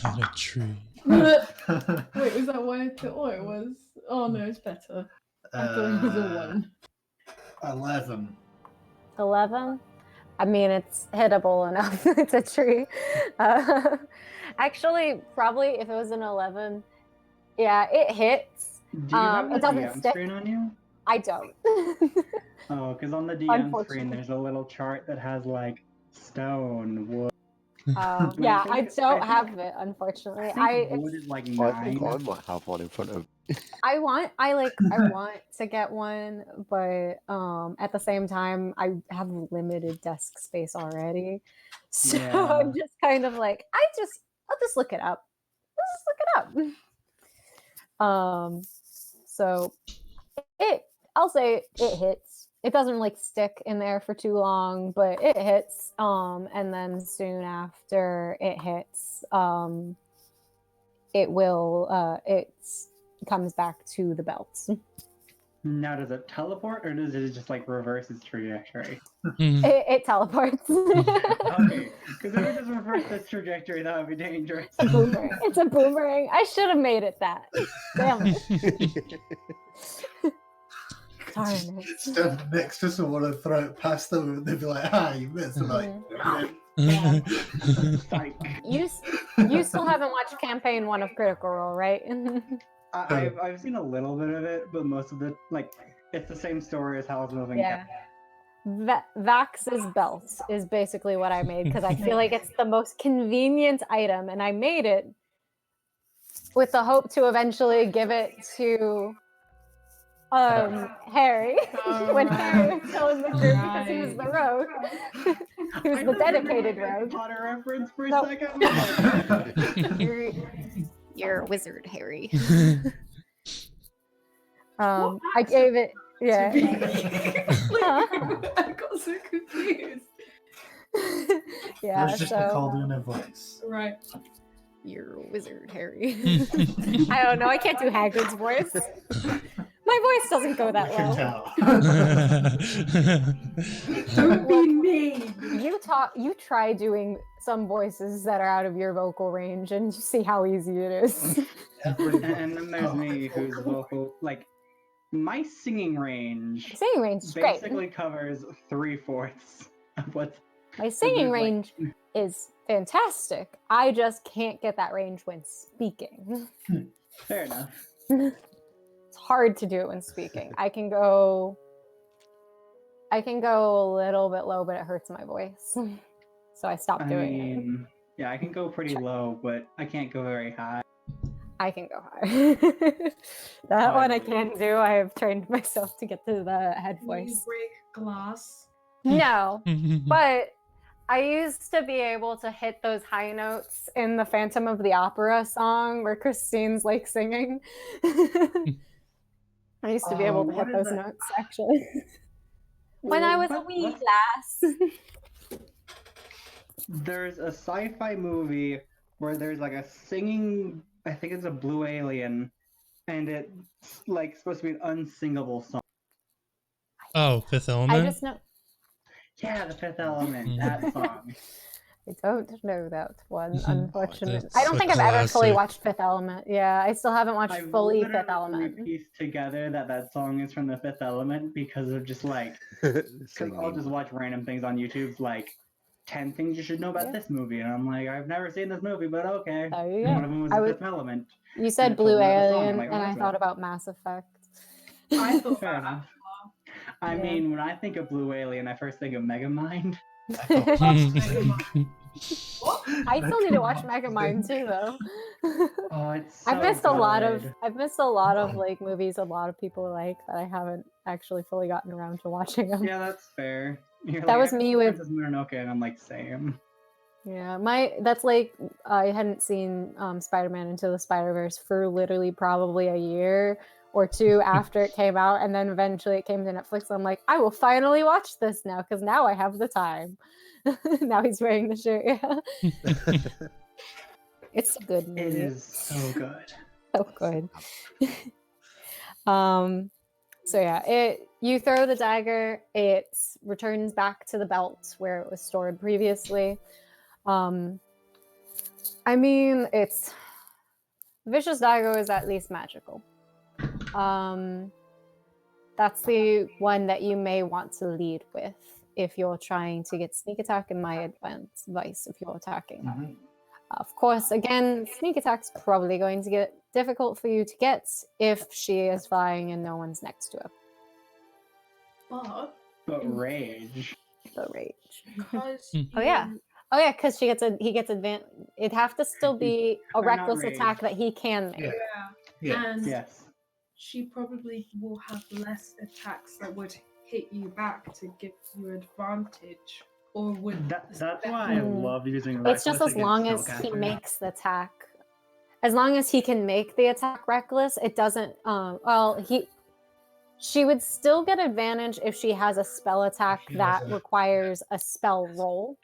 At a tree.
Wait, was that what I thought it was? Oh no, it's better. I thought it was a 1.
11.
11. I mean, it's hittable enough. It's a tree. Actually, probably if it was an 11, yeah, it hits.
Do you have
it
the
doesn't
DM
stick.
screen on you?
I don't.
Oh, because on the DM
Unfortunately.
screen, there's a little chart that has like stone, wood.
Yeah, I
think-
don't
I
have it, unfortunately.
I think wood is like
I think
9.
I might have one in front of.
I want to get one, but at the same time I have limited desk space already. So
Yeah.
I'm just kind of like I'll just look it up. Let's just look it up. So I'll say it hits. It doesn't like stick in there for too long, but it hits. And then soon after it hits, it will it comes back to the belts.
Now, does it teleport or does it just like reverse its trajectory?
Mhm.
It teleports.
Okay, because if it just reversed its trajectory, that would be dangerous.
It's a boomerang. It's a boomerang. I should have made it that. Damn it. Darn it.
Stand next to someone and throw it past them, and they'd be like, "Ah, you missed!" I'm like,
Like,
You still haven't watched campaign 1 of Critical Role, right?
I've seen a little bit of it, but most of it, like, it's the same story as Howl's Moving
Yeah.
Castle.
Vax's belt is basically what I made because I feel like it's the most convenient item, and I made it with the hope to eventually give it to Harry when Harry was still in the group because he was the rogue. He was
I
the
thought you were
dedicated
doing a
rogue.
Potter reference for a
Nope.
second.
You're a wizard, Harry. I gave it. Yeah.
I got so confused.
Yeah.
It's just Nicole doing her voice.
Right.
You're a wizard, Harry. I don't know. I can't do Hagrid's voice. My voice doesn't go that
I can
well.
tell.
Don't be mean.
You try doing some voices that are out of your vocal range and you see how easy it is.
And then there's me, who's vocal, like, my singing range
Singing range is great.
basically covers 3/4 of what's
My singing
like-
range is fantastic. I just can't get that range when speaking.
fair enough.
It's hard to do when speaking. I can go a little bit low, but it hurts my voice. So I stopped
I
doing it.
mean, yeah, I can go pretty low, but I can't go very high.
I can go high. That one I
Fine.
can't do. I have trained myself to get to the head
Will you
voice.
break glass?
No, but I used to be able to hit those high notes in the Phantom of the Opera song where Christine's like singing. I used to be able to
what
hit
is
those
that?
notes actually. When I was a wee lass.
There's a sci-fi movie where there's like a singing, I think it's a blue alien, and it's like supposed to be an unsingable song.
Oh, Fifth
I
Element?
just know
Yeah, The Fifth Element, that song.
I don't know that one,
Mhm.
unfortunately.
That's
I don't
a
think I've ever fully
classic.
watched Fifth Element. Yeah, I still haven't watched
I've
fully
literally
Fifth Element.
pieced together that song is from The Fifth Element because of just like, because I'll just watch random things on YouTube, like 10 things you should know about
Yeah.
this movie, and I'm like, I've never seen this movie, but okay.
There you
And one
go.
of them was
I
The
would-
Fifth Element.
You said
it told
Blue
me about the song. I'm
Alien,
like, oh,
and I
that's
thought
right.
about Mass Effect.
I thought
Fair
that
enough. I
Yeah.
mean, when I think of Blue Alien, I first think of Megamind.
What?
I still need to watch Megamind too, though.
Oh, it's
I've
so
missed a lot of
good.
like movies a lot of people like that I haven't actually fully gotten around to watching them.
Yeah, that's fair. You're
That
like,
was
"I
me
saw
with-
Princess Mononoke," and I'm like, same.
Yeah, that's like I hadn't seen Spider-Man Into the Spider-Verse for literally probably a year or two after it came out, and then eventually it came to Netflix. I'm like, I will finally watch this now because now I have the time. Now he's wearing the shirt. Yeah, it's a good
It
movie.
is so good.
So good. So yeah, you throw the dagger, it returns back to the belt where it was stored previously. I mean, it's Vicious Dagger is at least magical. That's the one that you may want to lead with if you're trying to get sneak attack, and my advice if you're attacking.
Mhm.
Of course, again, sneak attack's probably going to get difficult for you to get if she is flying and no one's next to her.
But
But rage.
The rage.
because
Oh, yeah. Oh yeah, because he gets advantage. It'd have to still be a
Or not
reckless
rage.
attack that he can make.
Yeah.
Yeah.
Yeah.
And
Yes.
she probably will have less attacks that would hit you back to give you advantage. Or would
That's why I
Mm.
love using
It's just
Reckless
as long
against
as he
spellcasters.
makes the attack. As long as he can make the attack reckless, it doesn't. She would still get advantage if she has a spell attack
She
that
has a-
requires a spell roll,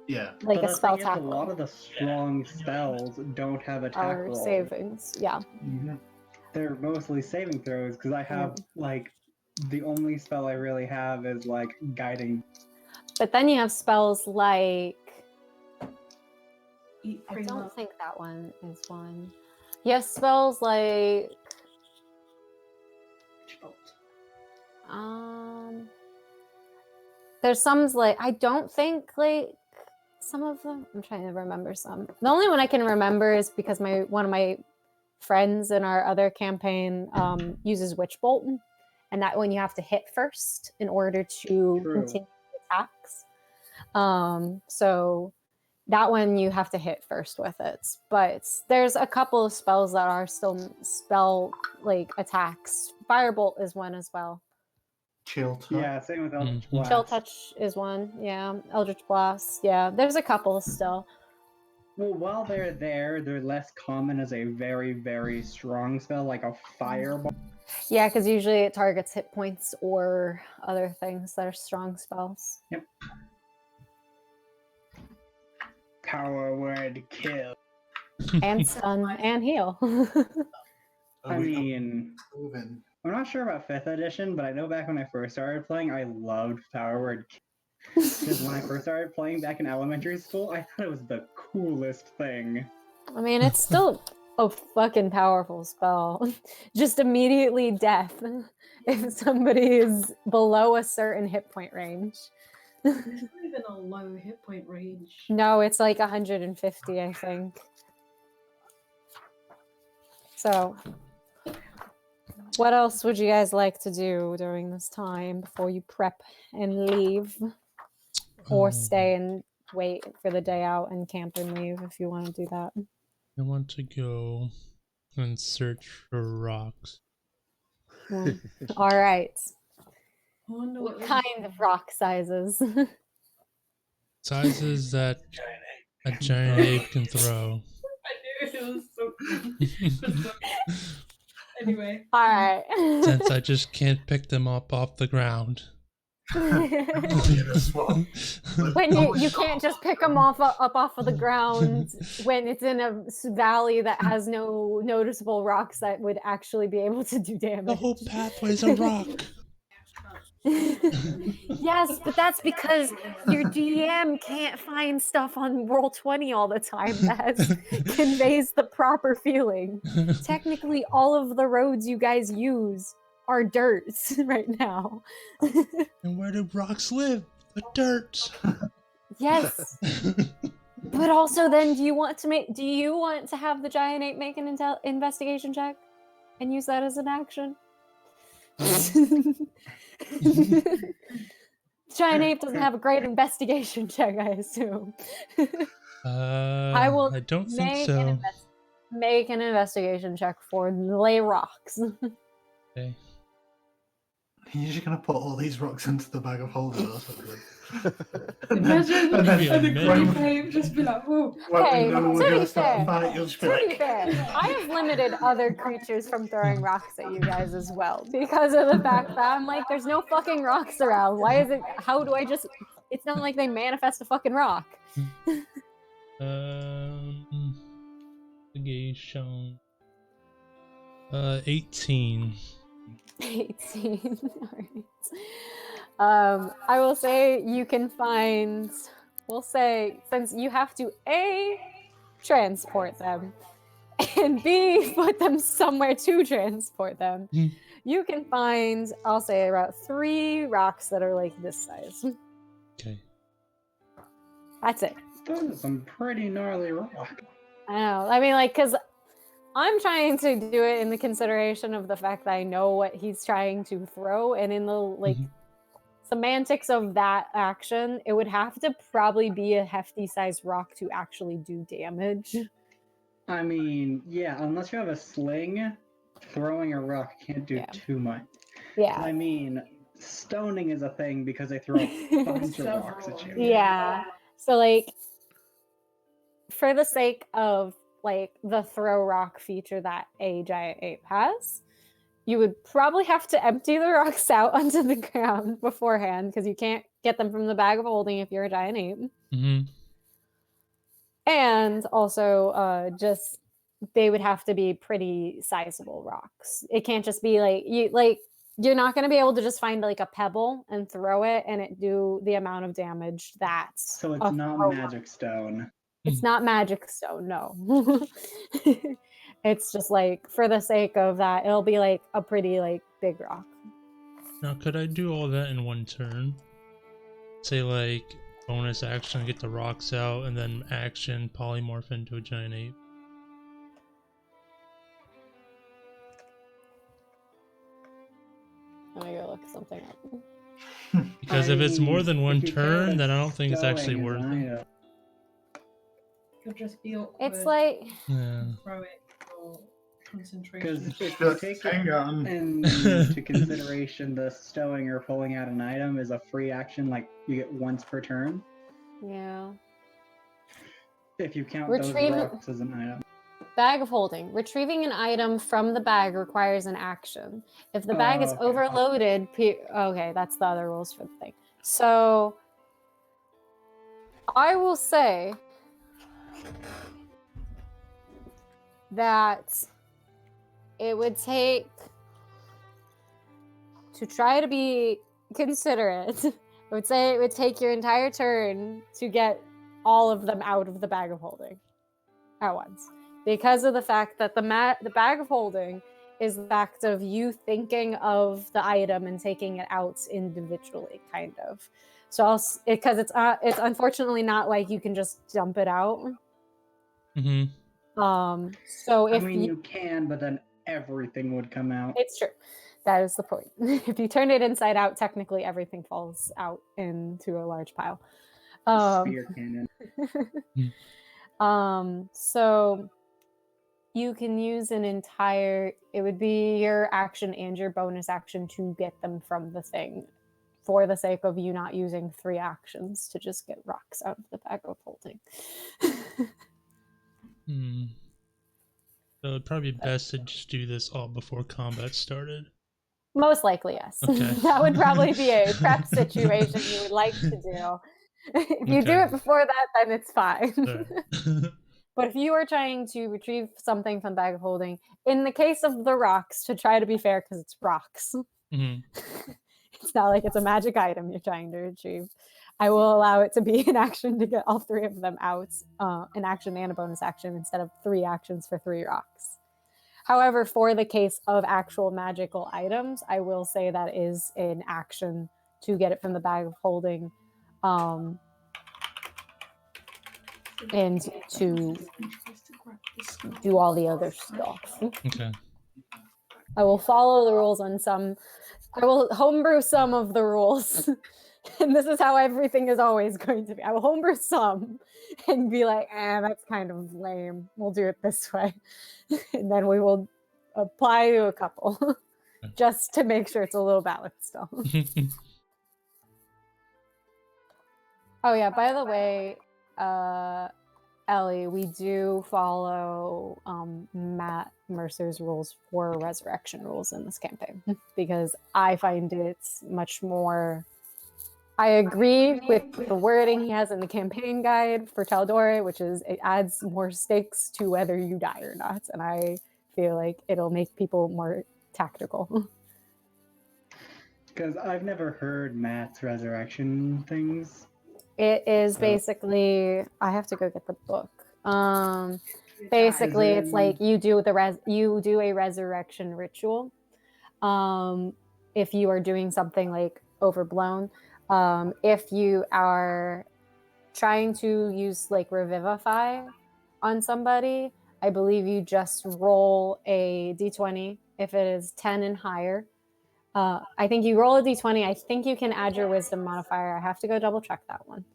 Yeah.
like
But
a
the
spell
thing is, a
tackle
lot of the strong spells don't have attack
or
rolls.
savings. Yeah.
Mhm.
They're mostly saving throws because I have like the only spell I really have is like guiding.
But then you have spells like
eat
I
pretty
don't
well.
think that one is one. You have spells like there's some like I don't think like some of them. I'm trying to remember some. The only one I can remember is because one of my friends in our other campaign uses Witch Bolt, and that one you have to hit first in order to
True.
continue attacks. So that one you have to hit first with it. But there's a couple of spells that are still spell like attacks. Firebolt is one as well.
Chill touch.
Yeah, same with Eldritch Blast.
Chill Touch is one. Yeah. Eldritch Blast. Yeah. There's a couple still.
Well, while they're there, they're less common as a very, very strong spell, like a fireball.
Yeah, because usually it targets hit points or other things that are strong spells.
Yep. Power word kill.
And stun and heal.
I
Are we
mean,
moving?
I'm not sure about 5th edition, but I know back when I first started playing, I loved Power Word Kill. Because when I first started playing back in elementary school, I thought it was the coolest thing.
I mean, it's still a fucking powerful spell. Just immediately death if somebody is below a certain hit point range.
It's not even a low hit point range.
No, it's like 150, I think. So, what else would you guys like to do during this time before you prep and leave? Or stay and wait for the day out and camp and leave if you want to do that.
I want to go and search for rocks.
All right.
I wonder
What
what
kind of rock sizes?
Sizes that a giant ape can throw.
I knew it was so. Anyway.
All right.
Since I just can't pick them up off the ground.
When you can't just pick them up off of the ground when it's in a valley that has no noticeable rocks that would actually be able to do damage.
The whole pathway's a rock.
Yes, but that's because your DM can't find stuff on Roll20 all the time that conveys the proper feeling. Technically, all of the roads you guys use are dirt right now.
And where do rocks live? The dirt.
Yes. But also then do you want to have the giant ape make an investigation check and use that as an action? Giant ape doesn't have a great investigation check, I assume.
I don't think so.
Make an investigation check for lay rocks.
Okay.
You're just gonna put all these rocks into the bag of holding or something.
Imagine
And then-
Be a
and the
minute.
grey babe just be like, oh,
When
Hey,
we know
to
we're
be
gonna start
fair-
a fight, you'll just be
To be
like,
fair, I have limited other creatures from throwing rocks at you guys as well because of the fact that I'm like, there's no fucking rocks around. Why is it? How do I just? It's not like they manifest a fucking rock.
Investigation. 18.
18. I will say you can find. We'll say since you have to A, transport them, and B, put them somewhere to transport them.
Hmm.
You can find, I'll say, about 3 rocks that are like this size.
Okay.
That's it.
Those are some pretty gnarly rock.
I know. I mean, like, because I'm trying to do it in the consideration of the fact that I know what he's trying to throw, and in the like
Mhm.
semantics of that action, it would have to probably be a hefty sized rock to actually do damage.
I mean, yeah, unless you have a sling, throwing a rock can't do
Yeah.
too much.
Yeah.
I mean, stoning is a thing because they throw a bunch of rocks at you.
Yeah. So like for the sake of like the throw rock feature that a giant ape has, you would probably have to empty the rocks out onto the ground beforehand because you can't get them from the bag of holding if you're a giant ape.
Mm-hmm.
And also just they would have to be pretty sizable rocks. It can't just be you're not going to be able to just find like a pebble and throw it and it do the amount of damage that
So it's
a
not
throw-
magic stone.
It's not magic stone, no. It's just like for the sake of that, it'll be like a pretty like big rock.
Now, could I do all that in one turn? Say, like, bonus action, get the rocks out, and then action, polymorph into a giant ape.
Let me go look something up.
Because
I
if it's more
mean,
than
if
one
you count
turn,
as
then I don't think it's actually
stowing
worth
as an
it.
item,
It'll just be awkward.
It's like
Yeah.
Throw it for concentration.
Because if you
Just
take
hang on.
into consideration the stowing or pulling out an item is a free action, like you get once per turn.
yeah.
If you count
Retrieve-
those rocks as an item.
Bag of holding. Retrieving an item from the bag requires an action. If the bag is
Okay.
overloaded, okay, that's the other rules for the thing. So I will say that it would take to try to be considerate. I would say it would take your entire turn to get all of them out of the bag of holding at once. Because of the fact that the bag of holding is the act of you thinking of the item and taking it out individually, kind of. So because it's unfortunately not like you can just dump it out.
Mm-hmm.
So
I
if
mean, you can, but then everything would come out.
it's true, that is the point. If you turn it inside out, technically everything falls out into a large pile.
Spear cannon.
So you can use it would be your action and your bonus action to get them from the thing for the sake of you not using 3 actions to just get rocks out of the bag of holding.
Hmm. So it'd probably be best to just do this all before combat started.
Most likely, yes.
Okay.
That would probably be a prep situation you would like to do. If you do
Okay.
it before that, then it's fine.
Alright.
But if you are trying to retrieve something from bag of holding, in the case of the rocks, to try to be fair, because it's rocks,
Mhm.
it's not like it's a magic item you're trying to retrieve. I will allow it to be an action to get all 3 of them out, an action and a bonus action instead of 3 actions for 3 rocks. However, for the case of actual magical items, I will say that is an action to get it from the bag of holding, and to do all the other stuff.
Okay.
I will follow the rules on some. I will homebrew some of the rules. And this is how everything is always going to be. I will homebrew some and be like, that's kind of lame. We'll do it this way. And then we will apply to a couple just to make sure it's a little balanced still. Oh yeah, by the way, Ellie, we do follow Matt Mercer's rules for resurrection rules in this campaign because I find it's much more. I agree with the wording he has in the campaign guide for Taldore, which is it adds more stakes to whether you die or not, and I feel like it'll make people more tactical.
Because I've never heard Matt's resurrection things.
It is
So-
basically I have to go get the book. Basically it's like you do a resurrection revisual. If you are doing something like overblown, if you are trying to use like revivify on somebody, I believe you just roll a d20 if it is 10 and higher. I think you roll a d20. I think you can add your wisdom modifier. I have to go double check that one.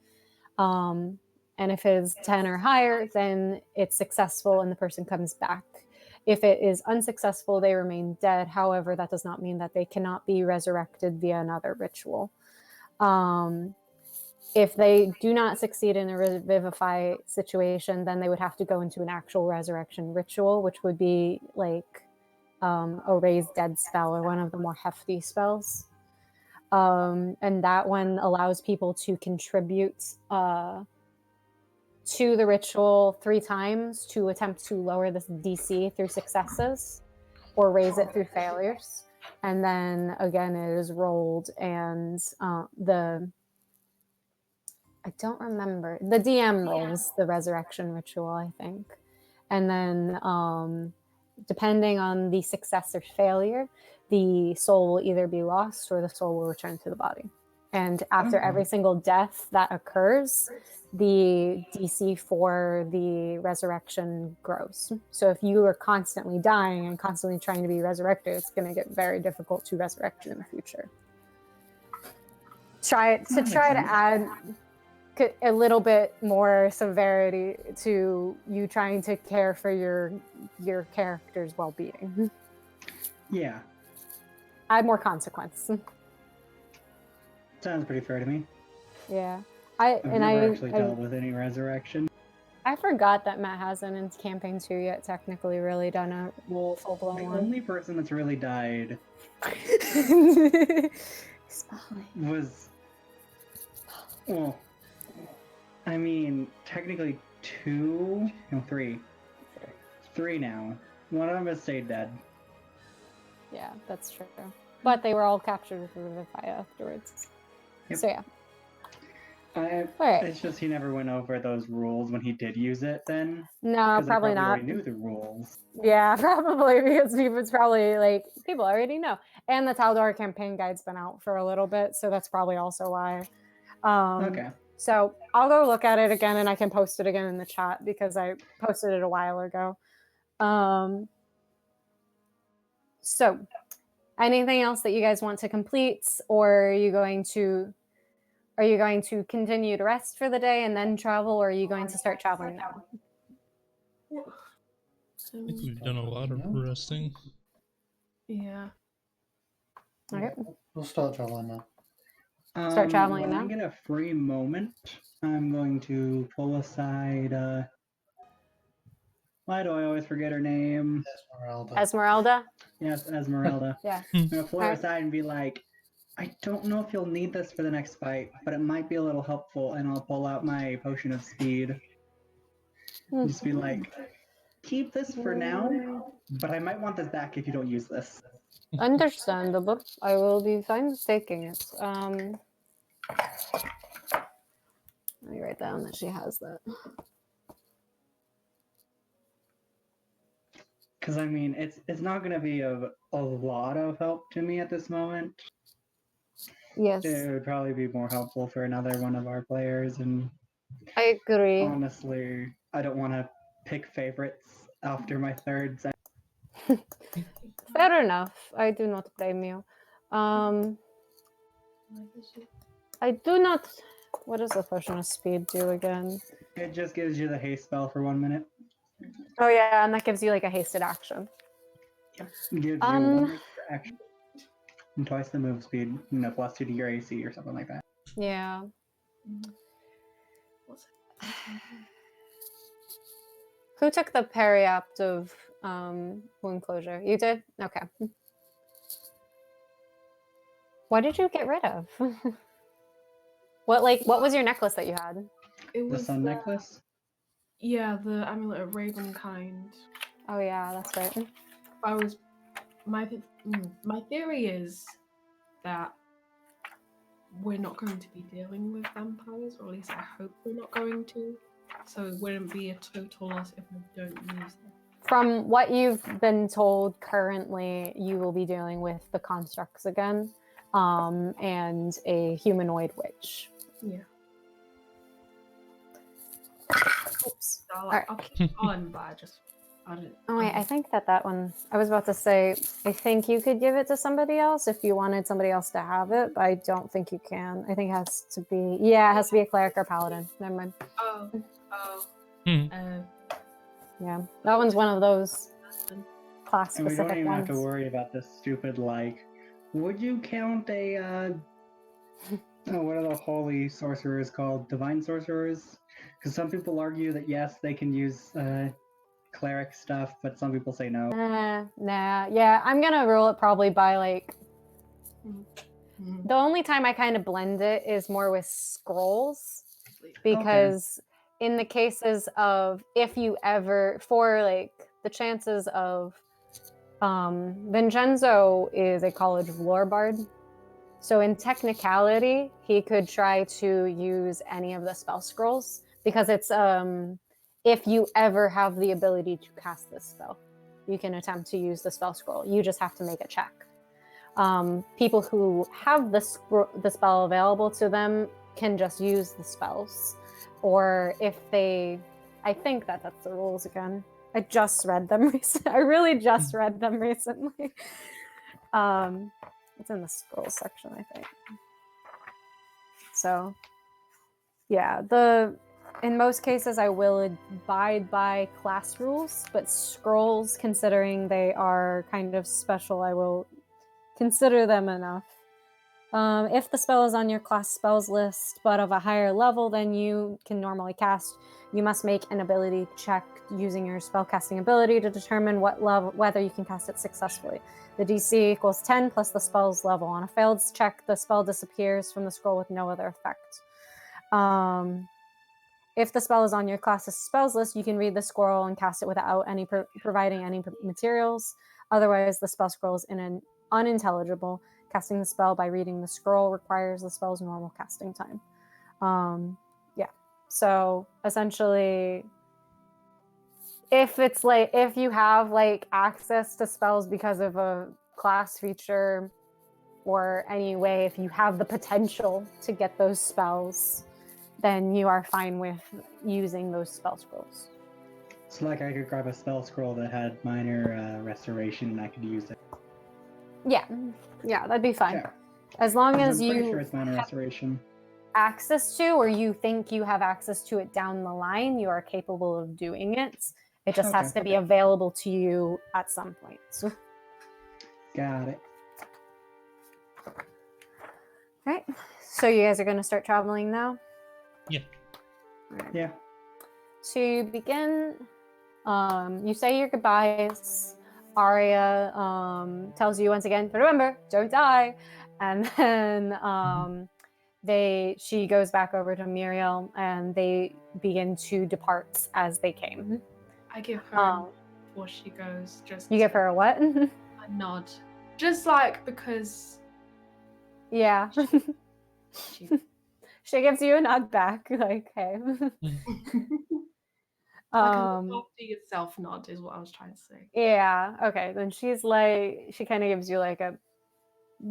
And if it is 10 or higher, then it's successful and the person comes back. If it is unsuccessful, they remain dead. However, that does not mean that they cannot be resurrected via another ritual. If they do not succeed in a revivify situation, then they would have to go into an actual resurrection ritual, which would be like a raise dead spell or one of the more hefty spells. And that one allows people to contribute to the ritual 3 times to attempt to lower this DC through successes or raise it through failures. And then again, it is rolled, and I don't remember. The DM rolls the resurrection ritual, I think. And then depending on the success or failure, the soul will either be lost or the soul will return to the body. And after every single death that occurs, the DC for the resurrection grows. So if you are constantly dying and constantly trying to be resurrected, it's going to get very difficult to resurrect you in the future. Try to add a little bit more severity to you trying to care for your character's well-being.
Yeah,
Add more consequence.
sounds pretty fair to me.
Yeah.
I've never actually dealt with any resurrection.
I forgot that Matt hasn't in campaign 2 yet technically really done a full-blown
The
one.
only person that's really died was, well, I mean, technically 2, no, 3. 3 now. One of them has stayed dead.
Yeah, that's true. But they were all captured with Revivify afterwards.
Yep.
So yeah.
Alright. It's just he never went over those rules when he did use it then.
No,
'Cause they
probably not.
already knew the rules.
Yeah, probably because it's probably like people already know. And the Taldor campaign guide's been out for a little bit, so that's probably also why.
Okay.
So I'll go look at it again and I can post it again in the chat because I posted it a while ago. So anything else that you guys want to complete, or are you going to continue to rest for the day and then travel, or are you going to start traveling now?
I think we've done a lot of resting.
Yeah.
Okay.
We'll start traveling now.
Start traveling
when
now?
I get a free moment, I'm going to pull aside. Why do I always forget her name?
Esmeralda.
Esmeralda?
Yes, Esmeralda.
Yeah.
I'm gonna pull her
Alright.
aside and be like, I don't know if you'll need this for the next fight, but it might be a little helpful, and I'll pull out my potion of speed. Just be like, keep this for now, but I might want this back if you don't use this.
Understandable. I will be fine with taking it. Let me write down that she has that.
Because I mean, it's not gonna be a lot of help to me at this moment.
Yes,
It would probably be more helpful for another one of our players, and
I agree.
honestly, I don't want to pick favorites after my third set.
Fair enough. I do not blame you. I do not. What does the potion of speed do again?
It just gives you the haste spell for 1 minute.
Oh yeah, and that gives you like a hasted action.
Gives you one extra action. And twice the move speed, plus 2 to your AC or something like that.
Yeah. Who took the periaptive wound closure? You did? Okay. What did you get rid of? What was your necklace that you had?
It
The
was
sun necklace?
yeah, the amulet of Ravenkind.
Oh yeah, that's right.
I was my theory is that we're not going to be dealing with vampires, or at least I hope we're not going to. So it wouldn't be a total loss if we don't use them.
From what you've been told currently, you will be dealing with the constructs again, and a humanoid witch.
Yeah.
Oops.
So
Alright.
I'll keep on, but I don't.
Oh wait, I think that one. I was about to say, I think you could give it to somebody else if you wanted somebody else to have it, but I don't think you can. I think it has to be. Yeah, it has to be a cleric or paladin. Never mind.
Oh.
Hmm.
Yeah, that one's one of those class
And we don't
specific
even
ones.
have to worry about this stupid, like, would you count a, oh, what are the holy sorcerers called? Divine sorcerers? Because some people argue that yes, they can use cleric stuff, but some people say no.
Nah. Yeah, I'm gonna rule it probably by like.
Mhm.
The only time I kind of blend it is more with scrolls, because in the cases of if you ever for like the chances of Vincenzo is a college lore bard, so in technicality he could try to use any of the spell scrolls, because it's if you ever have the ability to cast this spell, you can attempt to use the spell scroll. You just have to make a check. People who have the spell available to them can just use the spells, or if they, I think that's the rules again. I just read them recently. I really just read them recently. It's in the scrolls section, I think. So, yeah, in most cases I will abide by class rules, but scrolls, considering they are kind of special, I will consider them enough. If the spell is on your class spells list, but of a higher level than you can normally cast, you must make an ability check using your spellcasting ability to determine whether you can cast it successfully. The DC equals 10 plus the spell's level. On a failed check, the spell disappears from the scroll with no other effect. If the spell is on your class's spells list, you can read the scroll and cast it without any providing any materials. Otherwise, the spell scroll is unintelligible. Casting the spell by reading the scroll requires the spell's normal casting time. Yeah. So essentially, if you have like access to spells because of a class feature, or any way, if you have the potential to get those spells, then you are fine with using those spell scrolls.
So, like, I could grab a spell scroll that had minor restoration, and I could use it.
Yeah, that'd be fine.
Okay.
As long as
I'm pretty
you
sure it's minor restoration.
access to, or you think you have access to it down the line, you are capable of doing it. It just has to be available to you at some point. So.
Got it.
Right. So you guys are going to start traveling now?
Yeah.
Right.
Yeah.
To begin, you say your goodbyes. Arya tells you once again, but remember, don't die. And then she goes back over to Muriel, and they begin to depart as they came.
I give her before she goes. Just
You give her a what?
a nod, just like because.
Yeah.
She,
She gives you a nod back, like, hey.
like a look after yourself nod is what I was trying to say.
Yeah, okay. Then she's like, she kind of gives you like a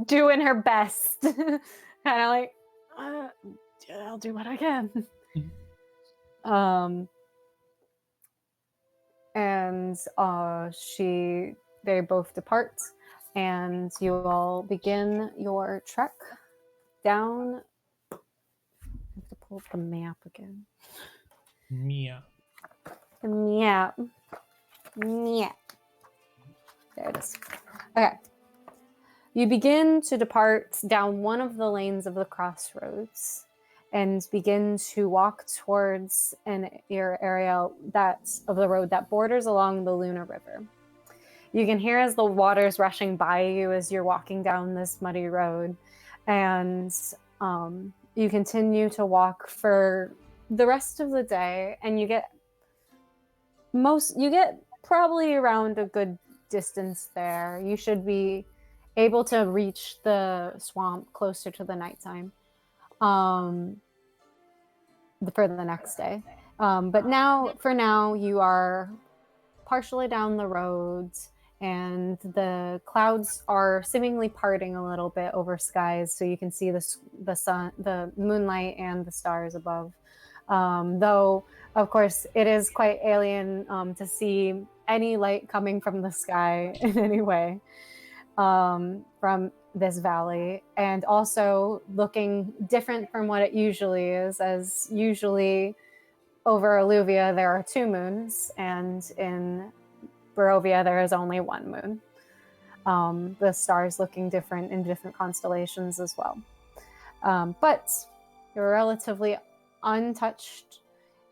doing her best. Kind of like, I'll do what I can. And they both depart, and you all begin your trek down. I have to pull up the map again.
Mia.
The map. Map. There it is. Okay. You begin to depart down one of the lanes of the crossroads, and begin to walk towards an area that's of the road that borders along the Luna River. You can hear as the water's rushing by you as you're walking down this muddy road, and you continue to walk for the rest of the day, and you get probably around a good distance there. You should be able to reach the swamp closer to the nighttime for the next day. But for now, you are partially down the roads, and the clouds are seemingly parting a little bit over skies, so you can see the sun, the moonlight, and the stars above. Though, of course, it is quite alien to see any light coming from the sky in any way from this valley, and also looking different from what it usually is, as usually over Alluvia there are 2 moons, and in Barovia there is only 1 moon. The stars looking different in different constellations as well. But you're relatively untouched,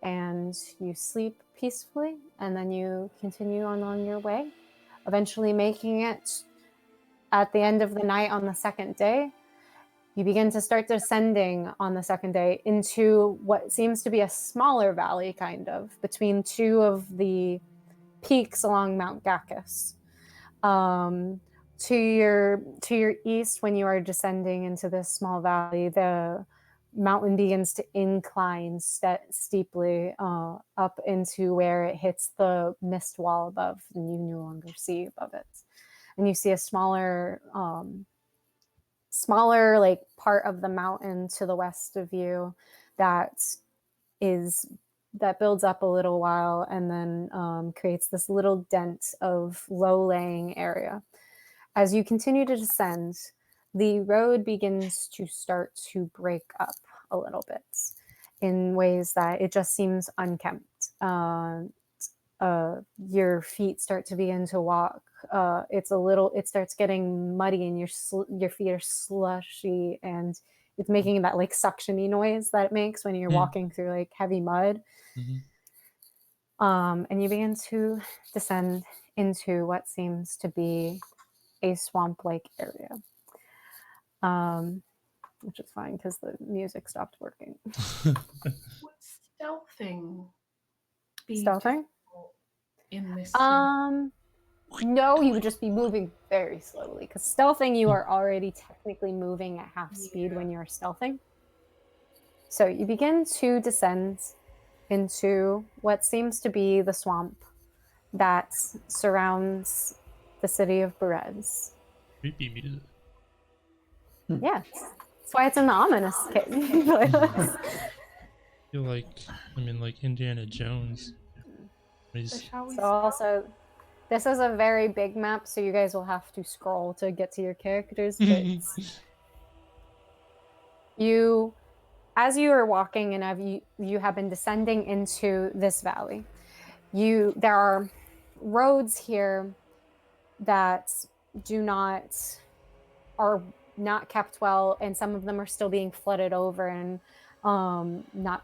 and you sleep peacefully, and then you continue on your way, eventually making it at the end of the night on the second day. You begin to start descending on the second day into what seems to be a smaller valley, kind of, between 2 of the peaks along Mount Gacchus. To your east, when you are descending into this small valley, the mountain begins to incline steeply up into where it hits the mist wall above, and you no longer see above it. And you see a smaller like part of the mountain to the west of you that builds up a little while, and then creates this little dent of low-laying area. As you continue to descend, the road begins to start to break up a little bit in ways that it just seems unkempt. Your feet start to begin to walk. It starts getting muddy, and your feet are slushy, and it's making that like suctiony noise that it makes when you're walking through like heavy mud. And you begin to descend into what seems to be a swamp-like area, which is fine because the music stopped working.
Would stealthing be
Stealthing?
in this?
No, you would just be moving very slowly, because stealthing, you are already technically moving at half speed when you're stealthing. So you begin to descend into what seems to be the swamp that surrounds the city of Berez.
Creepy music.
Yes. That's why it's in the ominous playlist.
I feel like Indiana Jones.
So also, this is a very big map, so you guys will have to scroll to get to your characters. But as you are walking and you have been descending into this valley, there are roads here that are not kept well, and some of them are still being flooded over and not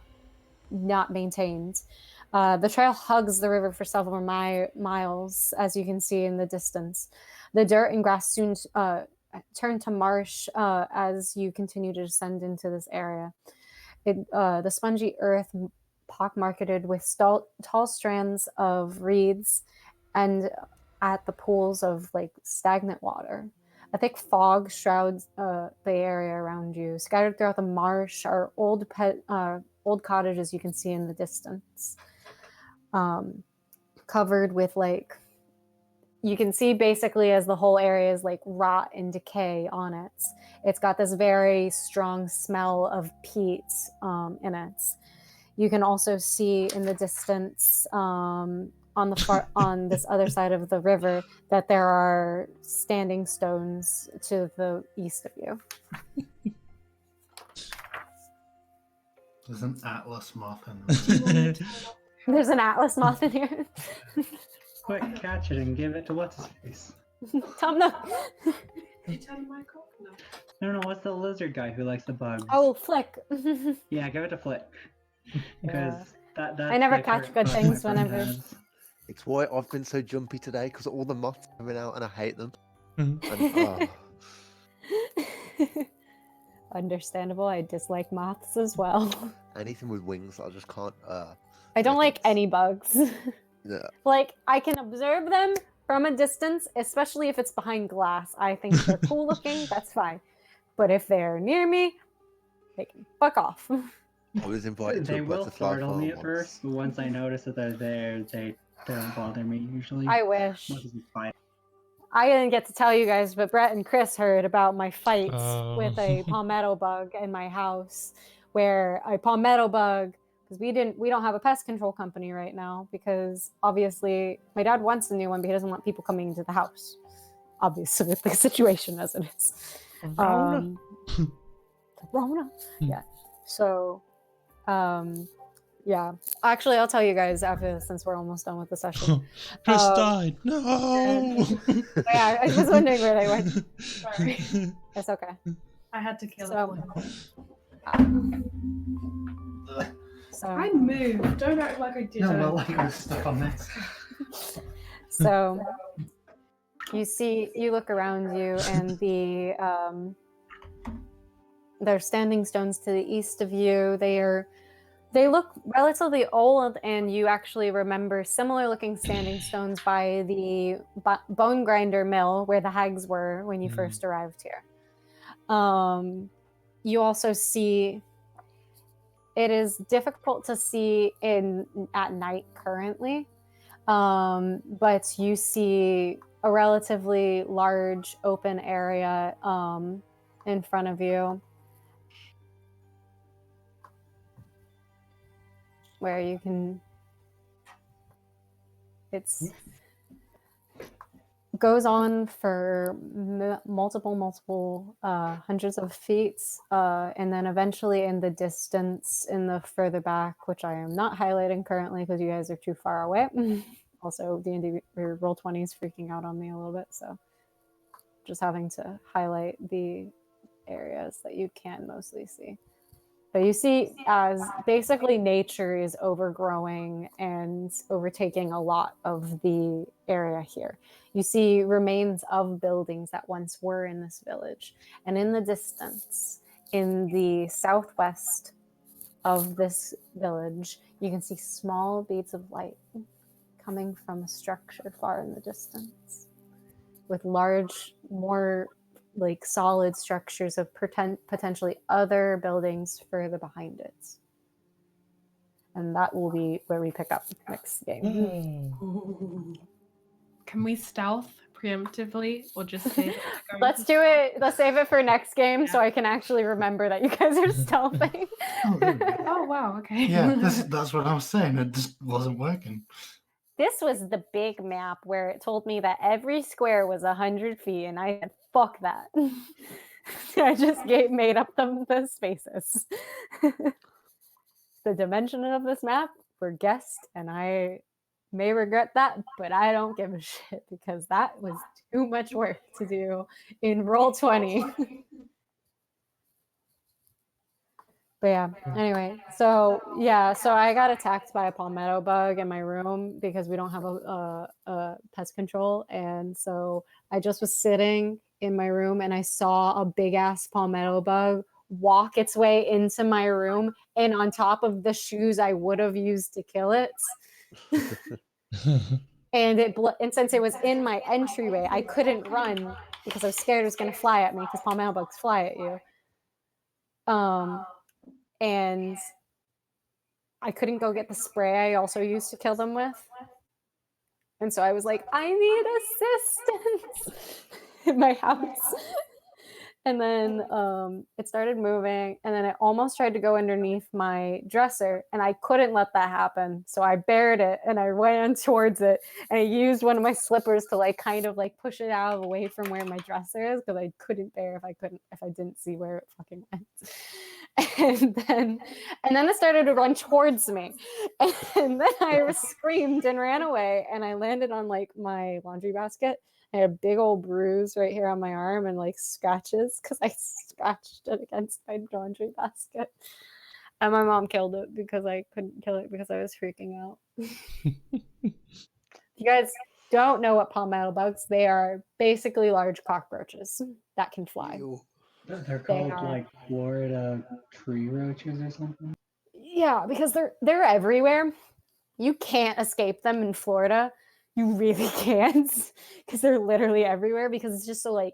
maintained. The trail hugs the river for several miles, as you can see in the distance. The dirt and grass soon turn to marsh as you continue to descend into this area. The spongy earth, pockmarketed with tall strands of reeds, and at the pools of like stagnant water. A thick fog shrouds the area around you. Scattered throughout the marsh are old cottages you can see in the distance. Covered with you can see basically as the whole area is like rot and decay on it. It's got this very strong smell of peat in it. You can also see in the distance on this other side of the river that there are standing stones to the east of you.
There's an atlas moth in there.
There's an atlas moth in here.
Quick, catch it and give it to what's his face.
Tom, no.
Did you turn the mic off? No.
No, what's the lizard guy who likes the bugs?
Oh, Flick.
Yeah, give it to Flick. Because that's
I never
like
catch
her-
good
what my
things
friend
whenever-
has.
It's why I've been so jumpy today because all the moths are coming out and I hate them.
Mhm.
And,
Understandable. I dislike moths as well.
anything with wings, I just can't.
I don't
No
like
thanks.
any bugs.
Yeah.
Like, I can observe them from a distance, especially if it's behind glass. I think they're cool looking, that's fine. But if they're near me, they can fuck off.
I was invited to
They
a
will
butterfly
startle
farm
me at
once.
first, but once I notice that they're there, they don't bother me usually.
I wish.
Much as it's fine.
I didn't get to tell you guys, but Brett and Chris heard about my fight
Oh.
with a palmetto bug in my house, where a palmetto bug, because we don't have a pest control company right now, because obviously my dad wants a new one, but he doesn't want people coming into the house. Obviously, with the situation as it is.
Rona.
Rona. Yeah. So, yeah. Actually, I'll tell you guys after this, since we're almost done with the session.
Chris
Um,
died. No.
Yeah, I was wondering where they went.
Sorry.
It's okay.
I had to kill
So-
it.
So,
I moved. Don't act like I didn't.
No, well, like I was stuck on this.
so you look around you, and there's standing stones to the east of you. They look relatively old, and you actually remember similar looking standing stones by the bone grinder mill where the hags were when you first arrived here. You also see, it is difficult to see at night currently, but you see a relatively large open area in front of you, where you can, it's goes on for multiple hundreds of feet, and then eventually in the distance, in the further back, which I am not highlighting currently because you guys are too far away. Also, D&D or Roll20 is freaking out on me a little bit, so just having to highlight the areas that you can mostly see. But you see, as basically nature is overgrowing and overtaking a lot of the area here. You see remains of buildings that once were in this village. And in the distance, in the southwest of this village, you can see small beads of light coming from a structure far in the distance, with large, more like solid structures of potentially other buildings further behind it. And that will be where we pick up next game.
Oh.
Can we stealth preemptively or just save it? to go
Let's
into
do it. Let's save it for next game so
Yeah.
I can actually remember that you guys are stealthing.
Oh, there we go.
Oh wow, okay.
Yeah, that's what I was saying. It just wasn't working.
This was the big map where it told me that every square was 100 feet, and I said, fuck that. I just made up the spaces. The dimension of this map were guessed, and I may regret that, but I don't give a shit because that was too much work to do in Roll20. But yeah, anyway, so I got attacked by a palmetto bug in my room because we don't have a pest control, and so I just was sitting in my room and I saw a big ass palmetto bug walk its way into my room and on top of the shoes I would have used to kill it. And since it was in my entryway, I couldn't run because I was scared it was going to fly at me because palmetto bugs fly at you. And I couldn't go get the spray I also used to kill them with. And so I was like, I need assistance in my house. And then it started moving, and then it almost tried to go underneath my dresser, and I couldn't let that happen. So I bared it, and I ran towards it, and I used one of my slippers to like kind of like push it out away from where my dresser is, because I couldn't bear if I didn't see where it fucking went. and then it started to run towards me, and then I screamed and ran away, and I landed on like my laundry basket. I had a big old bruise right here on my arm and like scratches because I scratched it against my laundry basket. And my mom killed it because I couldn't kill it because I was freaking out. You guys don't know what palmetto bugs, they are basically large cockroaches that can fly.
Ew.
They're
They
called
are.
like Florida tree roaches or something.
Yeah, because they're everywhere. You can't escape them in Florida. You really can't because they're literally everywhere because it's just so like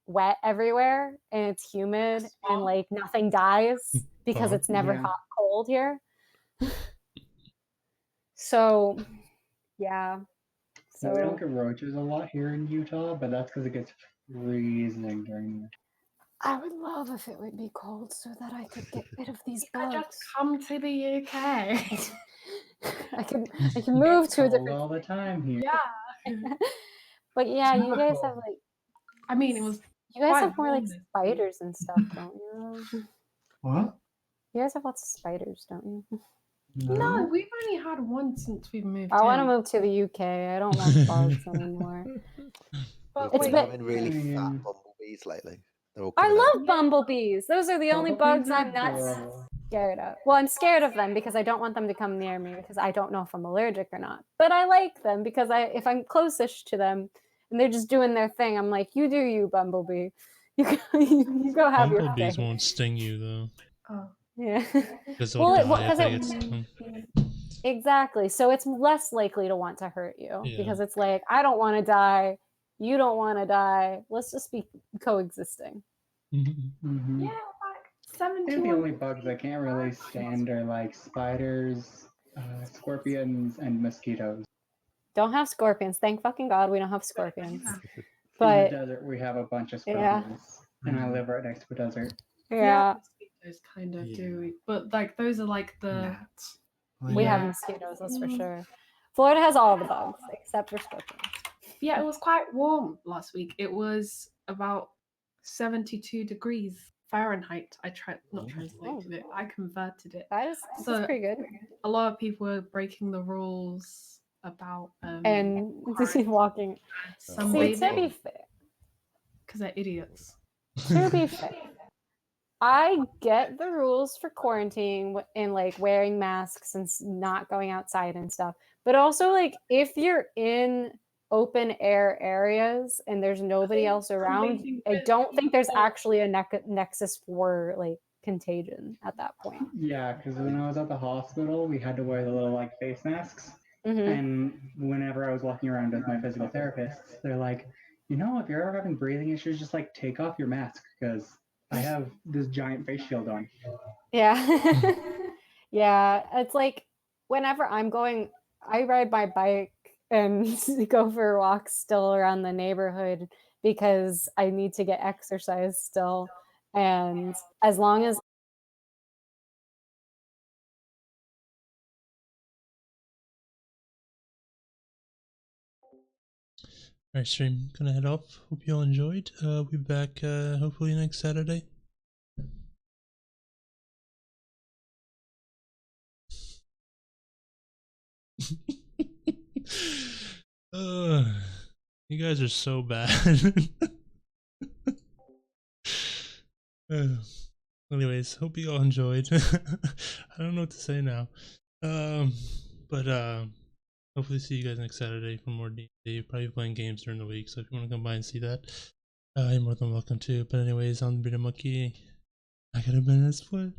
wet everywhere and it's humid and like nothing dies because it's never
Yeah.
hot cold here. So yeah.
So we don't
So
get roaches a lot here in Utah, but that's because it gets freezing during the
I would love if it would be cold so that I could get rid of these
I
bugs.
just come to the UK.
I can move
It's
to a
cold
different.
all the time here.
Yeah.
But yeah,
It's
you
never
guys
cold.
have like
I mean, it was
you guys
quite
have more like
warm this week.
spiders and stuff, don't you?
What?
You guys have lots of spiders, don't you?
No, we've only had one since we've moved
I want to
in.
move to the UK. I don't want bugs anymore.
But
We've
It's
been
been-
having really fat
Mm.
bumblebees lately. They're all
I
coming out.
love bumblebees. Those are the only
Bumblebees
bugs
are
I'm not
adorable.
scared of. Well, I'm scared of them because I don't want them to come near me because I don't know if I'm allergic or not. But I like them because if I'm closest to them and they're just doing their thing, I'm like, you do you, bumblebee. You go have your
Bumblebees
thing.
won't sting you though,
oh,
Yeah.
because they'll
Well,
die if
'cause
they
it-
get stung.
Exactly. So it's less likely to want to hurt you
Yeah.
because it's like, I don't want to die. You don't want to die. Let's just be coexisting.
Mhm.
yeah, like
I think the
71.
only bugs I can't really stand are like spiders, scorpions, and mosquitoes.
Don't have scorpions. Thank fucking God we don't have scorpions.
Yeah.
In
But
the desert, we have a bunch of
Yeah.
scorpions, and I live right next to a desert.
yeah,
Mosquitoes kind of
Yeah.
do, but like those are like the
Gnats.
we
Yeah.
have mosquitoes, that's for sure. Florida has all the bugs except for scorpions.
yeah. It was quite warm last week. It was about 72 degrees Fahrenheit. I not translated it. I converted it.
That's
So-
pretty good.
A lot of people were breaking the rules about
And walking. See, to be
sunbathing
fair,
because they're idiots.
to be fair, I get the rules for quarantine and like wearing masks and not going outside and stuff. But also, like, if you're in open air areas and there's nobody
think
else around,
sunbathing
I
with
don't think there's
people-
actually a nexus for like contagion at that point.
Yeah, because when I was at the hospital, we had to wear the little like face masks.
Mhm.
And whenever I was walking around with my physical therapists, they're like, you know, if you're ever having breathing issues, just like take off your mask because I have this giant face shield on.
Yeah. Yeah. It's like whenever I'm going, I ride my bike and go for walks still around the neighborhood because I need to get exercise still. And as long as
Alright, stream, gonna head off. Hope you all enjoyed. We'll be back hopefully next Saturday. You guys are so bad. Anyways, hope you all enjoyed. I don't know what to say now. But hopefully see you guys next Saturday for more D&D. Probably playing games during the week, so if you want to come by and see that, you're more than welcome to. But anyways, I'm Beta Monkey. I got a minute split.